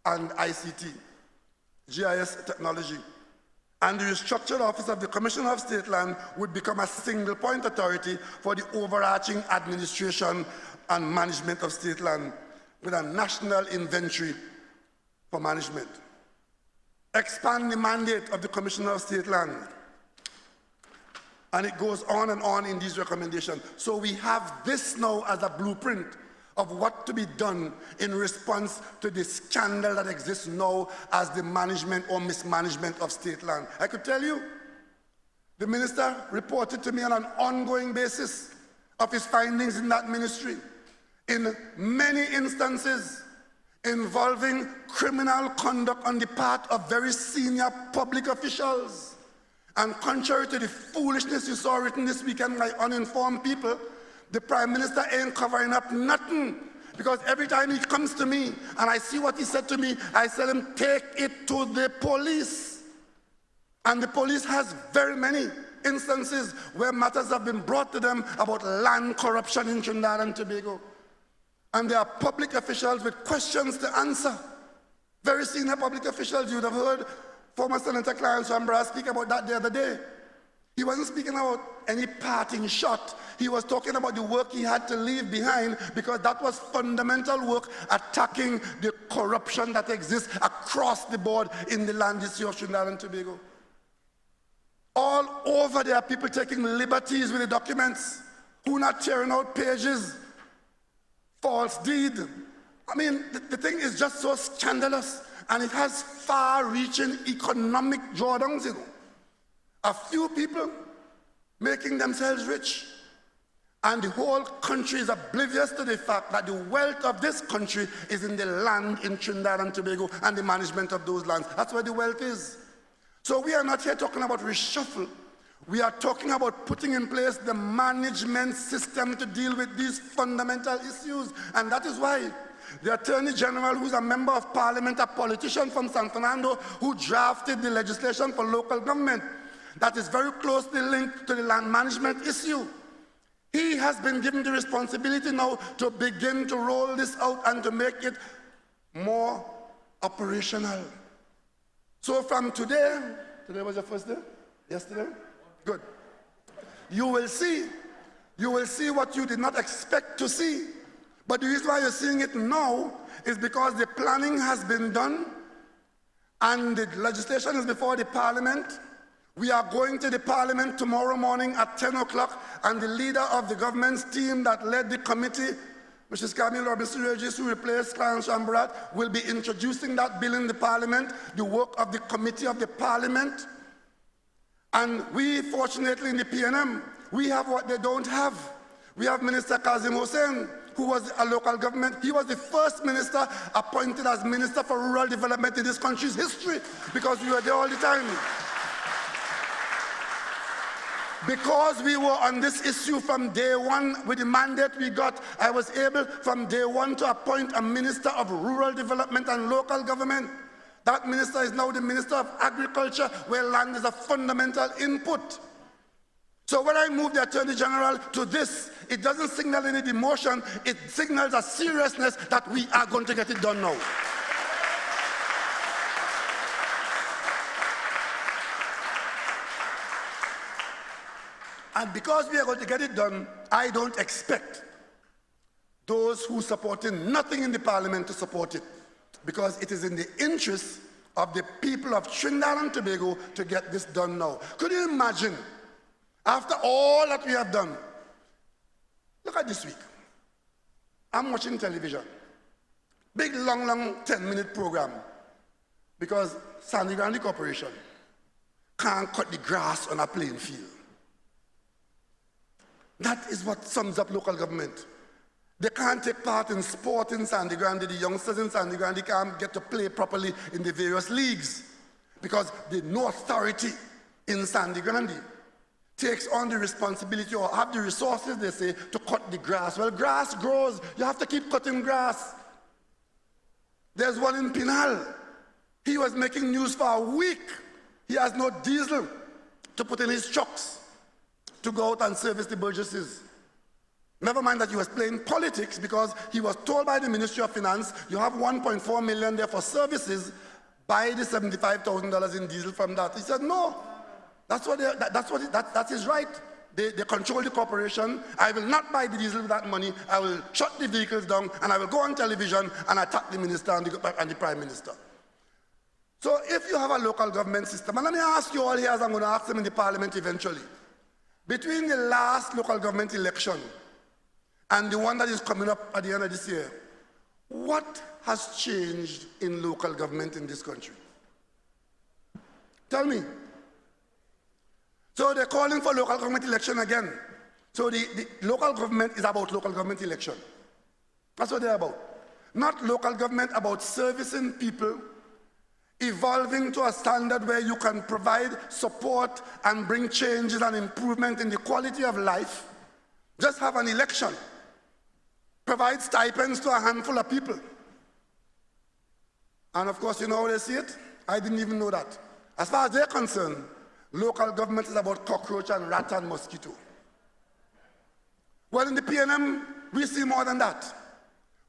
and ICT, GIS technology. And the restructured office of the Commissioner of State Land would become a single point authority for the overarching administration and management of state land with a national inventory for management. Expand the mandate of the Commissioner of State Land. And it goes on and on in these recommendations. So we have this now as a blueprint of what to be done in response to the scandal that exists now as the management or mismanagement of state land. I could tell you, the minister reported to me on an ongoing basis of his findings in that ministry, in many instances involving criminal conduct on the part of very senior public officials. And contrary to the foolishness you saw written this weekend by uninformed people, the Prime Minister ain't covering up nothing. Because every time he comes to me and I see what he said to me, I tell him, take it to the police. And the police has very many instances where matters have been brought to them about land corruption in Trinidad and Tobago. And there are public officials with questions to answer. Very senior public officials. You would have heard former Senator Clarence Wambra speak about that the other day. He wasn't speaking about any parting shot. He was talking about the work he had to leave behind because that was fundamental work attacking the corruption that exists across the board in the land issue of Trinidad and Tobago. All over there are people taking liberties with the documents, who are not tearing out pages, false deed. I mean, the thing is just so scandalous, and it has far-reaching economic drawdowns, you know. A few people making themselves rich, and the whole country is oblivious to the fact that the wealth of this country is in the land in Trinidad and Tobago and the management of those lands. That's where the wealth is. So we are not here talking about reshuffle. We are talking about putting in place the management system to deal with these fundamental issues. And that is why the Attorney General, who's a member of Parliament, a politician from San Fernando, who drafted the legislation for local government, that is very closely linked to the land management issue. He has been given the responsibility now to begin to roll this out and to make it more operational. So from today was your first day? Yesterday? Good. You will see what you did not expect to see. But the reason why you're seeing it now is because the planning has been done and the legislation is before the Parliament. We are going to the Parliament tomorrow morning at 10 o'clock, and the leader of the government's team that led the committee, Mrs. Camille Robinson-Regis, who replaced Clarence Wambra, will be introducing that bill in the Parliament, the work of the committee of the Parliament. And we, fortunately, in the PNM, we have what they don't have. We have Minister Kazim Hussain, who was a local government. He was the first minister appointed as Minister for Rural Development in this country's history, because we were there all the time. Because we were on this issue from day one with the mandate we got, I was able from day one to appoint a Minister of Rural Development and Local Government. That minister is now the Minister of Agriculture, where land is a fundamental input. So when I move the Attorney General to this, it doesn't signal any demotion, it signals a seriousness that we are going to get it done now. And because we are going to get it done, I don't expect those who supported nothing in the Parliament to support it, because it is in the interest of the people of Trinidad and Tobago to get this done now. Could you imagine, after all that we have done, look at this week. I'm watching television. Big, long 10-minute program, because Sandy Grande Corporation can't cut the grass on a playing field. That is what sums up local government. They can't take part in sport in Sandy Grande. The youngsters in Sandy Grande can't get to play properly in the various leagues because the no authority in Sandy Grande takes on the responsibility or have the resources, they say, to cut the grass. Well, grass grows. You have to keep cutting grass. There's one in Pinal. He was making news for a week. He has no diesel to put in his trucks to go out and service the Burgesses. Never mind that he was playing politics, because he was told by the Ministry of Finance, you have 1.4 million there for services, buy the $75,000 in diesel from that. He said, no, that's his right. They control the corporation. I will not buy the diesel with that money. I will shut the vehicles down and I will go on television and attack the minister and the prime minister. So if you have a local government system, and let me ask you all here, as I'm going to ask them in the parliament eventually, between the last local government election and the one that is coming up at the end of this year, what has changed in local government in this country? Tell me. So they're calling for local government election again. So the local government is about local government election. That's what they're about. Not local government about servicing people, evolving to a standard where you can provide support and bring changes and improvement in the quality of life. Just have an election. Provide stipends to a handful of people. And of course, you know how they see it? I didn't even know that. As far as they're concerned, local government is about cockroach and rat and mosquito. Well, in the PNM, we see more than that.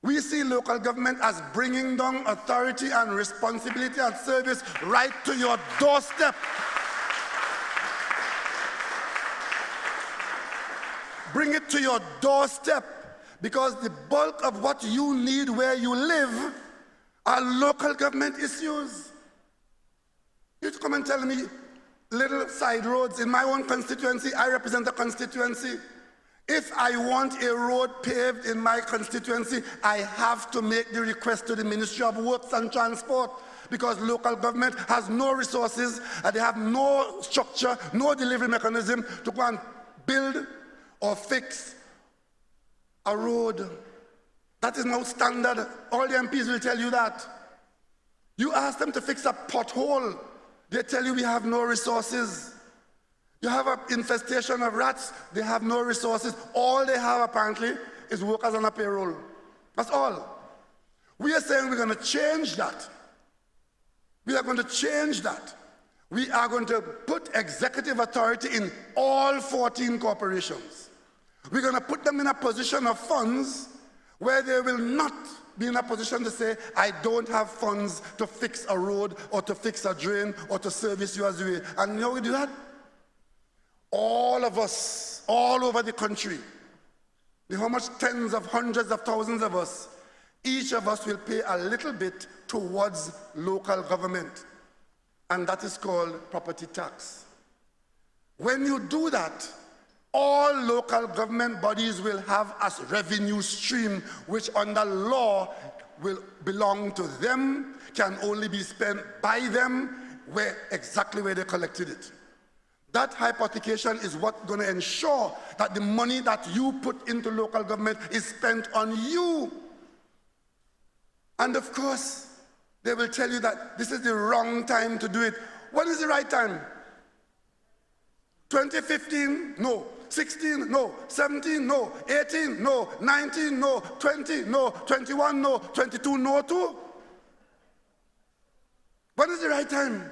We see local government as bringing down authority and responsibility and service right to your doorstep. Bring it to your doorstep, because the bulk of what you need where you live are local government issues. You come and tell me little side roads in my own constituency. I represent a constituency. If I want a road paved in my constituency, I have to make the request to the Ministry of Works and Transport, because local government has no resources and they have no structure, no delivery mechanism to go and build or fix a road. That is no standard. All the MPs will tell you that. You ask them to fix a pothole, they tell you we have no resources. You have an infestation of rats, they have no resources. All they have apparently is workers on a payroll. That's all. We are saying we're going to change that. We are going to change that. We are going to put executive authority in all 14 corporations. We're going to put them in a position of funds where they will not be in a position to say, I don't have funds to fix a road or to fix a drain or to service you as you will. And you know we do that? All of us, all over the country, how much tens of hundreds of thousands of us, each of us will pay a little bit towards local government. And that is called property tax. When you do that, all local government bodies will have a revenue stream which under law will belong to them, can only be spent by them, exactly where they collected it. That hypothecation is what's going to ensure that the money that you put into local government is spent on you. And of course, they will tell you that this is the wrong time to do it. What is the right time? 2015? No. 16? No. 17? No. 18? No. 19? No. 20? No. 21? No. 22? No too? What is the right time?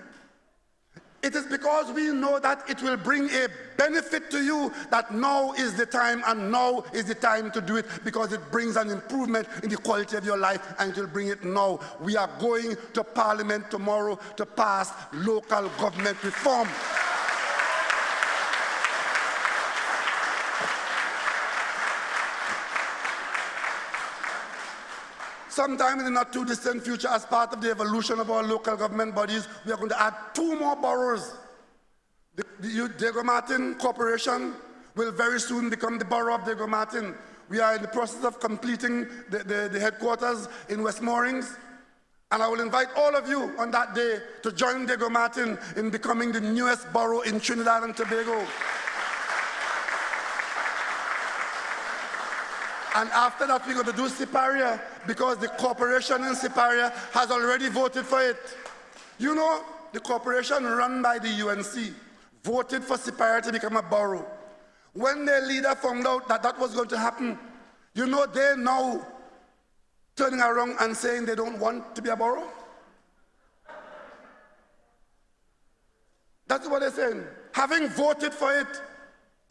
It is because we know that it will bring a benefit to you that now is the time, and now is the time to do it, because it brings an improvement in the quality of your life, and it will bring it now. We are going to Parliament tomorrow to pass local government reform. Sometime in the not too distant future, as part of the evolution of our local government bodies, we are going to add 2 more boroughs. The Diego Martin Corporation will very soon become the borough of Diego Martin. We are in the process of completing the headquarters in West Moorings. And I will invite all of you on that day to join Diego Martin in becoming the newest borough in Trinidad and Tobago. And after that, we're going to do Siparia, because the corporation in Siparia has already voted for it. You know, the corporation run by the UNC voted for Siparia to become a borough. When their leader found out that that was going to happen, you know, they're now turning around and saying they don't want to be a borough. That's what they're saying. Having voted for it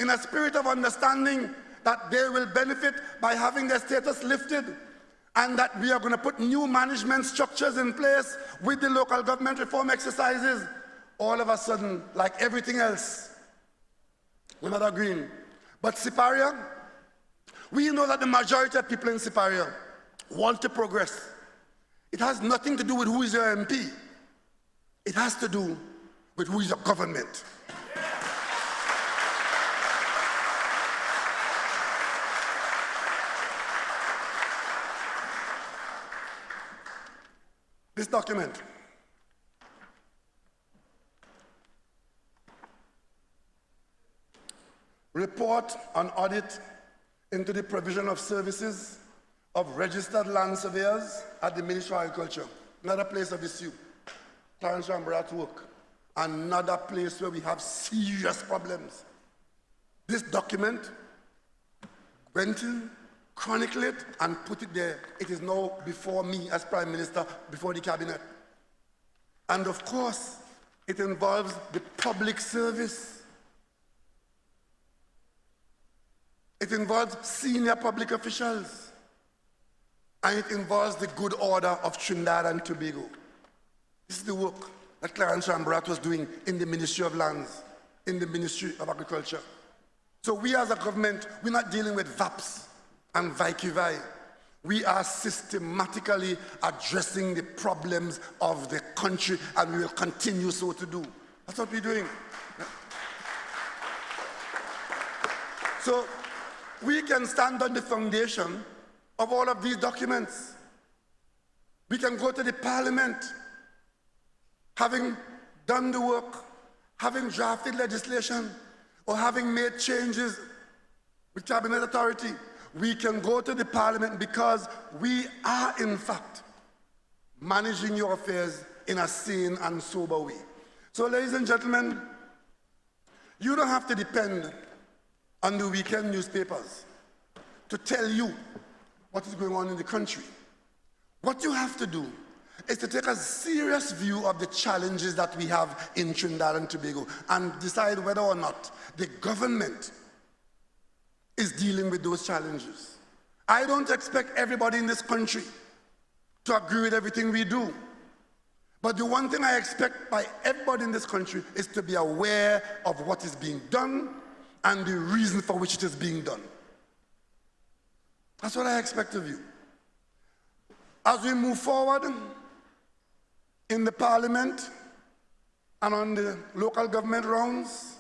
in a spirit of understanding that they will benefit by having their status lifted, and that we are going to put new management structures in place with the local government reform exercises, all of a sudden, like everything else, we're not agreeing. But Siparia, we know that the majority of people in Siparia want to progress. It has nothing to do with who is your MP. It has to do with who is your government. This document report on audit into the provision of services of registered land surveyors at the Ministry of Agriculture. Another place of issue. Clarence Rambrat's work. Another place where we have serious problems. This document went in, chronicled it, and put it there. It is now before me as Prime Minister, before the Cabinet. And of course, it involves the public service. It involves senior public officials. And it involves the good order of Trinidad and Tobago. This is the work that Clarence Rambrat was doing in the Ministry of Lands, in the Ministry of Agriculture. So we as a government, we're not dealing with VAPs and VICI. We are systematically addressing the problems of the country, and we will continue so to do. That's what we're doing. So we can stand on the foundation of all of these documents. We can go to the Parliament, having done the work, having drafted legislation, or having made changes with Cabinet authority. We can go to the Parliament because we are, in fact, managing your affairs in a sane and sober way. So, ladies and gentlemen, you don't have to depend on the weekend newspapers to tell you what is going on in the country. What you have to do is to take a serious view of the challenges that we have in Trinidad and Tobago and decide whether or not the government is dealing with those challenges. I don't expect everybody in this country to agree with everything we do. But the one thing I expect by everybody in this country is to be aware of what is being done and the reason for which it is being done. That's what I expect of you. As we move forward in the Parliament and on the local government rounds,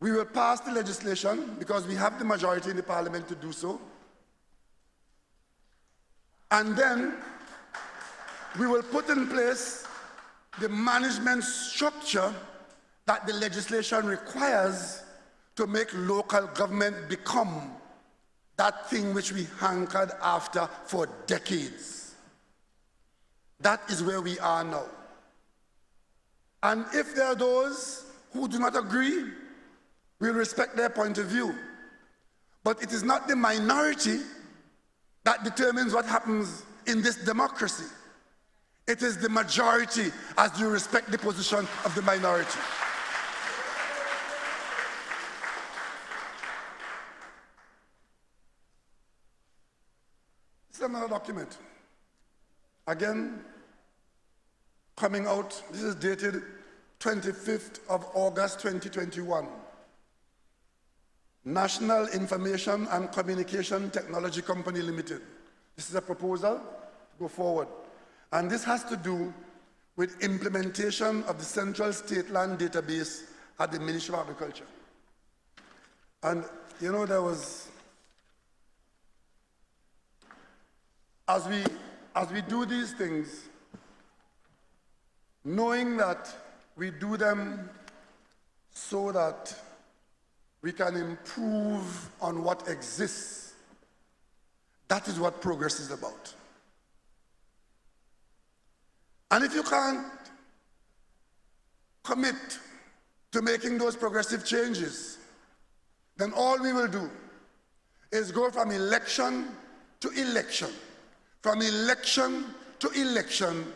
we will pass the legislation because we have the majority in the Parliament to do so. And then we will put in place the management structure that the legislation requires to make local government become that thing which we hankered after for decades. That is where we are now. And if there are those who do not agree, we'll respect their point of view. But it is not the minority that determines what happens in this democracy. It is the majority as you respect the position of the minority. This is another document. Again, coming out, this is dated 25th of August 2021. National Information and Communication Technology Company Limited. This is a proposal to go forward. And this has to do with implementation of the Central State Land Database at the Ministry of Agriculture. And you know, there was, as we do these things, knowing that we do them so that we can improve on what exists, that is what progress is about. And if you can't commit to making those progressive changes, then all we will do is go from election to election, from election to election,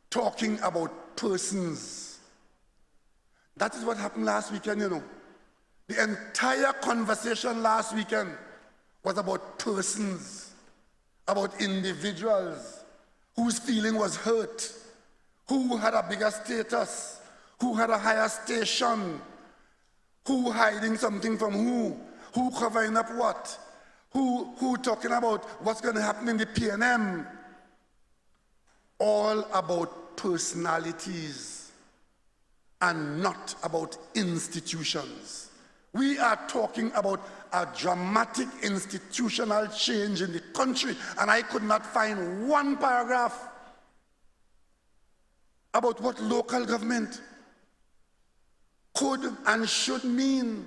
talking about persons. That is what happened last weekend, you know. The entire conversation last weekend was about persons about individuals whose feeling was hurt, who had a bigger status, who had a higher station, who hiding something from who covering up what, who talking about what's going to happen in the PNM. All about personalities and not about institutions. We are talking about a dramatic institutional change in the country, and I could not find one paragraph about what local government could and should mean.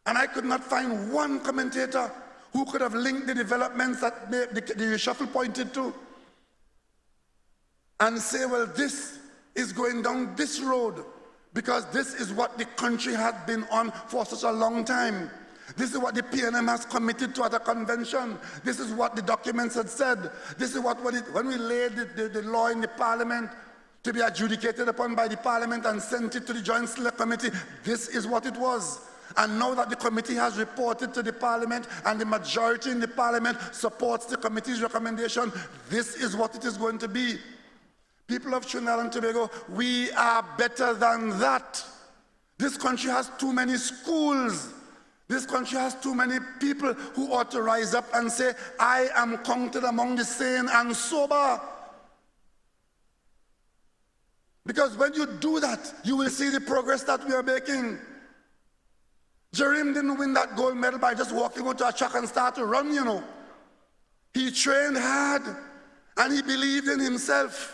And I could not find one commentator who could have linked the developments that the reshuffle pointed to and say, well, this is going down this road because this is what the country has been on for such a long time. This is what the PNM has committed to at a convention. This is what the documents had said. This is what when we laid the law in the parliament to be adjudicated upon by the parliament and sent it to the Joint Select Committee, this is what it was. And now that the committee has reported to the parliament and the majority in the parliament supports the committee's recommendation, this is what it is going to be. People of Trinidad and Tobago, we are better than that. This country has too many schools. This country has too many people who ought to rise up and say, I am counted among the sane and sober. Because when you do that, you will see the progress that we are making. Jerem didn't win that gold medal by just walking out to a track and start to run, you know. He trained hard and he believed in himself.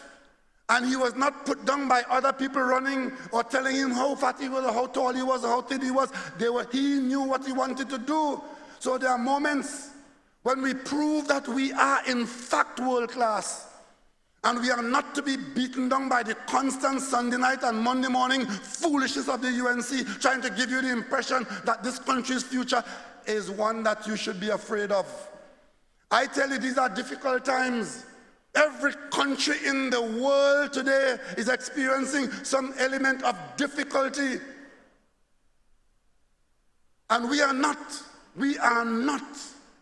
And he was not put down by other people running or telling him how fat he was or how tall he was or how thin he was. He knew what he wanted to do. So there are moments when we prove that we are in fact world class. And we are not to be beaten down by the constant Sunday night and Monday morning foolishness of the UNC trying to give you the impression that this country's future is one that you should be afraid of. I tell you, these are difficult times. Every country in the world today is experiencing some element of difficulty. And we are not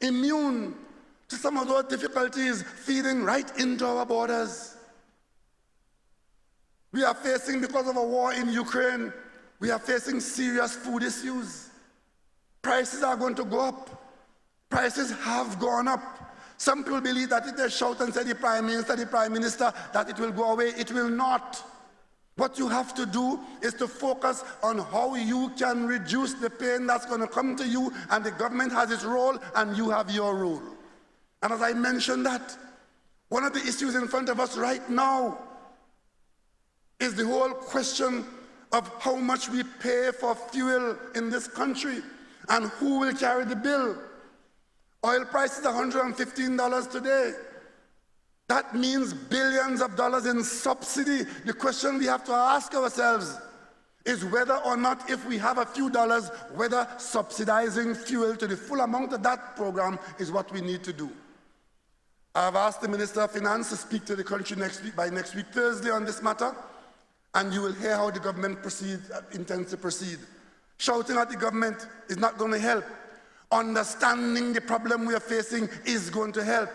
immune to some of those difficulties feeding right into our borders. We are facing, because of a war in Ukraine, we are facing serious food issues. Prices are going to go up. Prices have gone up. Some people believe that if they shout and say the Prime Minister, that it will go away. It will not. What you have to do is to focus on how you can reduce the pain that's going to come to you, and the government has its role and you have your role. And as I mentioned that, one of the issues in front of us right now is the whole question of how much we pay for fuel in this country and who will carry the bill. Oil price is $115 today. That means billions of dollars in subsidy. The question we have to ask ourselves is whether or not, if we have a few dollars, whether subsidizing fuel to the full amount of that program is what we need to do. I've asked the Minister of Finance to speak to the country by next week Thursday on this matter, and you will hear how the government intends to proceed. Shouting at the government is not going to help. Understanding the problem we are facing is going to help,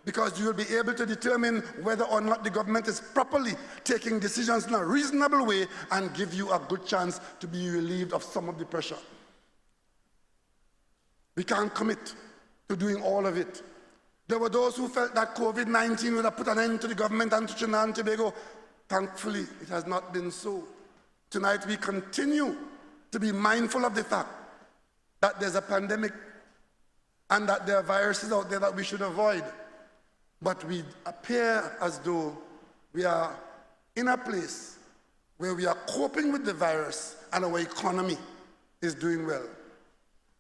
because you will be able to determine whether or not the government is properly taking decisions in a reasonable way and give you a good chance to be relieved of some of the pressure. We can't commit to doing all of it. There were those who felt that COVID-19 would have put an end to the government and to Trinidad and Tobago. Thankfully, it has not been so. Tonight, we continue to be mindful of the fact that there's a pandemic and that there are viruses out there that we should avoid. But we appear as though we are in a place where we are coping with the virus and our economy is doing well.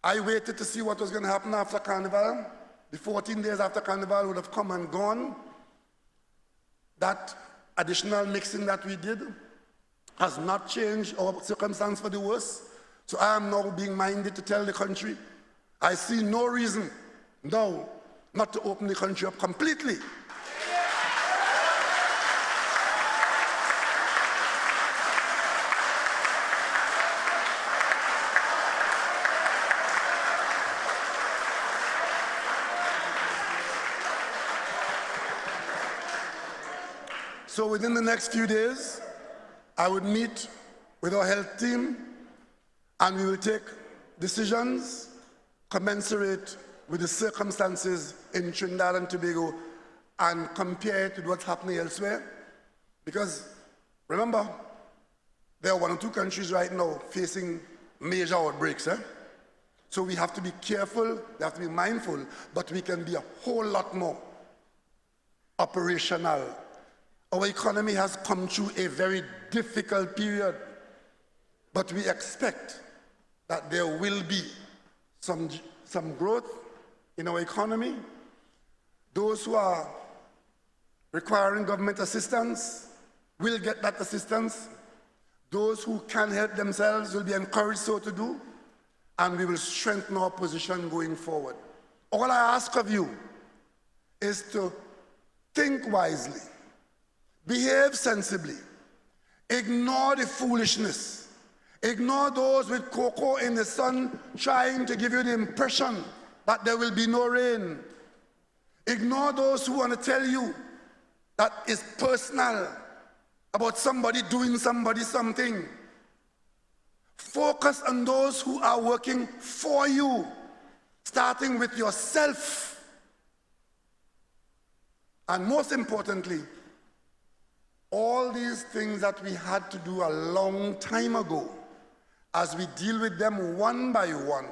I waited to see what was going to happen after Carnival. The 14 days after Carnival would have come and gone. That additional mixing that we did has not changed our circumstance for the worse. So I am now being minded to tell the country, I see no reason now not to open the country up completely. So within the next few days, I would meet with our health team and we will take decisions commensurate with the circumstances in Trinidad and Tobago and compare it with what's happening elsewhere. Because remember, there are 1 or 2 countries right now facing major outbreaks. So we have to be careful, we have to be mindful, but we can be a whole lot more operational. Our economy has come through a very difficult period, but we expect that there will be some growth in our economy. Those who are requiring government assistance will get that assistance. Those who can help themselves will be encouraged so to do, and we will strengthen our position going forward. All I ask of you is to think wisely, behave sensibly, ignore the foolishness, ignore those with cocoa in the sun trying to give you the impression that there will be no rain. Ignore those who want to tell you that it's personal about somebody doing somebody something. Focus on those who are working for you, starting with yourself. And most importantly, all these things that we had to do a long time ago, as we deal with them one by one,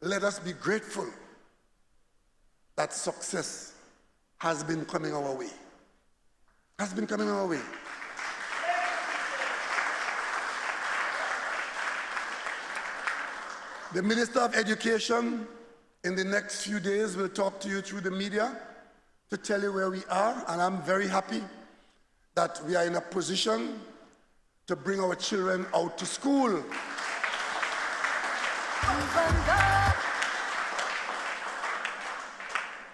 let us be grateful that success has been coming our way. Has been coming our way. The Minister of Education in the next few days will talk to you through the media to tell you where we are, and I'm very happy that we are in a position to bring our children out to school.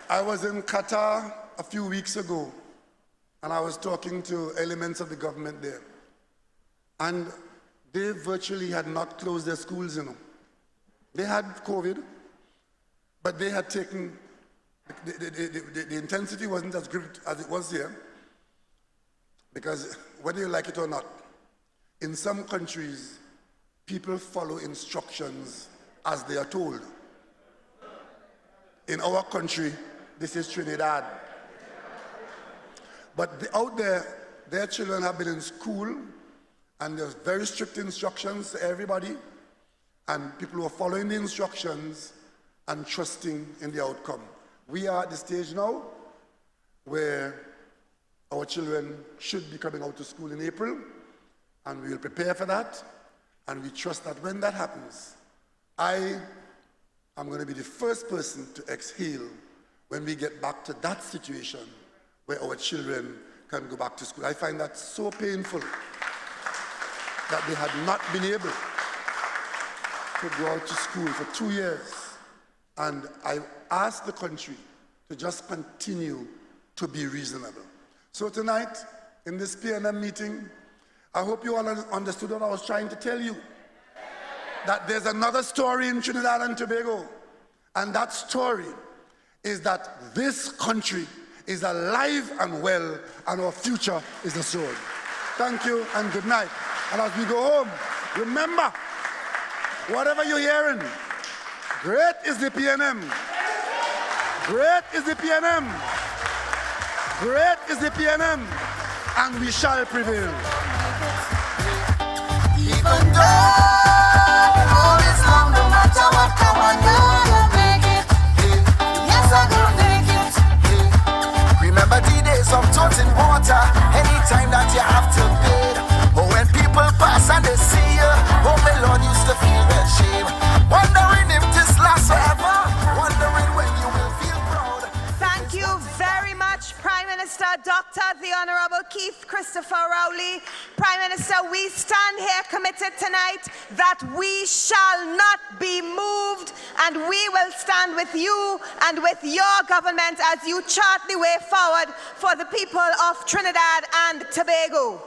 I was in Qatar a few weeks ago, and I was talking to elements of the government there. And they virtually had not closed their schools, They had COVID, but they had taken, the intensity wasn't as great as it was here, because whether you like it or not, in some countries, people follow instructions as they are told. In our country, this is Trinidad. But out there, their children have been in school, and there's very strict instructions to everybody, and people who are following the instructions and trusting in the outcome. We are at the stage now where our children should be coming out to school in April, and we will prepare for that, and we trust that when that happens, I am going to be the first person to exhale when we get back to that situation where our children can go back to school. I find that so painful that they had not been able to go out to school for 2 years. And I asked the country to just continue to be reasonable. So tonight, in this PNM meeting, I hope you all understood what I was trying to tell you. That there's another story in Trinidad and Tobago. And that story is that this country is alive and well, and our future is assured. Thank you and good night. And as we go home, remember, whatever you're hearing, great is the PNM. Great is the PNM. Great is the PNM. And we shall prevail. Even though all is long, no matter what come on, you'll make it. Yes, I'm gonna make it. Remember the days of toting water, anytime that you have to bid. Or when people pass and they see you, oh my Lord, used to feel that shame. Wondering if this lasts forever, wondering when you will feel proud. Thank you very much, Prime Minister Dr. the Honorable Keith Christopher Rowley. Prime Minister, we stand here committed tonight that we shall not be moved, and we will stand with you and with your government as you chart the way forward for the people of Trinidad and Tobago.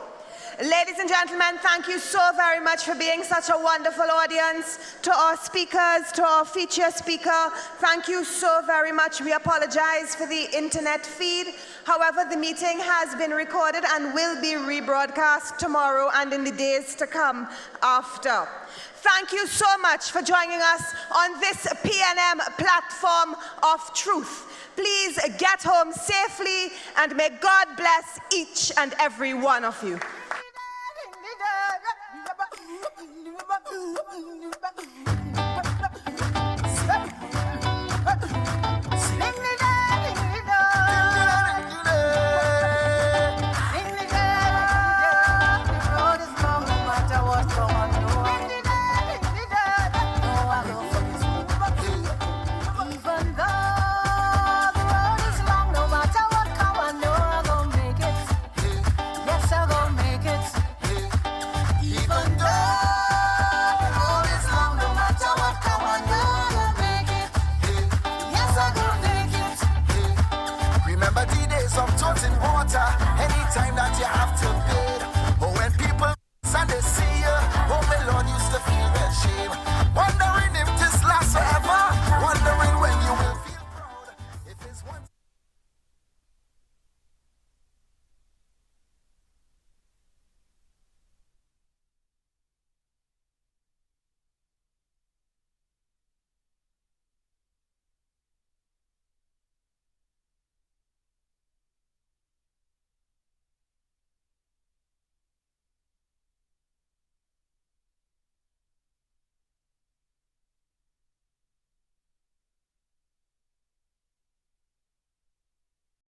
Ladies and gentlemen, thank you so very much for being such a wonderful audience. To our speakers, to our feature speaker, thank you so very much. We apologize for the internet feed. However, the meeting has been recorded and will be rebroadcast tomorrow and in the days to come after. Thank you so much for joining us on this PNM platform of truth. Please get home safely and may God bless each and every one of you.